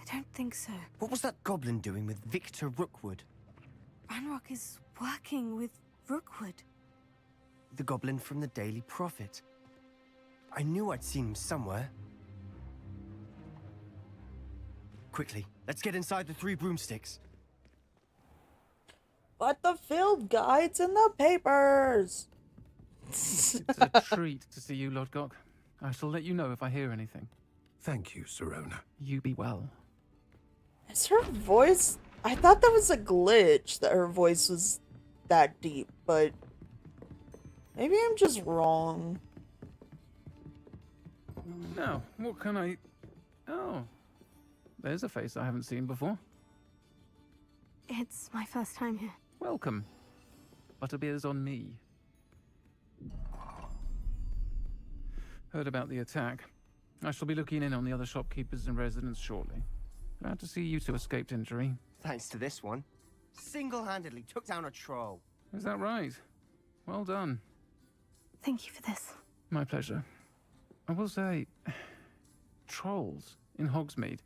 I don't think so. What was that goblin doing with Victor Rookwood? Ranrock is working with Rookwood. The goblin from the Daily Prophet. I knew I'd seen him somewhere. Quickly, let's get inside the 3 broomsticks. But the field guides in the papers. It's a treat to see you, Lodgok. I shall let you know if I hear anything. Thank you, Sirona. You be well. Is her voice... I thought that was a glitch, that her voice was that deep, but... maybe I'm just wrong. Now, what can I... Oh. There's a face I haven't seen before. It's my first time here. Welcome. Butterbeer's on me. Heard about the attack. I shall be looking in on the other shopkeepers and residents shortly. Glad to see you two escaped injury. Thanks to this one. Single-handedly took down a troll. Is that right? Well done. Thank you for this. My pleasure. I will say, trolls in Hogsmeade.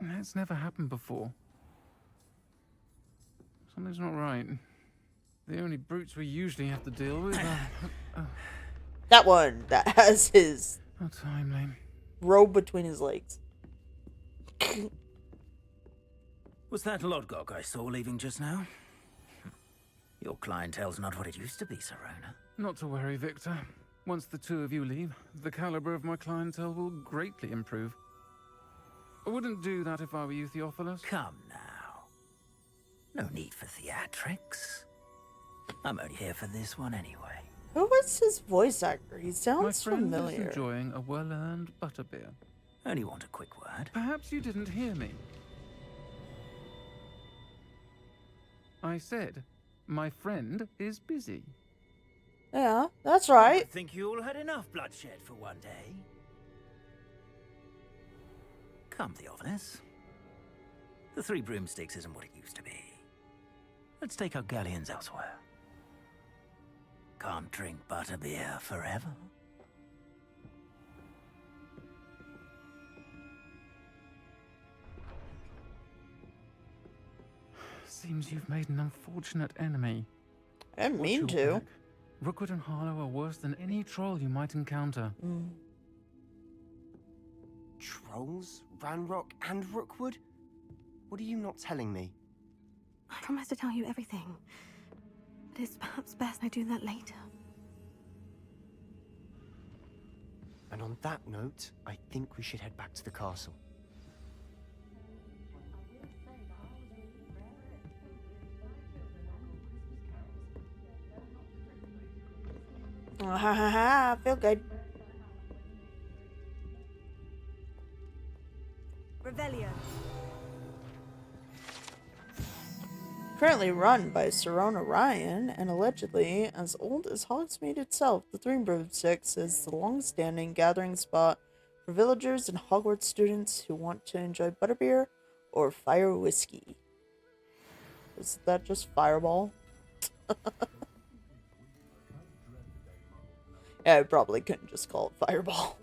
That's never happened before. Something's not right. The only brutes we usually have to deal with are... That one that has his How timely. robe between his legs. Was that Lodgok I saw leaving just now? Your clientele's not what it used to be, Sirona. Not to worry, Victor. Once the two of you leave, the caliber of my clientele will greatly improve. I wouldn't do that if I were you, Theophilus. Come now. No need for theatrics. I'm only here for this one anyway. Who was his voice actor? He My sounds friend is familiar. enjoying a well-earned butterbeer. Only want a quick word. Perhaps you didn't hear me. I said, my friend is busy. Yeah, that's right. I think you all had enough bloodshed for one day. Come, Theophilus. The 3 broomsticks isn't what it used to be. Let's take our galleons elsewhere. Can't drink butterbeer forever. Seems you've made an unfortunate enemy. I didn't Watch mean your to. back. Rookwood and Harlow are worse than any troll you might encounter. Trolls? Ranrock and Rookwood? What are you not telling me? I promise to tell you everything. But it's perhaps best I do that later. And on that note, I think we should head back to the castle. Ha ha ha, feel good. Revelio. Currently run by Sirona Ryan and allegedly as old as Hogsmeade itself, the Three Broomsticks is the long-standing gathering spot for villagers and Hogwarts students who want to enjoy butterbeer or fire whiskey. Is that just Fireball? Yeah, I probably couldn't just call it Fireball.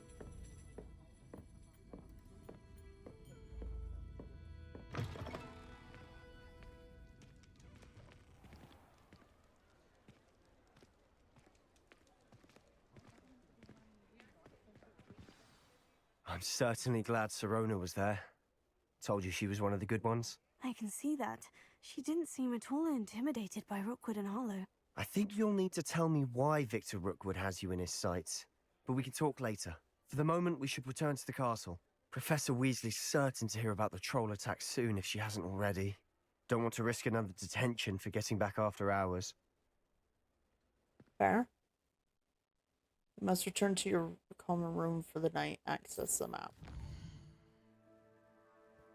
I'm certainly glad Sirona was there. Told you she was one of the good ones. I can see that. She didn't seem at all intimidated by Rookwood and Harlow. I think you'll need to tell me why Victor Rookwood has you in his sights. But we can talk later. For the moment, we should return to the castle. Professor Weasley's certain to hear about the troll attack soon if she hasn't already. Don't want to risk another detention for getting back after hours. Fair. You must return to your common room for the night. Access the map.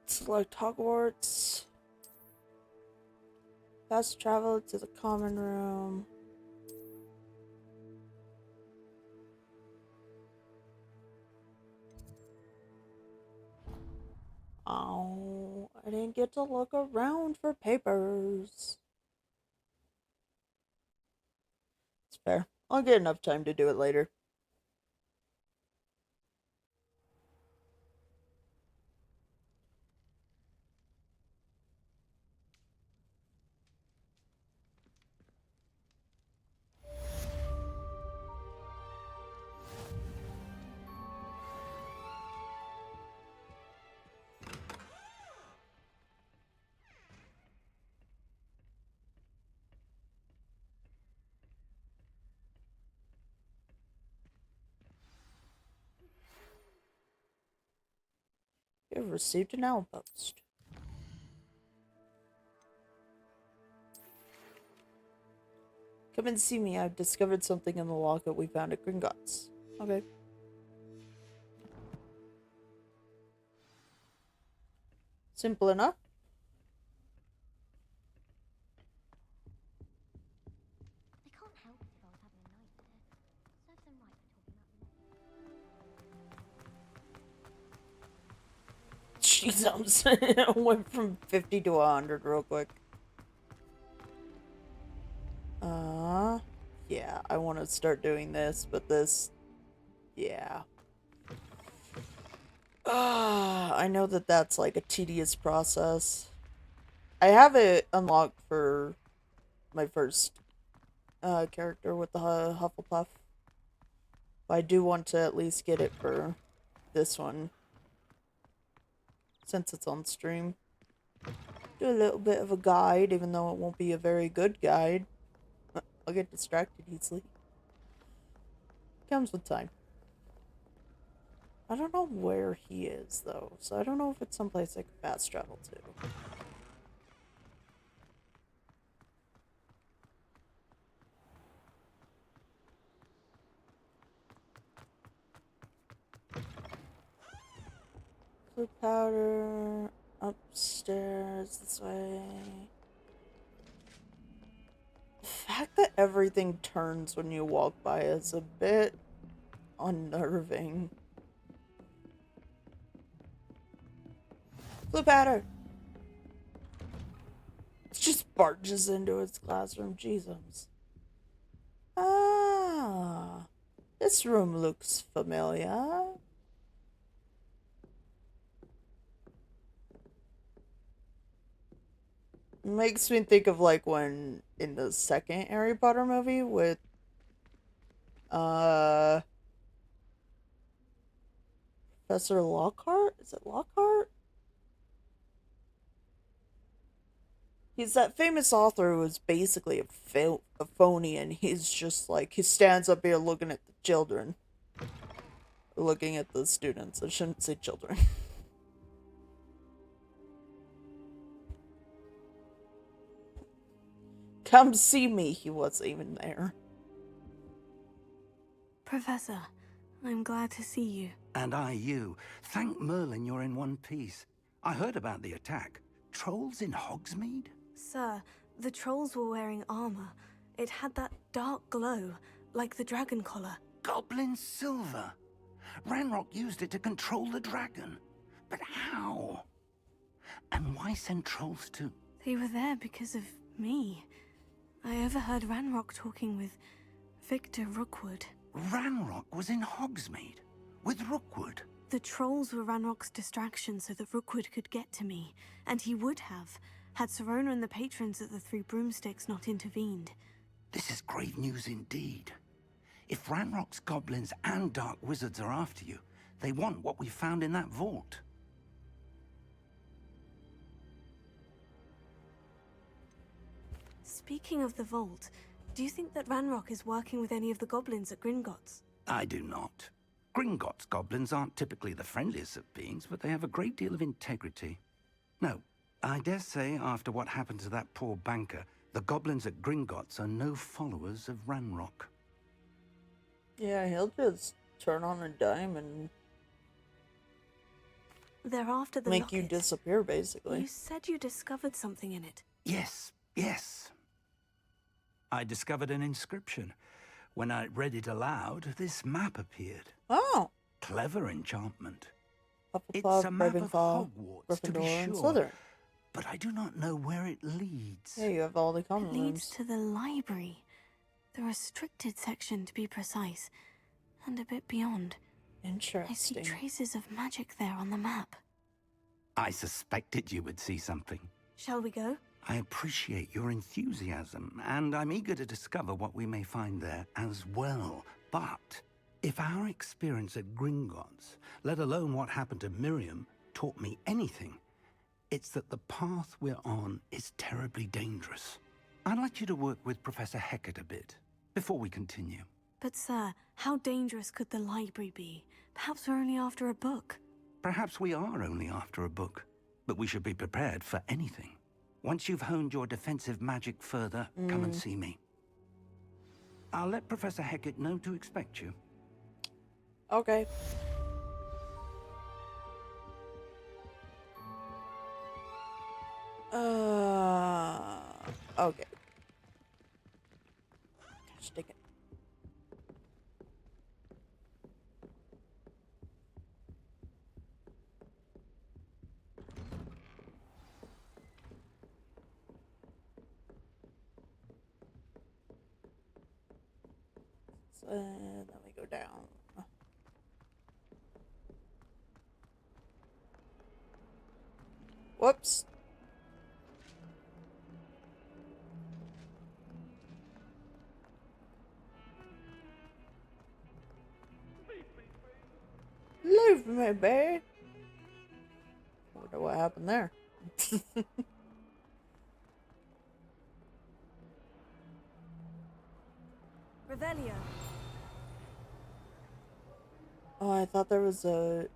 Select Hogwarts. Fast travel to the common room. Oh, I didn't get to look around for papers. It's fair. I'll get enough time to do it later. You have received an outpost. Come and see me. I've discovered something in the locket we found at Gringotts. Okay. Simple enough. I can't help it if I was having a nightmare. Serves them right for talking about Jesus. Went from 50 to 100 real quick. Yeah, I want to start doing this, but this, yeah. I know that that's like a tedious process. I have it unlocked for my first character with the Hufflepuff. But I do want to at least get it for this one. Since it's on stream. Do a little bit of a guide, even though it won't be a very good guide. I'll get distracted easily. Comes with time. I don't know where he is, though, so I don't know if it's someplace I could fast travel to. Blue powder, upstairs, this way. The fact that everything turns when you walk by is a bit unnerving. Blue powder! It just barges into its classroom, Jesus. Ah, this room looks familiar. Makes me think of like when in the second Harry Potter movie with Professor Lockhart? Is it Lockhart? He's that famous author who is basically a phony, and he's just like, he stands up here looking at the children. Looking at the students. I shouldn't say children. Come see me. He wasn't even there. Professor, I'm glad to see you. And I you. Thank Merlin you're in one piece. I heard about the attack. Trolls in Hogsmeade? Sir, the trolls were wearing armor. It had that dark glow, like the dragon collar. Goblin silver. Ranrock used it to control the dragon. But how? And why send trolls to? They were there because of me. I overheard Ranrock talking with Victor Rookwood. Ranrock was in Hogsmeade? With Rookwood? The trolls were Ranrock's distraction so that Rookwood could get to me. And he would have, had Sirona and the patrons at the Three Broomsticks not intervened. This is grave news indeed. If Ranrock's goblins and dark wizards are after you, they want what we found in that vault. Speaking of the vault, do you think that Ranrock is working with any of the goblins at Gringotts? I do not. Gringotts goblins aren't typically the friendliest of beings, but they have a great deal of integrity. No, I dare say after what happened to that poor banker, the goblins at Gringotts are no followers of Ranrock. Yeah, he'll just turn on a dime and they're after the make locket. you disappear, basically. You said you discovered something in it. Yes, Yes. I discovered an inscription. When I read it aloud, this map appeared. Oh. Clever enchantment. It's Hufflepuff, a map of Ravenclaw, Hogwarts, to be Gryffindor, and sure, Slytherin. but I do not know where it leads. Yeah, you have all the common It leads rooms. to the library. The restricted section, to be precise. And a bit beyond. Interesting. I see traces of magic there on the map. I suspected you would see something. Shall we go? I appreciate your enthusiasm, and I'm eager to discover what we may find there as well. But if our experience at Gringotts, let alone what happened to Miriam, taught me anything, it's that the path we're on is terribly dangerous. I'd like you to work with Professor Hecat a bit before we continue. But sir, how dangerous could the library be? Perhaps we're only after a book. Perhaps we are only after a book, but we should be prepared for anything. Once you've honed your defensive magic further, come and see me. I'll let Professor Hecat know to expect you. Okay. Okay. Stick it. So then we go down. Whoops. Leave me, babe. Wonder what happened there. Revelio. Oh, I thought there was a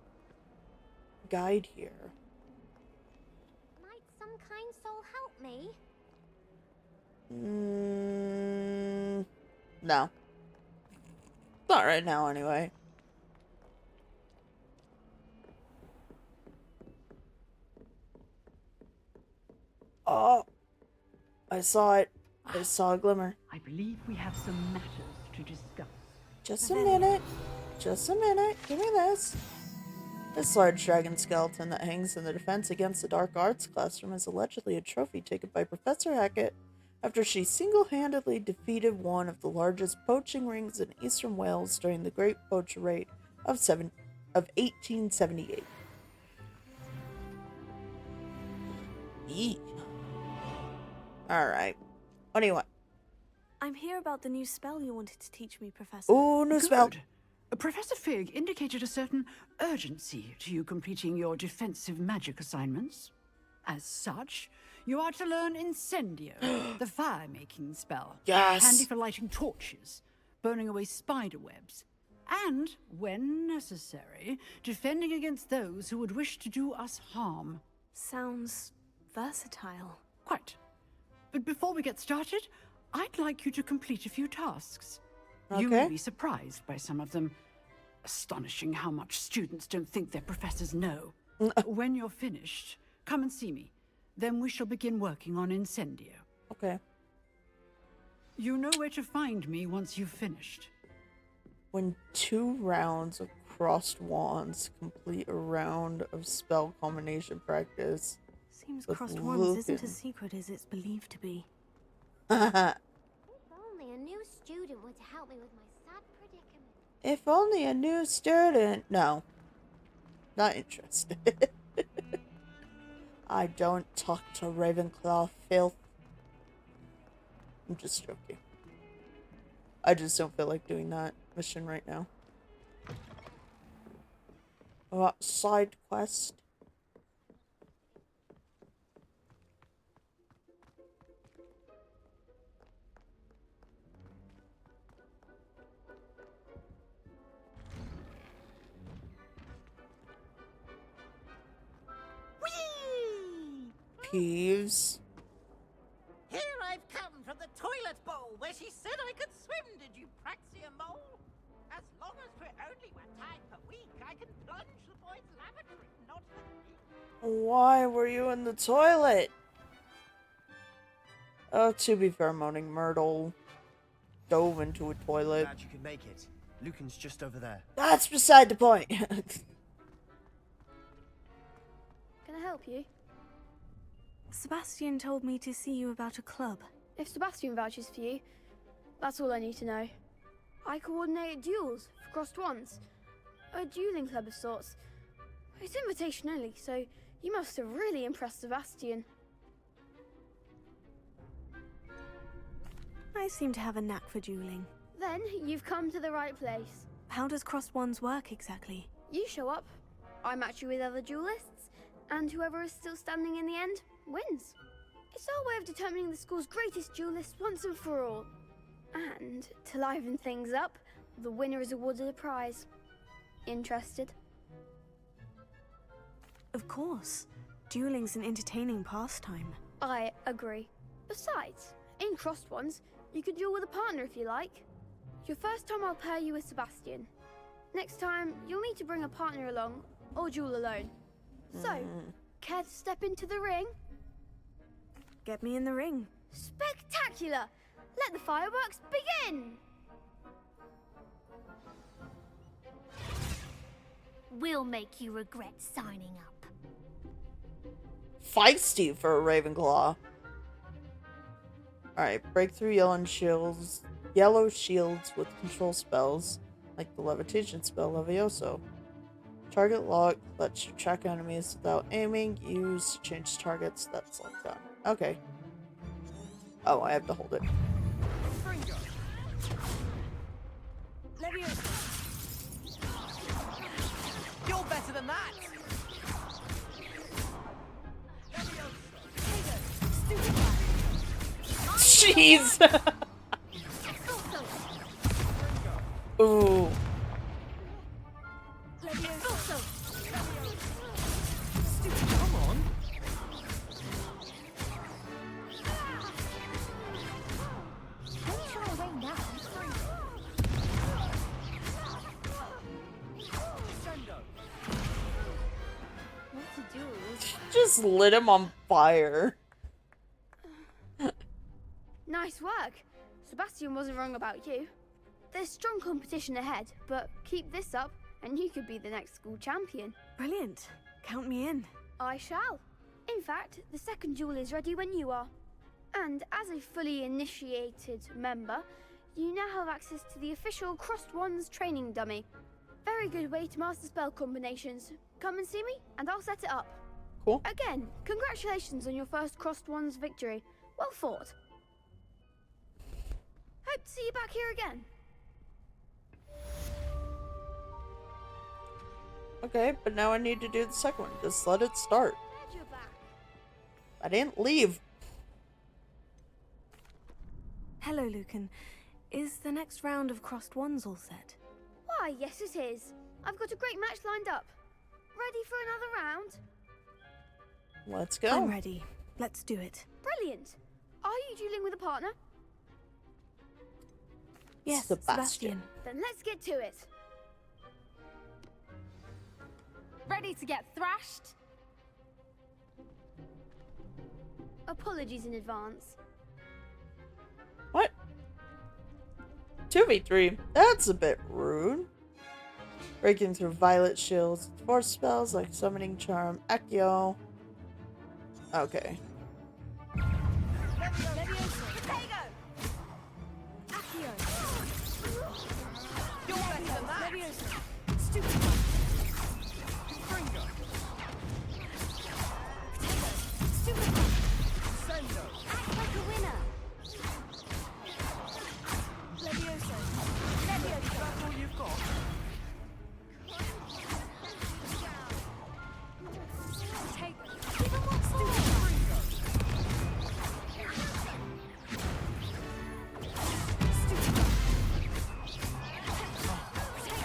guide here. Might some kind soul help me? No. Not right now, anyway. Oh, I saw it. I saw a glimmer. I believe we have some matters to discuss. Just a minute. Just a minute. Give me this. This large dragon skeleton that hangs in the Defense Against the Dark Arts classroom is allegedly a trophy taken by Professor Hecat after she single-handedly defeated one of the largest poaching rings in eastern Wales during the Great Poacher Raid of 1878. Eee. Alright. What do you want? I'm here about the new spell you wanted to teach me, Professor. Ooh, new spell. Professor Fig indicated a certain urgency to you completing your defensive magic assignments. As such, you are to learn Incendio, the fire-making spell. Yes! Handy for lighting torches, burning away spider webs, and, when necessary, defending against those who would wish to do us harm. Sounds versatile. Quite. But before we get started, I'd like you to complete a few tasks. You may be surprised by some of them. Astonishing how much students don't think their professors know. When you're finished, come and see me. Then we shall begin working on Incendio. Okay. You know where to find me once you've finished. When 2 rounds of crossed wands complete a round of spell combination practice. Seems with crossed wands isn't as secret as it's believed to be. If only a new student were to help me with my sad predicament. If only a new student. No. Not interested. I don't talk to Ravenclaw filth. I'm just joking. I just don't feel like doing that mission right now. Side quest. Peeves. Here I've come from the toilet bowl where she said I could swim, did you Praxia Mole? As long as we're only 1 time per week, I can plunge the boys' lavatory, not the Why were you in the toilet? To be fair, Moaning Myrtle dove into a toilet. Glad you could make it. Lucan's just over there. That's beside the point. Can I help you? Sebastian told me to see you about a club. If Sebastian vouches for you, that's all I need to know. I coordinate duels for crossed ones. A dueling club of sorts. It's invitation only, so you must have really impressed Sebastian. I seem to have a knack for dueling. Then you've come to the right place. How does crossed ones work exactly? You show up, I match you with other duelists, and whoever is still standing in the end wins. It's our way of determining the school's greatest duelist once and for all. And to liven things up, the winner is awarded a prize. Interested? Of course. Dueling's an entertaining pastime. I agree. Besides, in crossed ones, you could duel with a partner if you like. Your first time I'll pair you with Sebastian. Next time, you'll need to bring a partner along, or duel alone. So, care to step into the ring? Get me in the ring. Spectacular! Let the fireworks begin! We'll make you regret signing up. Feisty for a Ravenclaw. Alright, break through yellow shields with control spells, like the levitation spell Levioso. Target lock lets you track enemies without aiming. Use to change targets. That's locked down. Okay. Oh, I have to hold it. You're better than that! Jeez! Ooh. Come on! Don't shy away now. What to do? Just lit him on fire. Nice work. Sebastian wasn't wrong about you. There's strong competition ahead, but keep this up and you could be the next school champion. Brilliant. Count me in. I shall. In fact, the second duel is ready when you are. And as a fully initiated member, you now have access to the official Crossed Wands training dummy. Very good way to master spell combinations. Come and see me, and I'll set it up. Cool. Again, congratulations on your first Crossed Wands victory. Well fought. Hope to see you back here again. Okay, but now I need to do the second one. Just let it start. Glad you're back. I didn't leave. Hello, Lucan. Is the next round of crossed wands all set? Why, yes it is. I've got a great match lined up. Ready for another round? Let's go. I'm ready. Let's do it. Brilliant. Are you dueling with a partner? Yes, Sebastian. Then let's get to it. Ready to get thrashed? Apologies in advance. What? 2v3? That's a bit rude. Breaking through violet shields with force spells like Summoning Charm, Accio. Okay. You're better than that! Like a winner! That's all you've got?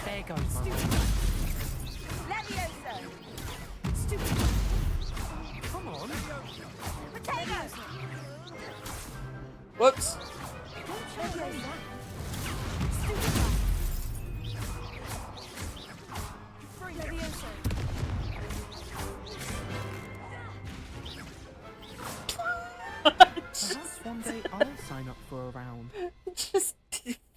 There goes my Come on! Whoops. Perhaps one day sign up for a round. Just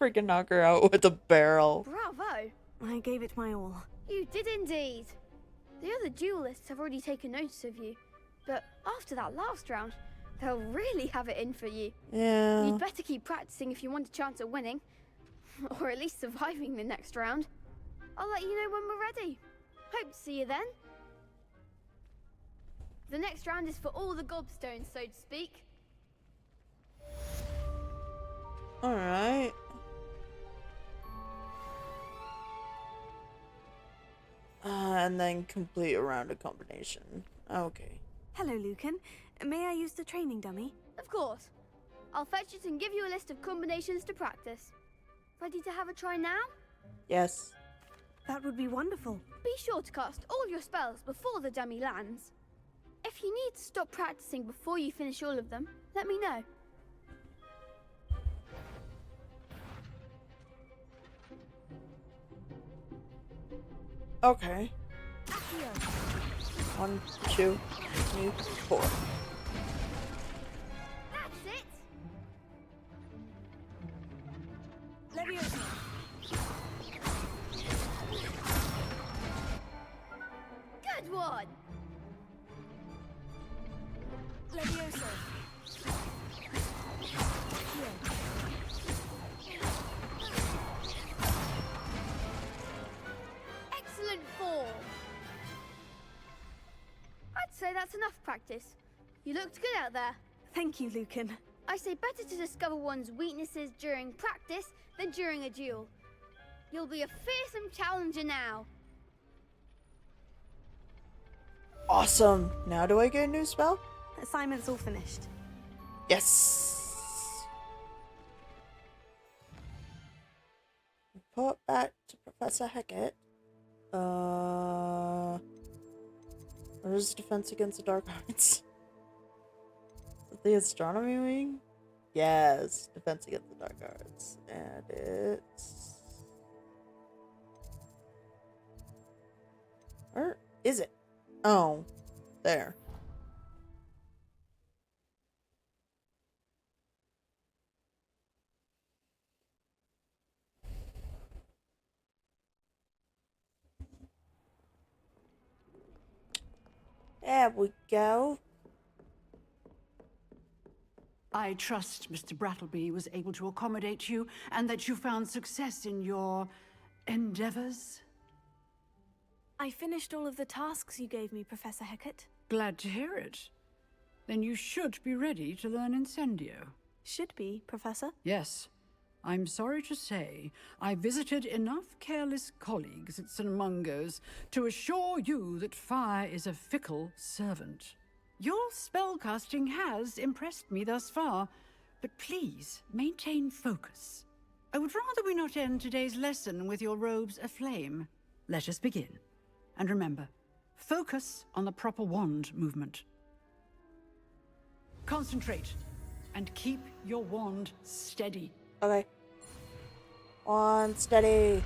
freaking knock her out with a barrel. Bravo! I gave it my all. You did indeed. The other duelists have already taken notice of you, but after that last round, they'll really have it in for you. Yeah. You'd better keep practicing if you want a chance at winning, or at least surviving the next round. I'll let you know when we're ready. Hope to see you then. The next round is for all the gobstones, so to speak. Alright. And then complete a round of combination. Okay. Hello, Lucan. May I use the training dummy? Of course. I'll fetch it and give you a list of combinations to practice. Ready to have a try now? Yes. That would be wonderful. Be sure to cast all your spells before the dummy lands. If you need to stop practicing before you finish all of them, let me know. Okay. 1, 2, 3, 4. That's it! Leviosa. Good one! Leviosa. Excellent form! I'd say that's enough practice. You looked good out there. Thank you, Lucan. I say better to discover one's weaknesses during practice than during a duel. You'll be a fearsome challenger now. Awesome. Now do I get a new spell? Assignment's all finished. Yes. Report back to Professor Hecat. What is defense against the dark arts? Is it the astronomy wing? Yes, defense against the dark arts. And it's... Where is it? Oh, there. There we go. I trust Mr. Brattleby was able to accommodate you and that you found success in your endeavors. I finished all of the tasks you gave me, Professor Hecat. Glad to hear it. Then you should be ready to learn Incendio. Should be, Professor. Yes. I'm sorry to say, I visited enough careless colleagues at St. Mungo's to assure you that fire is a fickle servant. Your spellcasting has impressed me thus far, but please maintain focus. I would rather we not end today's lesson with your robes aflame. Let us begin. And remember, focus on the proper wand movement. Concentrate, and keep your wand steady. Okay. One steady.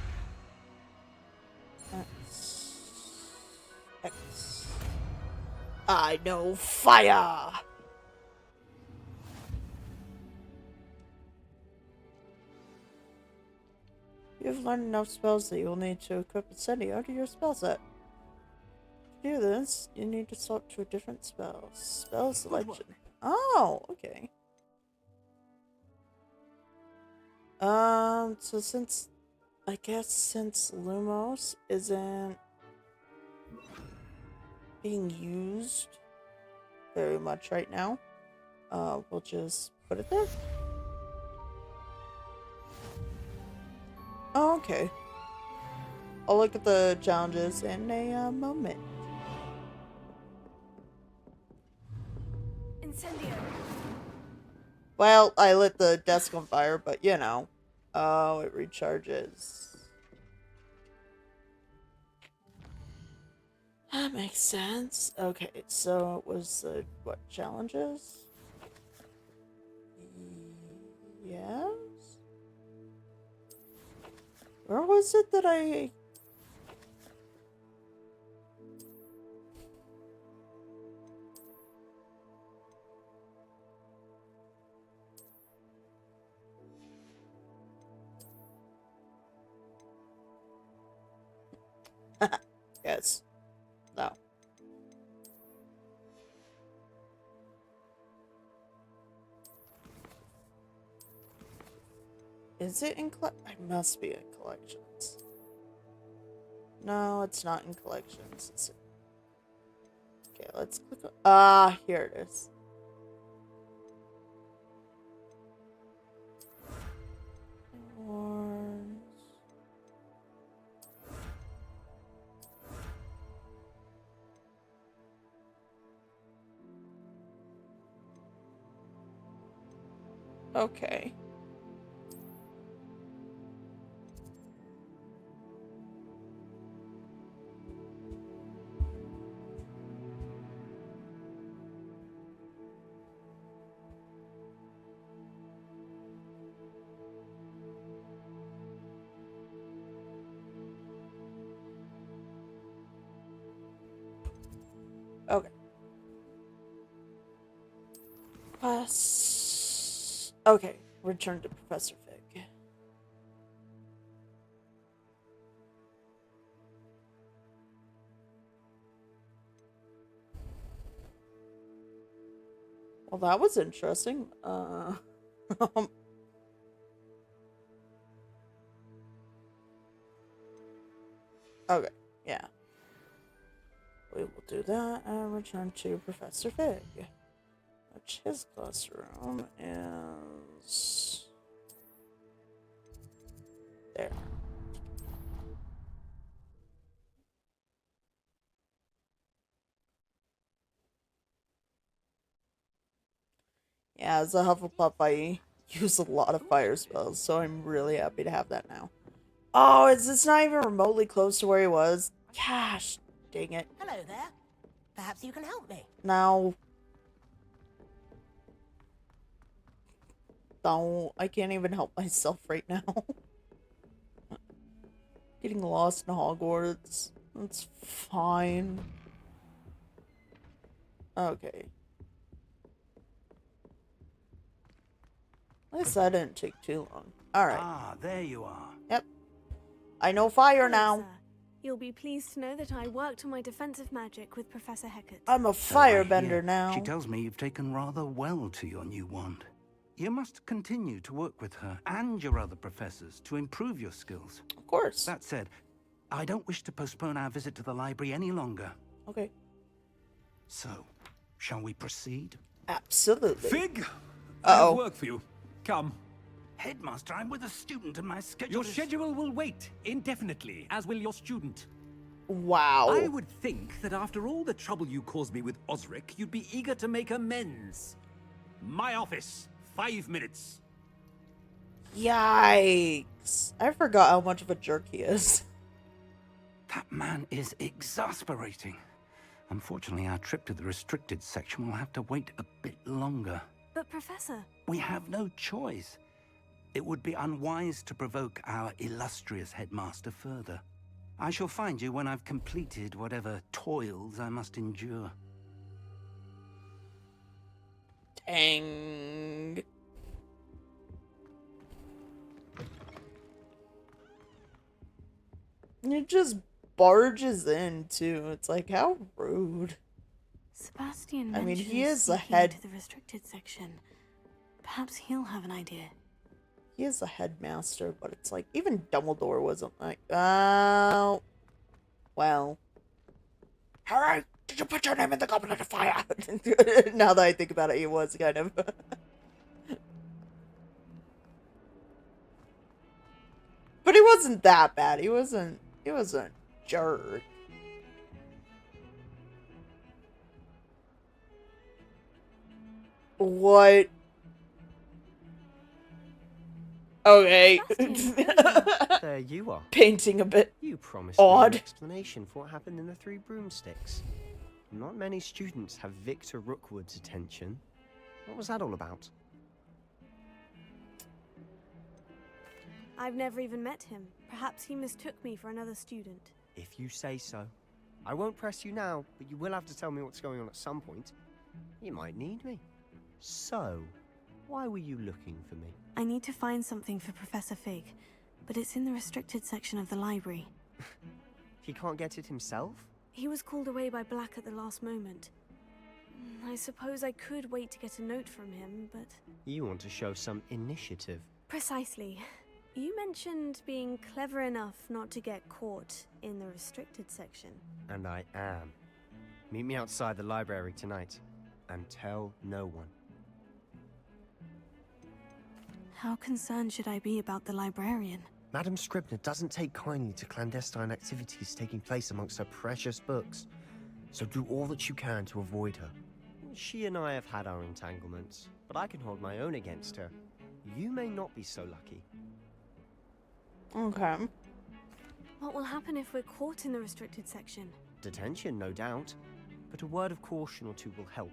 X. X. I know fire! You've learned enough spells that you will need to equip Incendio to your spell set. To do this, you need to swap to a different spell. Spell selection. Oh, okay. So since Lumos isn't being used very much right now, we'll just put it there. Oh, okay. I'll look at the challenges in a moment. Incendio. Well, I lit the desk on fire, but you know. Oh, it recharges. That makes sense. Okay, so it was the, what, challenges? Yes? Where was it that I... Yes. No. Is it in I must be in collections. No, it's not in collections. Okay, let's click on... Ah, here it is. Okay. Okay. Okay, return to Professor Fig. Well, that was interesting. Okay, yeah. We will do that and return to Professor Fig. Which his classroom is... there. Yeah, as a Hufflepuff, I use a lot of fire spells, so I'm really happy to have that now. Oh, is this not even remotely close to where he was? Gosh, dang it. Hello there. Perhaps you can help me. No. Don't. I can't even help myself right now. Getting lost in Hogwarts. That's fine. Okay. At least that didn't take too long. Alright. Ah, there you are. Yep. I know fire Hello, now. sir. You'll be pleased to know that I worked on my defensive magic with Professor Hecat. I'm a So I hear. firebender now. She tells me you've taken rather well to your new wand. You must continue to work with her and your other professors to improve your skills. Of course. That said, I don't wish to postpone our visit to the library any longer. Okay. So, shall we proceed? Absolutely. Fig! I have work for you. Come. Headmaster, I'm with a student and my schedule Your is... schedule will wait indefinitely, as will your student. Wow. I would think that after all the trouble you caused me with Osric, you'd be eager to make amends. My office. 5 minutes. Yikes. I forgot how much of a jerk he is. That man is exasperating. Unfortunately, our trip to the restricted section will have to wait a bit longer. But Professor... We have no choice. It would be unwise to provoke our illustrious headmaster further. I shall find you when I've completed whatever toils I must endure. Dang. It just barges in, too. It's like, how rude. Sebastian I mean, he mentioned is the sneaking head... into the restricted section. Perhaps he'll have an idea. He is the headmaster, but it's like, even Dumbledore wasn't like, oh... Well... Alright, did you put your name in the Goblet of Fire? Now that I think about it, he was kind of... But he wasn't that bad. He wasn't a jerk. What? Okay. There you are. Painting a bit You promised me odd. an explanation for what happened in the Three Broomsticks. Not many students have Victor Rookwood's attention. What was that all about? I've never even met him. Perhaps he mistook me for another student. If you say so. I won't press you now, but you will have to tell me what's going on at some point. You might need me. So, why were you looking for me? I need to find something for Professor Fig, but it's in the restricted section of the library. He can't get it himself? He was called away by Black at the last moment. I suppose I could wait to get a note from him, but... You want to show some initiative. Precisely. You mentioned being clever enough not to get caught in the restricted section. And I am. Meet me outside the library tonight. And tell no one. How concerned should I be about the librarian? Madam Scribner doesn't take kindly to clandestine activities taking place amongst her precious books. So do all that you can to avoid her. She and I have had our entanglements, but I can hold my own against her. You may not be so lucky. Okay. What will happen if we're caught in the restricted section? Detention, no doubt. But a word of caution or two will help.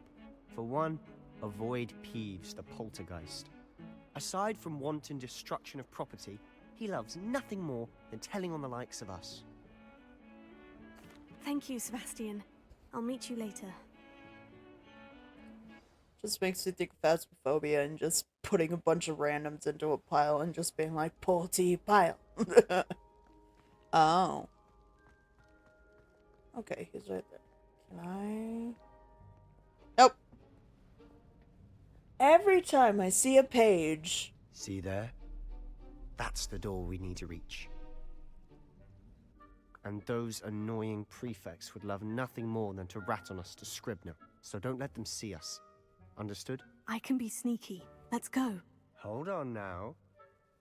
For one, avoid Peeves, the poltergeist. Aside from wanton destruction of property, he loves nothing more than telling on the likes of us. Thank you, Sebastian. I'll meet you later. Just makes me think of Phasmophobia and just putting a bunch of randoms into a pile and just being like, pull T pile. Oh. Okay, he's right there. Can I? Nope. Every time I see a page... See there? That's the door we need to reach. And those annoying prefects would love nothing more than to rat on us to Scribner, so don't let them see us. Understood? I can be sneaky. Let's go. Hold on now.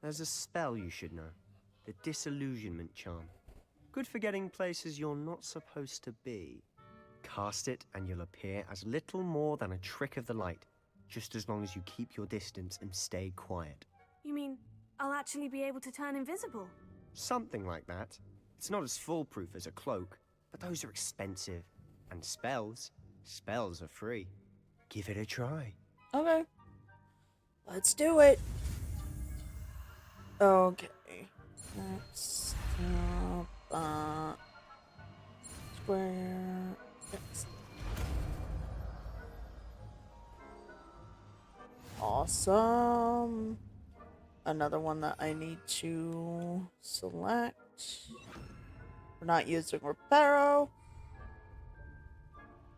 There's a spell you should know. The Disillusionment Charm. Good for getting places you're not supposed to be. Cast it and you'll appear as little more than a trick of the light, just as long as you keep your distance and stay quiet. You mean I'll actually be able to turn invisible? Something like that. It's not as foolproof as a cloak, but those are expensive. And spells are free. Give it a try. Okay. Let's do it. Okay. Next up, square. Yes. Awesome. Another one that I need to select. We're not using Reparo.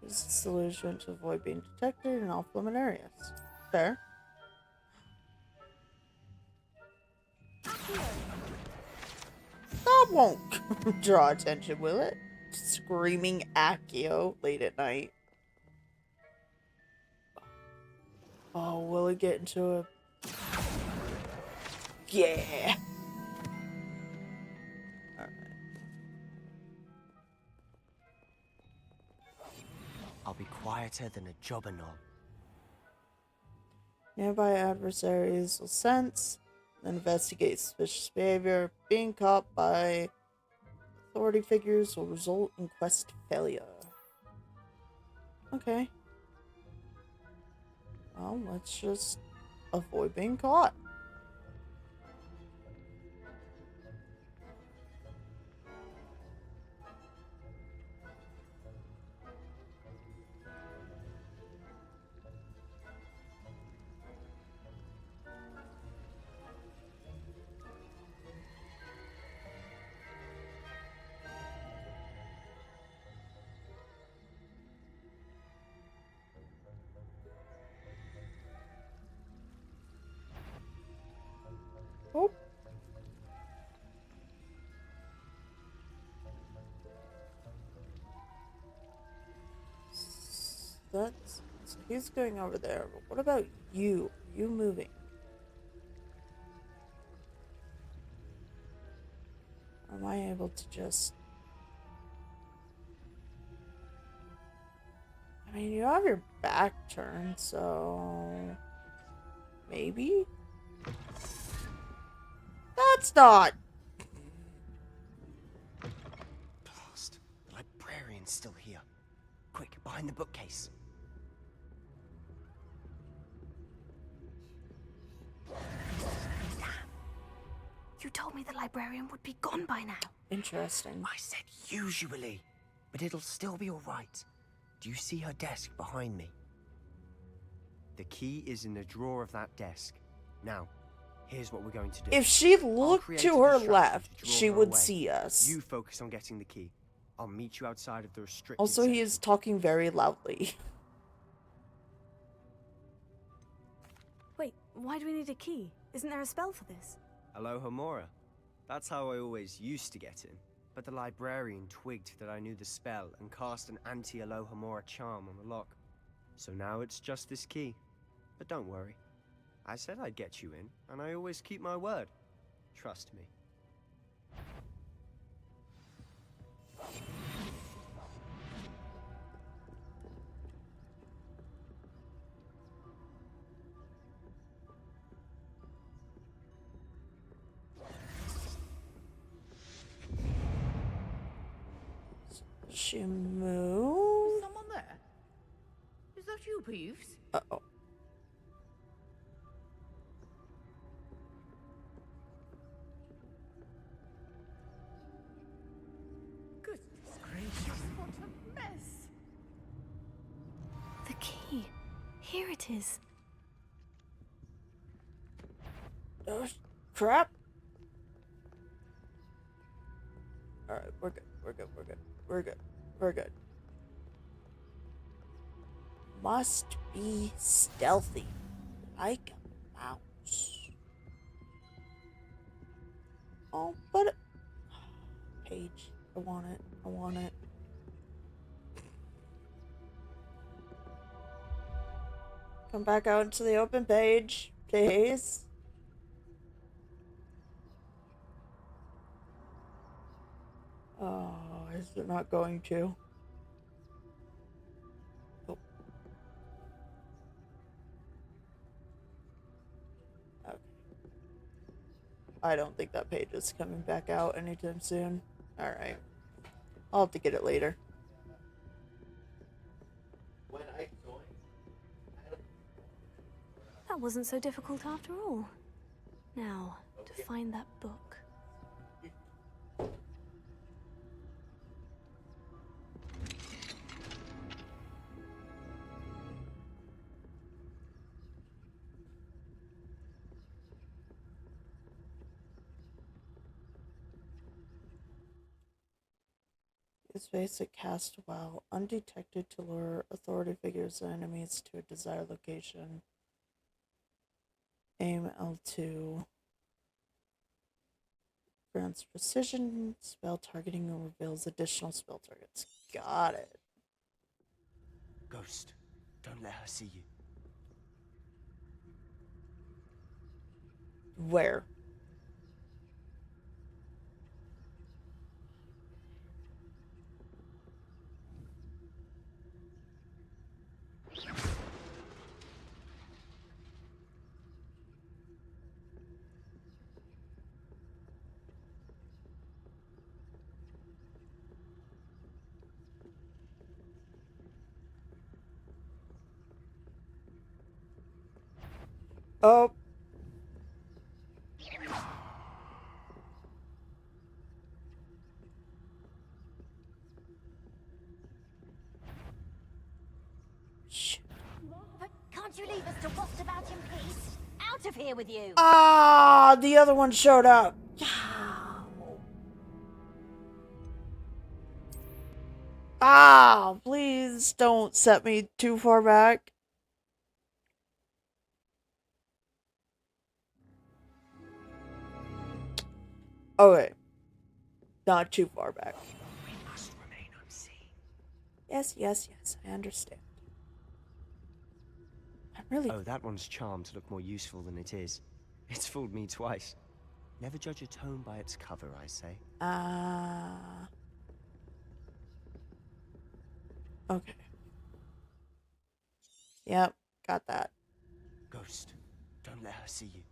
Use the solution to avoid being detected in off-limit areas. Fair. That won't draw attention, will it? Screaming Accio late at night. Oh, will it get into a... Yeah! I'll be quieter than a jobberknoll. Nearby adversaries will sense and investigate suspicious behavior. Being caught by authority figures will result in quest failure. Okay. Well, let's just avoid being caught. Oh. That's... So he's going over there. But what about you? You moving? Am I able to just... I mean, you have your back turned, so... Maybe? That's not... Blast. The librarian's still here. Quick, behind the bookcase. You told me the librarian would be gone by now. Interesting. I said usually, but it'll still be all right. Do you see her desk behind me? The key is in the drawer of that desk. Now, here's what we're going to do. If she looked to her left, she would see us. You focus on getting the key. I'll meet you outside of the restricted Also, he section. is talking very loudly. Wait, why do we need a key? Isn't there a spell for this? Alohomora. That's how I always used to get in. But the librarian twigged that I knew the spell and cast an anti-Alohomora charm on the lock. So now it's just this key. But don't worry. I said I'd get you in, and I always keep my word. Trust me. Shimu? Is someone there? Is that you, Peeves? Uh-oh. Goodness gracious, what a mess! The key. Here it is. Oh, crap. Alright, we're good. We're good. We're good. We're good. We're good. Must be stealthy. Like a mouse. Oh, but... Page. I want it. I want it. Come back out into the open page, please. Oh, is it not going to? Oh. Okay. I don't think that page is coming back out anytime soon. Alright. I'll have to get it later. That wasn't so difficult after all. Now, to find that book. Use basic cast while undetected to lure authority figures and enemies to a desired location. Aim L2. Grants precision, spell targeting, and reveals additional spell targets. Got it. Ghost, don't let her see you. Where? Oh. But can't you leave us to waft about in peace? Out of here with you! Ah, the other one showed up. Ah, please don't set me too far back. Okay. Not too far back. We must remain unseen. Yes, yes, yes. I understand. I'm really... Oh, that one's charmed to look more useful than it is. It's fooled me twice. Never judge a tome by its cover, I say. Okay. Yep, got that. Ghost, don't let her see you.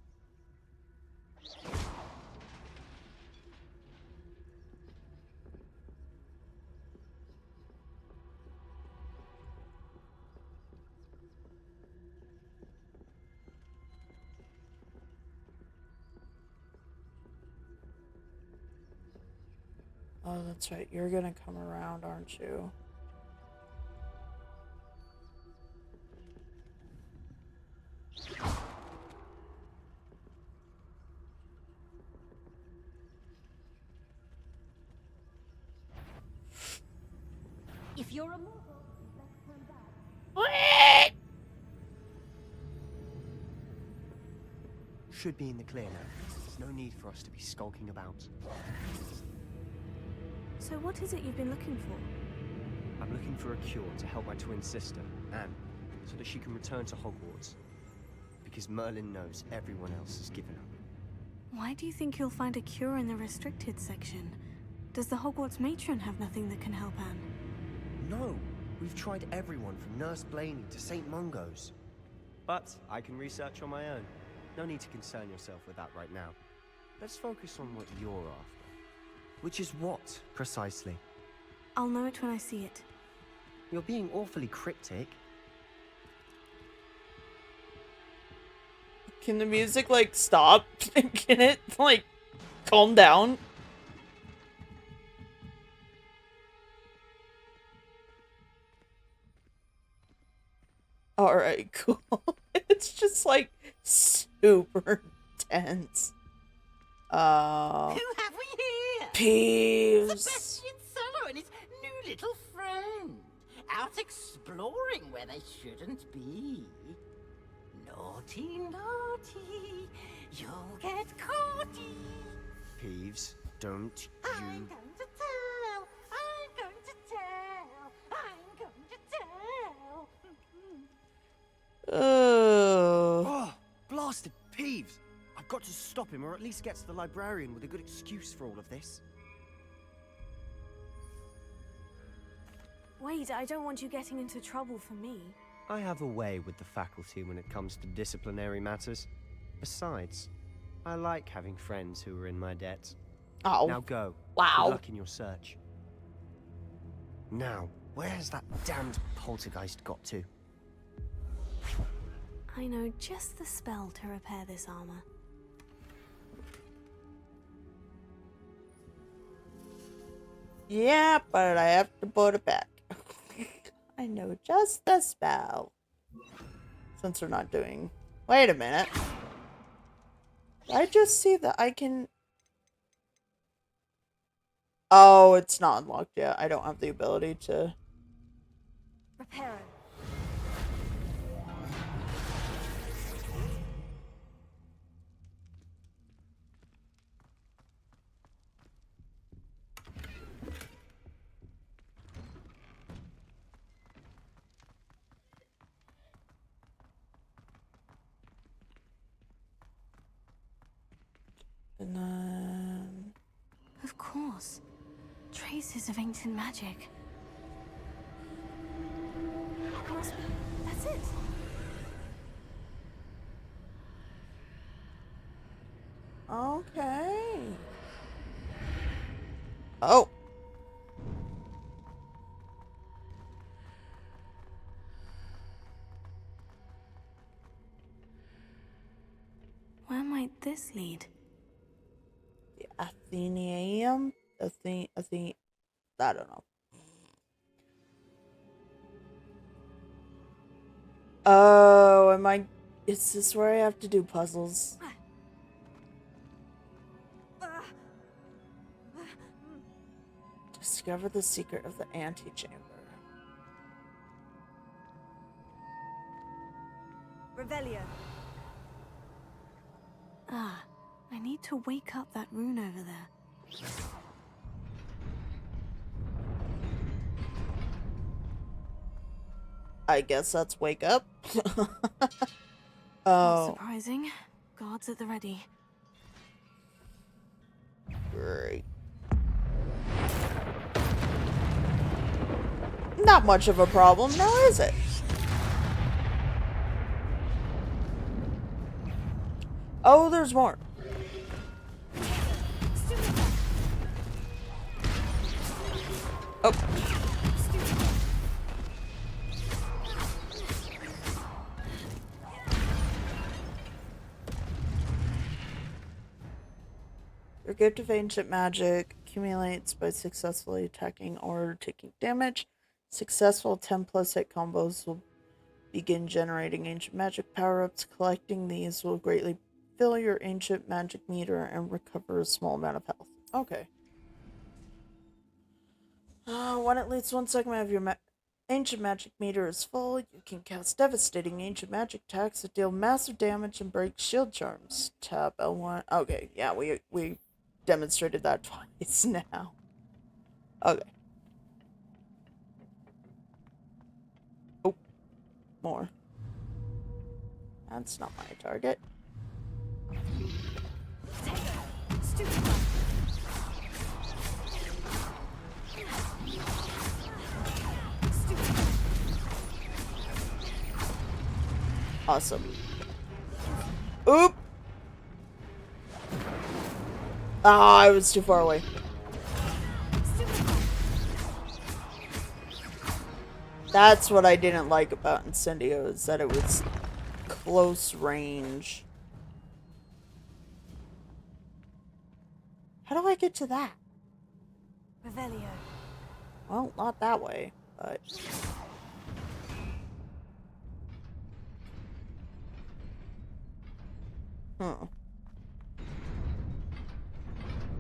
Oh, that's right. You're gonna come around, aren't you? You're a mortal. Let's turn back. Should be in the clear now. There's no need for us to be skulking about. So what is it you've been looking for? I'm looking for a cure to help my twin sister, Anne, so that she can return to Hogwarts. Because Merlin knows everyone else has given up. Why do you think you'll find a cure in the restricted section? Does the Hogwarts matron have nothing that can help Anne? No! We've tried everyone from Nurse Blaney to St. Mungo's. But I can research on my own. No need to concern yourself with that right now. Let's focus on what you're after. Which is what, precisely? I'll know it when I see it. You're being awfully cryptic. Can the music, like, stop? Can it, like, calm down? Alright, cool. It's just, like, super tense. Who have we here? Peeves. Sebastian Sallow and his new little friend. Out exploring where they shouldn't be. Naughty, naughty. You'll get caughty. Peeves, don't I'm you... going to tell. I'm going to tell. I'm going to tell. Oh, blasted Peeves! I've got to stop him, or at least get to the librarian with a good excuse for all of this. Wait, I don't want you getting into trouble for me. I have a way with the faculty when it comes to disciplinary matters. Besides, I like having friends who are in my debt. Oh. Now go. Wow. Good luck in your search. Now, where has that damned poltergeist got to? I know just the spell to repair this armor. Yeah, but I have to put it back. I know just the spell. Since we're not doing... Wait a minute. Did I just see that I can... Oh, it's not unlocked yet. I don't have the ability to... Repair it. And then... Of course. Traces of ancient magic. That's it. Okay. Oh. Where might this lead? The Athenaeum? I don't know. Oh, is this where I have to do puzzles? Discover the secret of the antechamber. Revelio. Ah, I need to wake up that rune over there. I guess that's wake up. Not Oh, surprising. Guards at the ready. great. Not much of a problem now, is it? Oh, there's more. Oh. Your gift of ancient magic accumulates by successfully attacking or taking damage. Successful 10+ hit combos will begin generating ancient magic power-ups. Collecting these will greatly fill your ancient magic meter and recover a small amount of health. Okay. When at least one segment of your ancient magic meter is full. You can cast devastating ancient magic attacks that deal massive damage and break shield charms. Tap L1. Okay, yeah, we demonstrated that twice now. Okay. Oh, more. That's not my target. Awesome. Oop! Ah, I was too far away. That's what I didn't like about Incendio, is that it was close range. How do I get to that? Revelio. Well, not that way, but...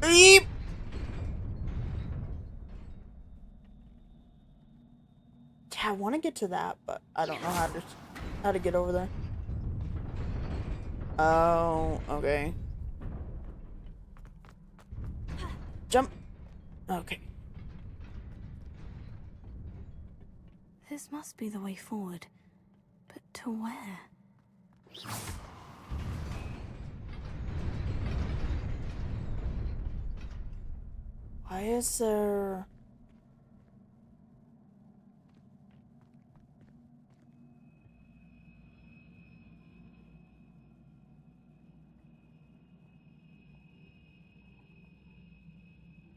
Beep! Yeah, I want to get to that, but I don't know how to get over there. Oh, okay. Jump. Okay. This must be the way forward. But to where? Why is there...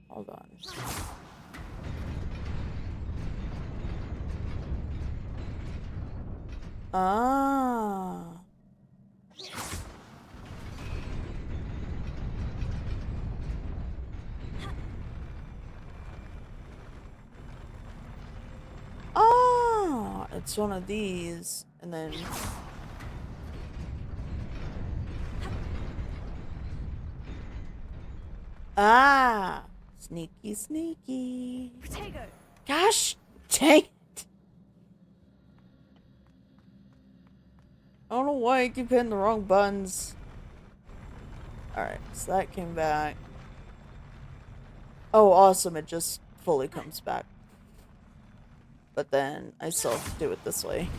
Hold on. Ah. Ah, it's one of these, and then... Ah! Sneaky, sneaky. Protego. Gosh, dang it. I don't know why I keep hitting the wrong buttons. Alright, so that came back. Oh, awesome, it just fully comes back. But then I still have to do it this way.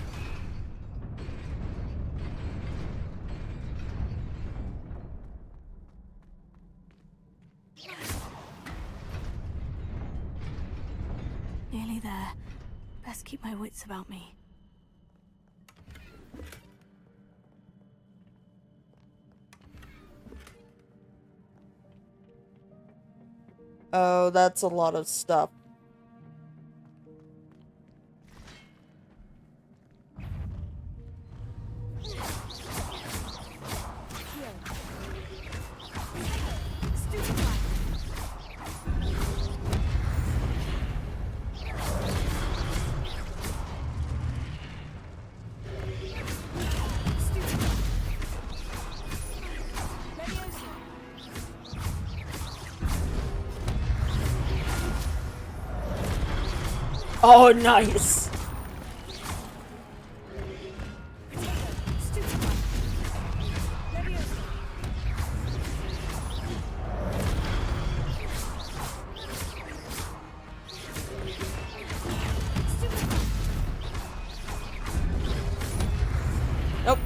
Nearly there. Best keep my wits about me. Oh, that's a lot of stuff. Oh, nice. Nope.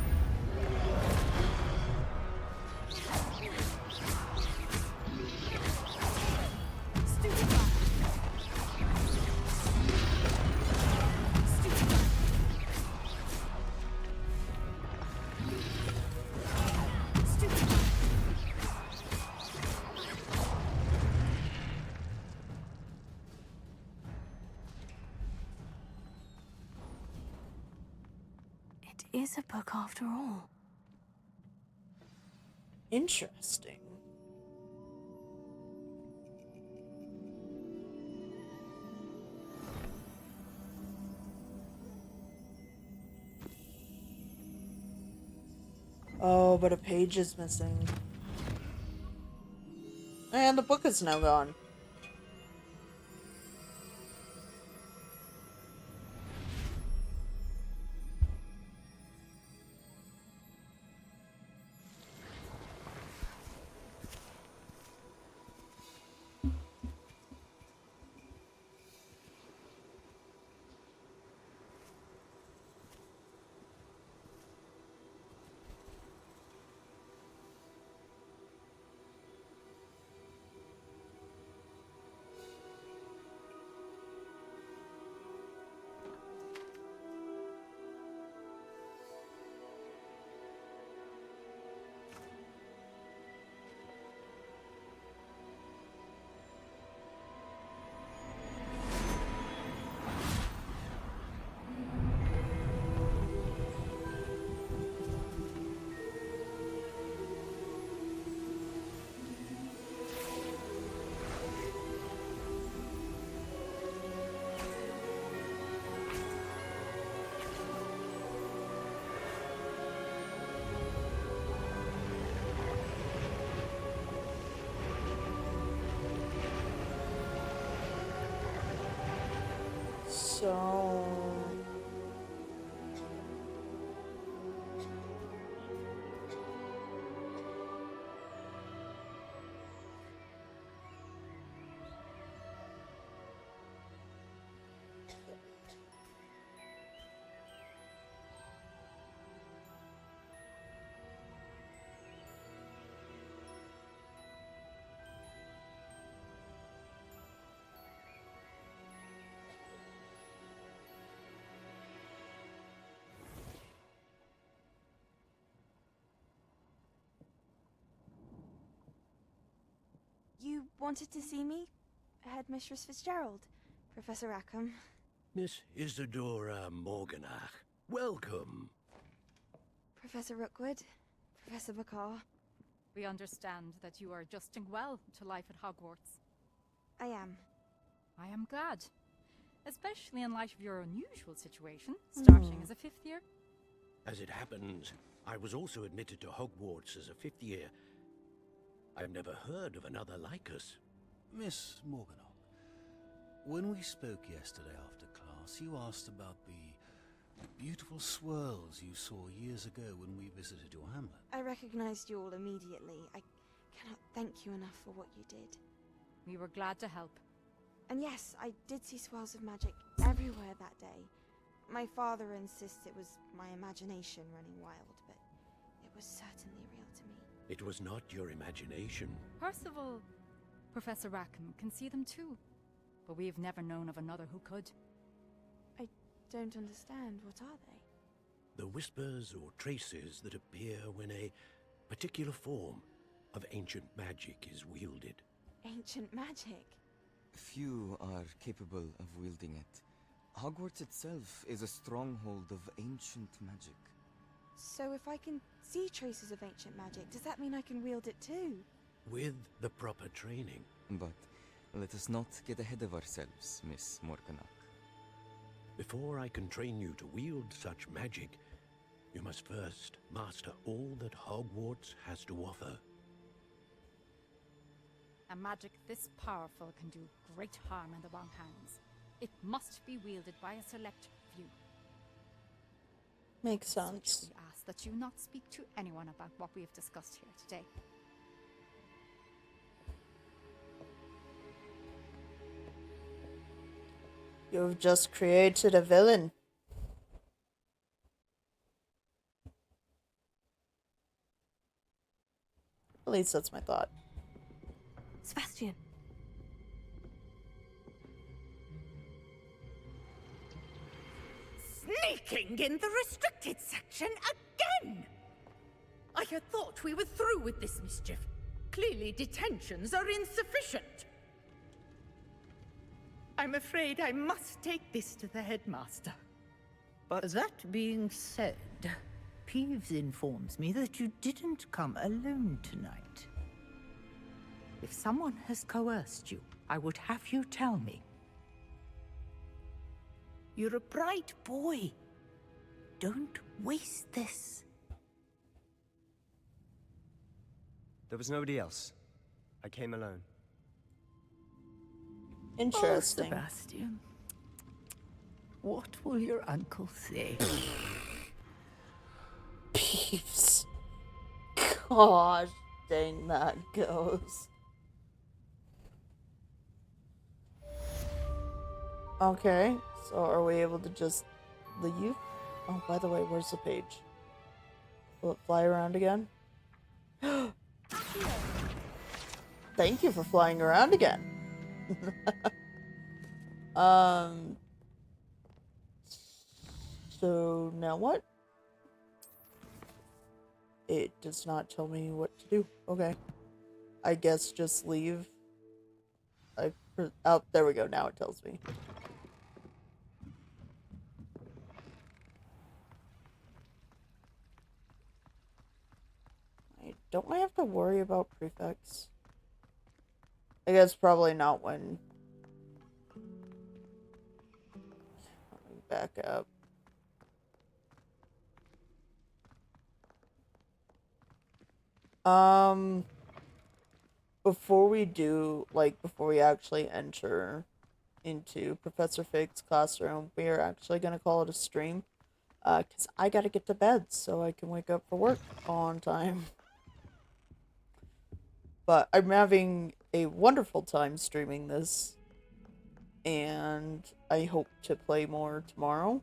It is a book after all. Interesting. Oh, but a page is missing. And the book is now gone. So... You wanted to see me? Headmistress Fitzgerald, Professor Rackham. Miss Isadora Morganach, welcome. Professor Rookwood, Professor Bakar. We understand that you are adjusting well to life at Hogwarts. I am. I am glad. Especially in light of your unusual situation, starting as a 5th year. As it happens, I was also admitted to Hogwarts as a 5th year. I've never heard of another like us. Miss Morganock, when we spoke yesterday after class, you asked about the beautiful swirls you saw years ago when we visited your hamlet. I recognized you all immediately. I cannot thank you enough for what you did. We were glad to help. And yes, I did see swirls of magic everywhere that day. My father insists it was my imagination running wild, but it was certainly real to me. It was not your imagination. Percival, Professor Rackham can see them too. But we've never known of another who could. I don't understand. What are they? The whispers or traces that appear when a particular form of ancient magic is wielded. Ancient magic? Few are capable of wielding it. Hogwarts itself is a stronghold of ancient magic. So if I can see traces of ancient magic, does that mean I can wield it too? With the proper training. But let us not get ahead of ourselves, Miss Morganock. Before I can train you to wield such magic, you must first master all that Hogwarts has to offer. A magic this powerful can do great harm in the wrong hands. It must be wielded by a select few. Makes sense. We ask that you not speak to anyone about what we have discussed here today. You've just created a villain. At least that's my thought. Sebastian. Sneaking in the restricted section again! I had thought we were through with this mischief. Clearly detentions are insufficient. I'm afraid I must take this to the headmaster. But that being said, Peeves informs me that you didn't come alone tonight. If someone has coerced you, I would have you tell me. You're a bright boy. Don't waste this. There was nobody else. I came alone. Interesting. Oh, Sebastian. What will your uncle say? Peeves. Gosh, dang that goes. Okay, so are we able to just leave? Oh, by the way, where's the page? Will it fly around again? Thank you for flying around again. So now what? It does not tell me what to do. Okay. I guess just leave. Oh, there we go. Now it tells me. Don't I have to worry about prefects? I guess probably not when... Let me back up. Before we do, like, before we actually enter into Professor Fig's classroom. We are actually going to call it a stream. Because I gotta get to bed so I can wake up for work on time. But I'm having a wonderful time streaming this. And I hope to play more tomorrow.